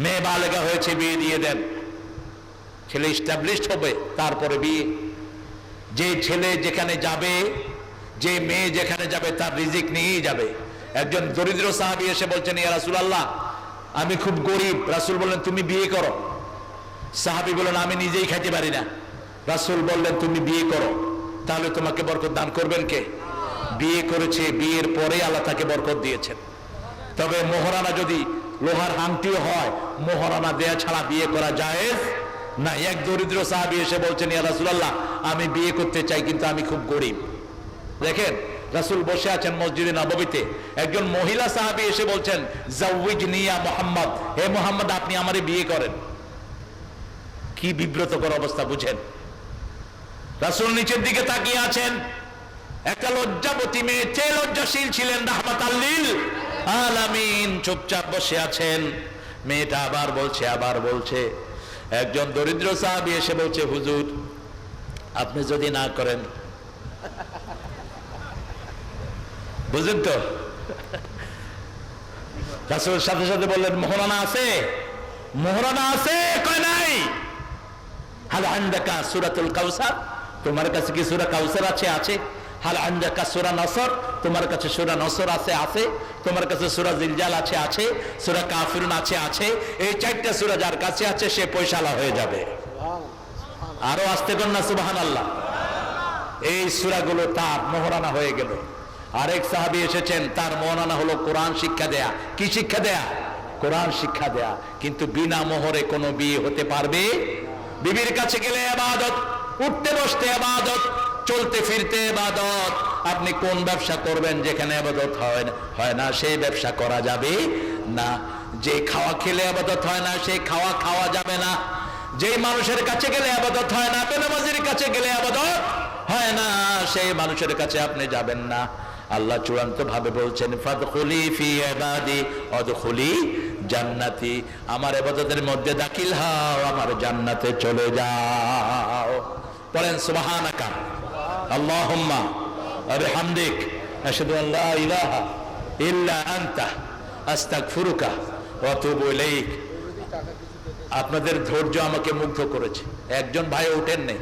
মেয়ে বালেগা হয়েছে বিয়ে দিয়ে দেন। ছেলে এস্টাবলিশড হবে, তারপরে বিয়ে। যে ছেলে যেখানে যাবে, যে মেয়ে যেখানে যাবে, তার রিজিক নিয়েই যাবে। একজন দরিদ্র সাহাবী এসে বলছেন, ইয়া রাসূলুল্লাহ, আমি খুব গরিব। রাসূল বললেন তুমি বিয়ে করো। সাহাবী বললেন আমি নিজেই খাইতে পারি না। রাসূল বললেন তুমি বিয়ে করো, তাহলে তোমাকে বরকত দান করবেন কে? বিয়ে করেছে, বিয়ের পরে আল্লাহ তাকে বরকত দিয়েছেন। তবে মোহরানা যদি লোহার আংটিও হয়, মোহরানা দেয়া ছাড়া বিয়ে করা জায়েজ না। এক দরিদ্র সাহাবী এসে বলছেন, ইয়া রাসূলুল্লাহ, আমি বিয়ে করতে চাই কিন্তু আমি খুব গরিব। দেখেন, রাসূল বসে আছেন মসজিদে নববীতে, একজন মহিলা সাহাবী এসে বলছেন, জাওয়িজনি ইয়া মুহাম্মদ, হে মুহাম্মদ আপনি আমারে বিয়ে করেন। কি বিব্রতকর অবস্থা বুঝেন। রাসূল নিচের দিকে তাকিয়ে আছেন। একটা লজ্জাবতী মেয়ে, চেয়ে লজ্জাশীল ছিলেন, রাহমাতাল লিল আলামিন, চুপচাপ বসে আছেন। মেয়েটা আবার বলছে। একজন দরিদ্র সাহাবী এসে বলছে, হুজুর আপনি যদি না করেন, বুঝলেন তো? রাসূল সাথে সাথে বললেন, মোহরানা আছে? মোহরানা আছে? কয় নাই। হাল আনদাকা সূরাতুল কাউসার, তোমার কাছে কি সূরা কাউসার আছে? আছে। হাল আনদাকা সূরা নসর, তোমার কাছে সূরা নসর আছে? আছে। তোমার কাছে সূরা জিলজাল আছে? আছে। সূরা কাফিরুন আছে? আছে। এই 4টা সূরা যার কাছে আছে সে পয়সালা হয়ে যাবে। আরো আসতে কর না সুবহানাল্লাহ। এই সূরাগুলো তার মোহরানা হয়ে গেল। আরেক সাহাবী এসেছেন, তার মোহরানা হলো কোরআন শিক্ষা দেয়া। কি শিক্ষা দেয়া? কোরআন শিক্ষা দেয়া। কিন্তু বিনা মোহরে কোনো বিয়ে হতে পারবে? বিবির কাছে গেলে ইবাদত, উঠতে বসতে ইবাদত, চলতে ফিরতে ইবাদত। আপনি কোন ব্যবসা করবেন যেখানে ইবাদত হয় না, সেই ব্যবসা করা যাবে না। যে খাওয়া খেলে ইবাদত হয় না, সেই খাওয়া খাওয়া যাবে না। যেই মানুষের কাছে গেলে ইবাদত হয় না, বেনামাজির কাছে গেলে ইবাদত হয় না, সেই মানুষের কাছে আপনি যাবেন না। আল্লাহ চূড়ান্ত ভাবে বলছেন, ফাদখুলি ফি ইবাদি ওয়াদখুলি জান্নাতি, আমার ইবাদতের মধ্যে দাখিল হও, আমার জান্নাতে চলে যাও। পড়েন সুবহানাকা আল্লাহুম্মা ওয়া বিহামদিক আশহাদু আল লা ইলাহা ইল্লা আনতা আস্তাগফিরুকা ওয়া আতুবু ইলাইক। আপনাদের ধৈর্য আমাকে মুগ্ধ করেছে। একজন ভাই ওঠেন নেই,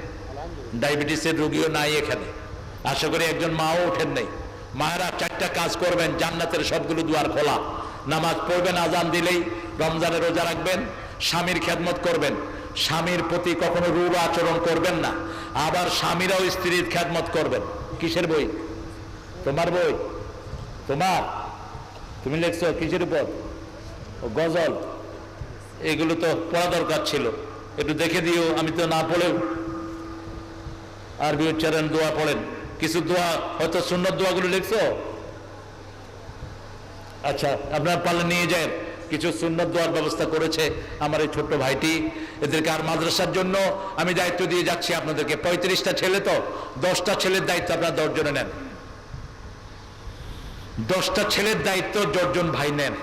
ডায়াবেটিসের রোগীও নাই এখানে। আশা করি একজন মাও ওঠেন নেই। মায়েরা 4টা কাজ করবেন, জান্নাতের সবগুলো দুয়ার খোলা। নামাজ পড়বেন আজান দিলেই, রমজানের রোজা রাখবেন, স্বামীর খেদমত করবেন, স্বামীর প্রতি কখনো রূঢ় আচরণ করবেন না। আবার স্বামীরাও স্ত্রীর খেদমত করবেন। কিসের বই? তোমার বই? তোমার? তুমি লিখছো কিসের উপর? ও গজল। এগুলো তো পড়া দরকার ছিল, একটু দেখে দিও। আমি তো না পড়েও আরবি উচ্চারণ দোয়া পড়েন, কিছু দোয়া হয়তো সুন্নত দোয়াগুলো লিখছো। আচ্ছা, আপনারা পারলে নিয়ে যায়, কিছু সুন্নত দোয়ার ব্যবস্থা করেছে আমার এই ছোট্ট ভাইটি। এদেরকে আর মাদ্রাসার জন্য আমি দায়িত্ব দিয়ে যাচ্ছি আপনাদেরকে। 35টা ছেলে, তো 10টা ছেলের দায়িত্ব আপনারা 10 জনে নেন। 10টা ছেলের দায়িত্ব 10 জন ভাই নেন।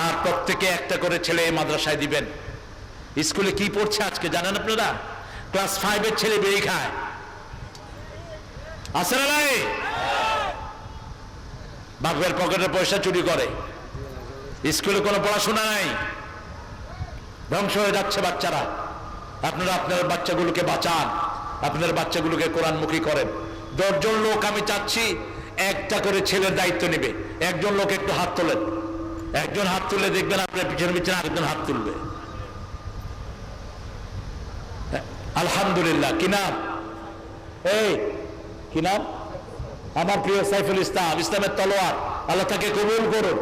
আর প্রত্যেকে একটা করে ছেলে এই মাদ্রাসায় দিবেন। স্কুলে কি পড়ছে আজকে জানেন আপনারা? ক্লাস 5-এর ছেলে বিড়ি খায়, আছে না নাই? বাপের পকেটের পয়সা চুরি করে, স্কুলে কোনো পড়াশোনা নাই, ধ্বংস হয়ে যাচ্ছে বাচ্চারা। আপনারা আপনার বাচ্চাগুলোকে বাঁচান, আপনার বাচ্চাগুলোকে কোরআনমুখী করেন। 10 জন লোক আমি চাচ্ছি একটা করে ছেলের দায়িত্ব নেবে। একজন লোক একটু হাত তোলেন, একজন হাত তুললে দেখবেন আপনার পিছনে পিছনে আরেকজন হাত তুলবে। আলহামদুলিল্লাহ। কি নাম? এই কি নাম? আমার প্রিয় সাইফুল ইসলাম, ইসলামের তলোয়ার। আল্লাহ তাকে কবুল করুন।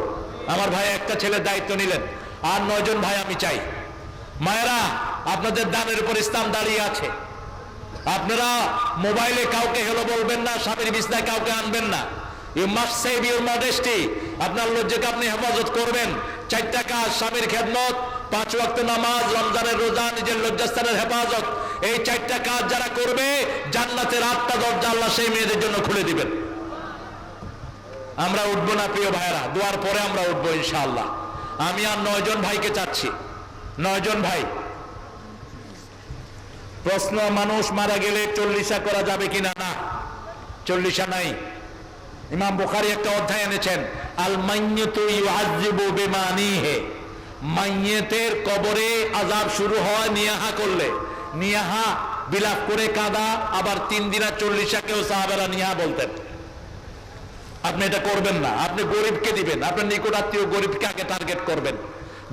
আমার ভাই একটা ছেলের দায়িত্ব নিলেন, আর 9 জন ভাই আমি চাই। মায়েরা, আপনাদের দানের উপর ইসলাম দাঁড়িয়ে আছে। আপনারা মোবাইলে কাউকে হেলো বলবেন না, স্বামীর বিছনায় কাউকে আনবেন না। You must save your modesty. আপনার লজ্জাকে আপনি হেফাজত করবেন। 4টা কাজ: স্বামীর খেদমত, 5 ওয়াক্ত নামাজ, রমজানের রোজা, নিজের লজ্জাস্থানের হেফাজত। এই 4টা কাজ যারা করবে, জান্নাতের 8টা দরজা আল্লাহ সেই মেয়েদের জন্য খুলে দিবেন। আমরা উঠবো না প্রিয় ভাইয়েরা, দোয়ার পরে আমরা উঠবো ইনশাআল্লাহ। আমি আর 9 জন ভাইকে চাচ্ছি। 9 জন ভাই। প্রশ্ন: মানুষ মারা গেলে 40 করা যাবে কিনা? না, 40 নাই। ইমাম বুখারী একটা অধ্যায় এনেছেন, আল মাইয়িতু ইউআযযিবু বিমানিহি। মাইয়িতের কবরে আযাব শুরু হয় নিয়াহা করলে। নিয়াহা বিলাপ করে কাঁদা, আবার 3 দিনা 40 কেউ সাহাবারা নিয়াহা বলতেন। আপনি এটা করবেন না। আপনি গরিবকে দিবেন, আপনার নিকট আত্মীয় গরিবকে আগে টার্গেট করবেন।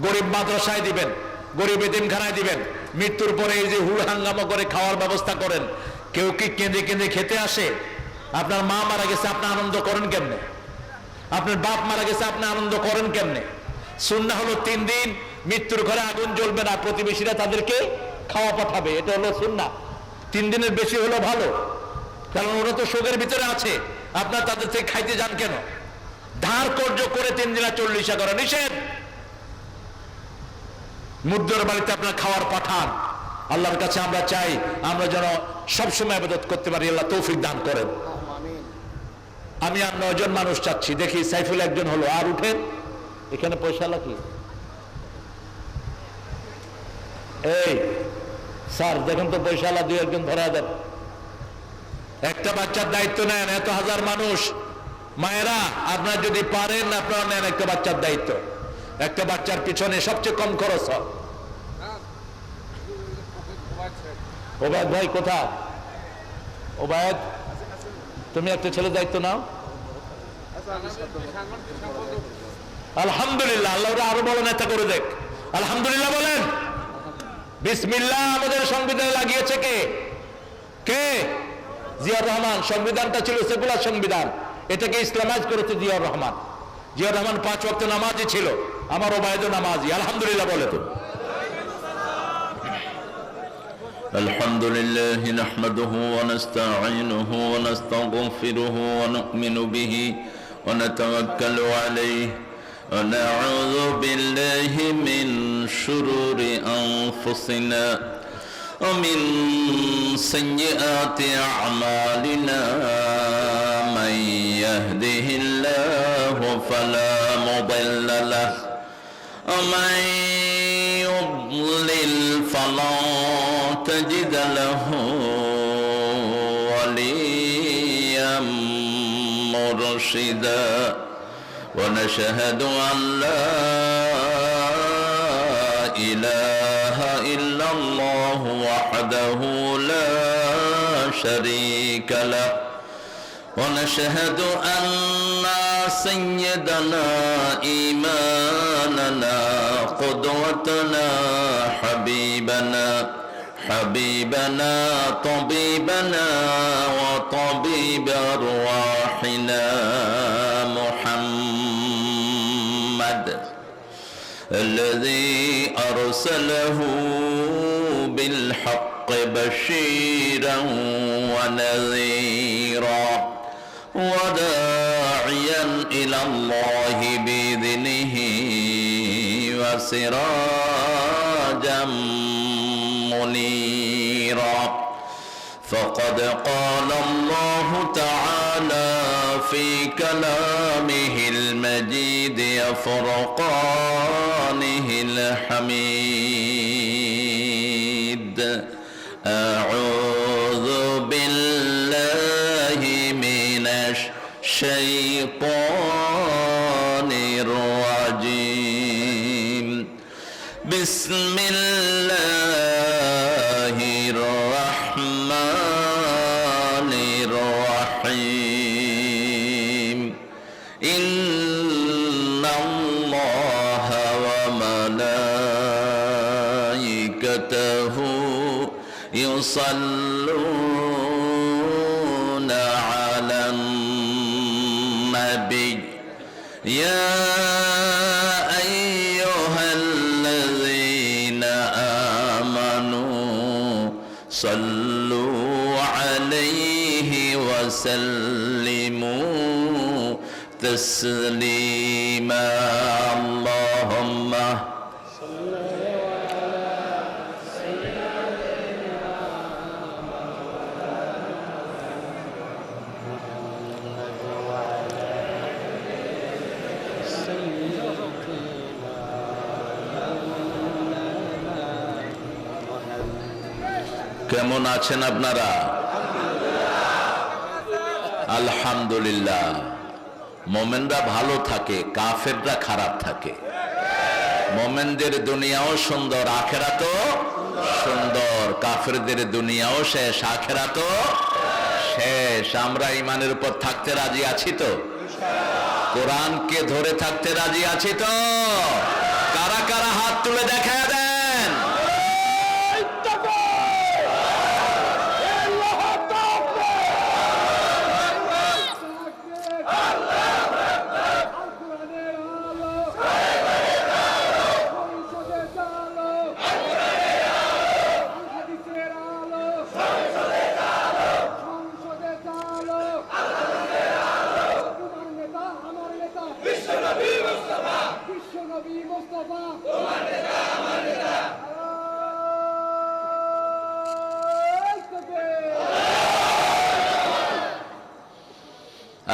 গরিব মাদ্রাসায় দিবেন, গরিব এতিমখানায় দিবেন। মৃত্যুর পরে এই যে হুড় হাঙ্গামা করে খাওয়ার ব্যবস্থা করেন। কেউ কি কেঁদে কেঁদে খেতে আসে? আপনার মা মারা গেছে, আপনি আনন্দ করেন কেমনে? আপনার বাপ মারা গেছে, আপনি আনন্দ করেন কেমনে? সুন্নাহ হলো 3 দিন মৃত্যুর ঘরে আগুন জ্বলবে না, প্রতিবেশীরা তাদেরকে খাওয়া পাঠাবে। এটা হলো সুন্নাহ। 3 দিনের বেশি হলো ভালো, কারণ ওরা তো শোকের ভিতরে আছে। আপনার তাদের থেকে খাইতে যান কেন? ধার কর্য করে 3 দিনা 40 করা নিষেধ। মুদ্রার বাড়িতে আপনার খাওয়ার পাঠান। আল্লাহর কাছে আমরা চাই আমরা যেন সবসময় ইবাদত করতে পারি। আল্লাহ তৌফিক দান করেন। আমি আর 9 জন মানুষ চাচ্ছি। দেখি সাইফুল একজন হলো, আর উঠেন। এখানে পয়সা লাগি। এই স্যার দেখুন তো, পয়সা আলা 2 একজন ধরা দেন। একটা বাচ্চার দায়িত্ব নেন, এত হাজার মানুষ। মায়েরা, আপনারা যদি পারেন আপনারা নেন একটা বাচ্চার দায়িত্ব। একটা বাচ্চার পিছনে সবচেয়ে কম খরচ হয়। ওবায়দ ভাই কোথায়? ওবায়দ, তুমি একটা ছেলে দায়িত্ব নাও। আলহামদুলিল্লাহ। আল্লাহ আরো বড় নেতা করে দেখ। আলহামদুলিল্লাহ বলেন। বিসমিল্লাহ। আমাদের সংবিধানে লাগিয়েছে কে? কে? জিয়াউর রহমান। সংবিধানটা ছিল সেকুলার সংবিধান, এটাকে ইসলামাইজ করেছে জিয়াউর রহমান। জিয়াউর রহমান 5 ওয়াক্ত নামাজি ছিল। আমার ওবায়দও নামাজি। আলহামদুলিল্লাহ বলে তো। الحمد لله نحمده ونستعينه ونستغفره ونؤمن به ونتوكل عليه ونعوذ بالله من شرور أنفسنا ومن سيئات أعمالنا من يهده الله فلا مضل له ومن يضلل فلا تجد له وليا مرشدا ونشهد أن لا إله إلا الله وحده لا شريك له ونشهد أن سيدنا إيماننا قدوتنا حبيبنا طبيبنا وطبيب أرواحنا محمد الذي أرسله بالحق بشيرا ونذيرا وداعيا إلى الله بإذنه وسراجا منيرا فقد قال الله تعالى في كلامه المجيد فرقانه الحميد أعوذ بالله من الشيطان الرجيم بسم الله الرحمن الرحيم إن الله وملائكته يصلون على النبي يا أيها الذين آمنوا صلوا عليه وسلموا تسليما اللهم কেমন আছেন আপনারা? আলহামদুলিল্লাহ। মোমেনরা ভালো থাকে, কাফেররা খারাপ থাকে। মোমেনদের দুনিয়াও সুন্দর, আখেরাতও সুন্দর। কাফেরদের দুনিয়াও শেষ, আখেরাতও শেষ। আমরা ইমানের উপর থাকতে রাজি আছি তো? কোরআনকে ধরে থাকতে রাজি আছি তো? কারা কারা হাত তুলে দেখা দেন?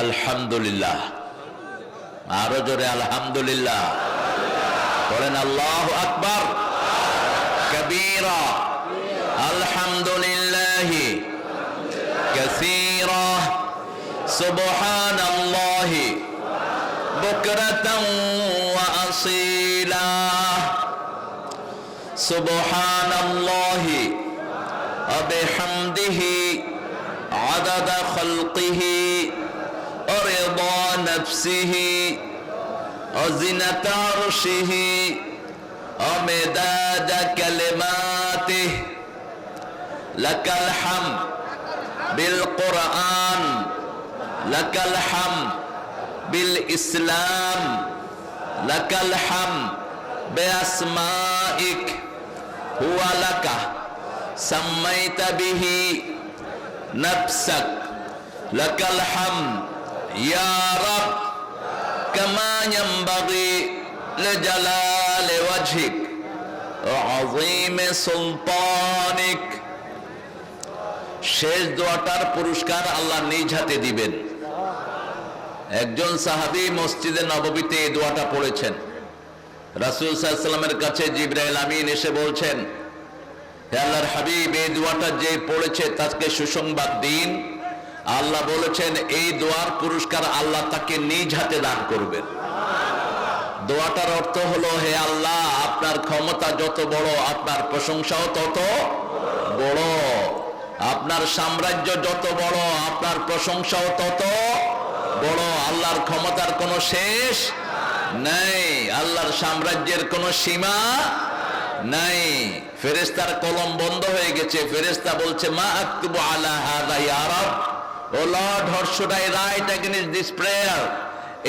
আলহামদুলিল্লাহ। আরো জোরে আলহামদুলিল্লাহ বলেন। আল্লাহু আকবার কবীরা আলহামদুলিল্লাহি কাসীরা সুবহানাল্লাহি বুকরাতান ওয়া আসীলা সুবহানাল্লাহি ওয়া বিহামদিহি আদাদা খালকিহি ورضا نفسه وزنة عرشه ومداد كلماته لك الحمد بالقرآن لك الحمد بالإسلام لك الحمد بأسمائك هو لك سميت به نفسك لك الحمد يا رب كما ينبغي لجلال وجهك وعظيم سلطانك। শেষ দোয়াটার পুরস্কার আল্লাহ নিজ হাতে দিবেন। একজন সাহাবী মসজিদে নববীতে এই দোয়াটা পড়েছেন। রাসূল সাল্লাল্লাহু আলাইহি ওয়াসাল্লামের কাছে জিবরাইল আমিন এসে বলছেন, হে আল্লাহর হাবিব, এই দোয়াটা যে পড়েছে তাকে সুসংবাদ দিন। আল্লাহ বলেছেন এই দোয়ার পুরস্কার আল্লাহ তাকে নিজ হাতে দান করবেন। দোয়াটার অর্থ হলো, হে আল্লাহ, আপনার ক্ষমতা যত বড় আপনার প্রশংসাও তত বড়, আপনার সাম্রাজ্য যত বড় আপনার প্রশংসাও তত বড়। আল্লাহর ক্ষমতার কোনো শেষ নাই, আল্লাহর সাম্রাজ্যের কোনো সীমা নাই। ফেরেশতার কলম বন্ধ হয়ে গেছে। ফেরেশতা বলছে মা আকতুবু আলা হাযা ইয়া রাব, O lord, what should I write against this prayer?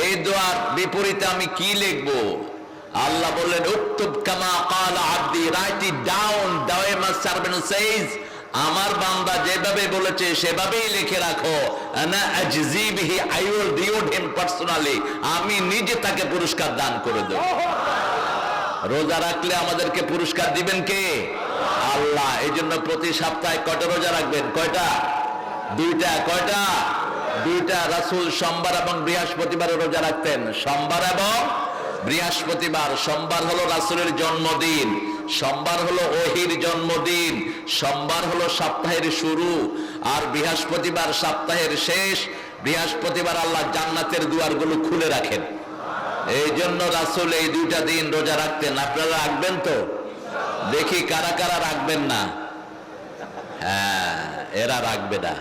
এই দোয়ার বিপরীতে আমি কি লিখবো? আল্লাহ বললেন উকতুব কামা ক্বালা আবদি, write it down, the way my servant says, আমার বান্দা যেভাবে বলেছে সেভাবেই লিখে রাখো। আনা আজজি বিহি, I will reward him personally, আমি নিজে তাকে পুরস্কার দান করে দেব। রোজা রাখলে আমাদেরকে পুরস্কার দিবেন কে? আল্লাহ। এই জন্য প্রতি সপ্তাহে কয়টা রোজা রাখবেন? কয়টা? দুইটা। কয়টা? দুইটা। রাসূল সোমবার এবং বৃহস্পতিবার রোজা রাখতেন, সোমবার এবং বৃহস্পতিবার। সোমবার হলো রাসূলের জন্মদিন, সোমবার হলো ওহীর জন্মদিন, সোমবার হলো সপ্তাহের শুরু, আর বৃহস্পতিবার সপ্তাহের শেষ। বৃহস্পতিবার আল্লাহ জান্নাতের দুয়ারগুলো খুলে রাখেন। এই জন্য রাসূল এই দুইটা দিন রোজা রাখতেন। আপনারা রাখবেন তো? দেখি কারা কারা রাখবেন না। হ্যাঁ, এরা রাখবে না।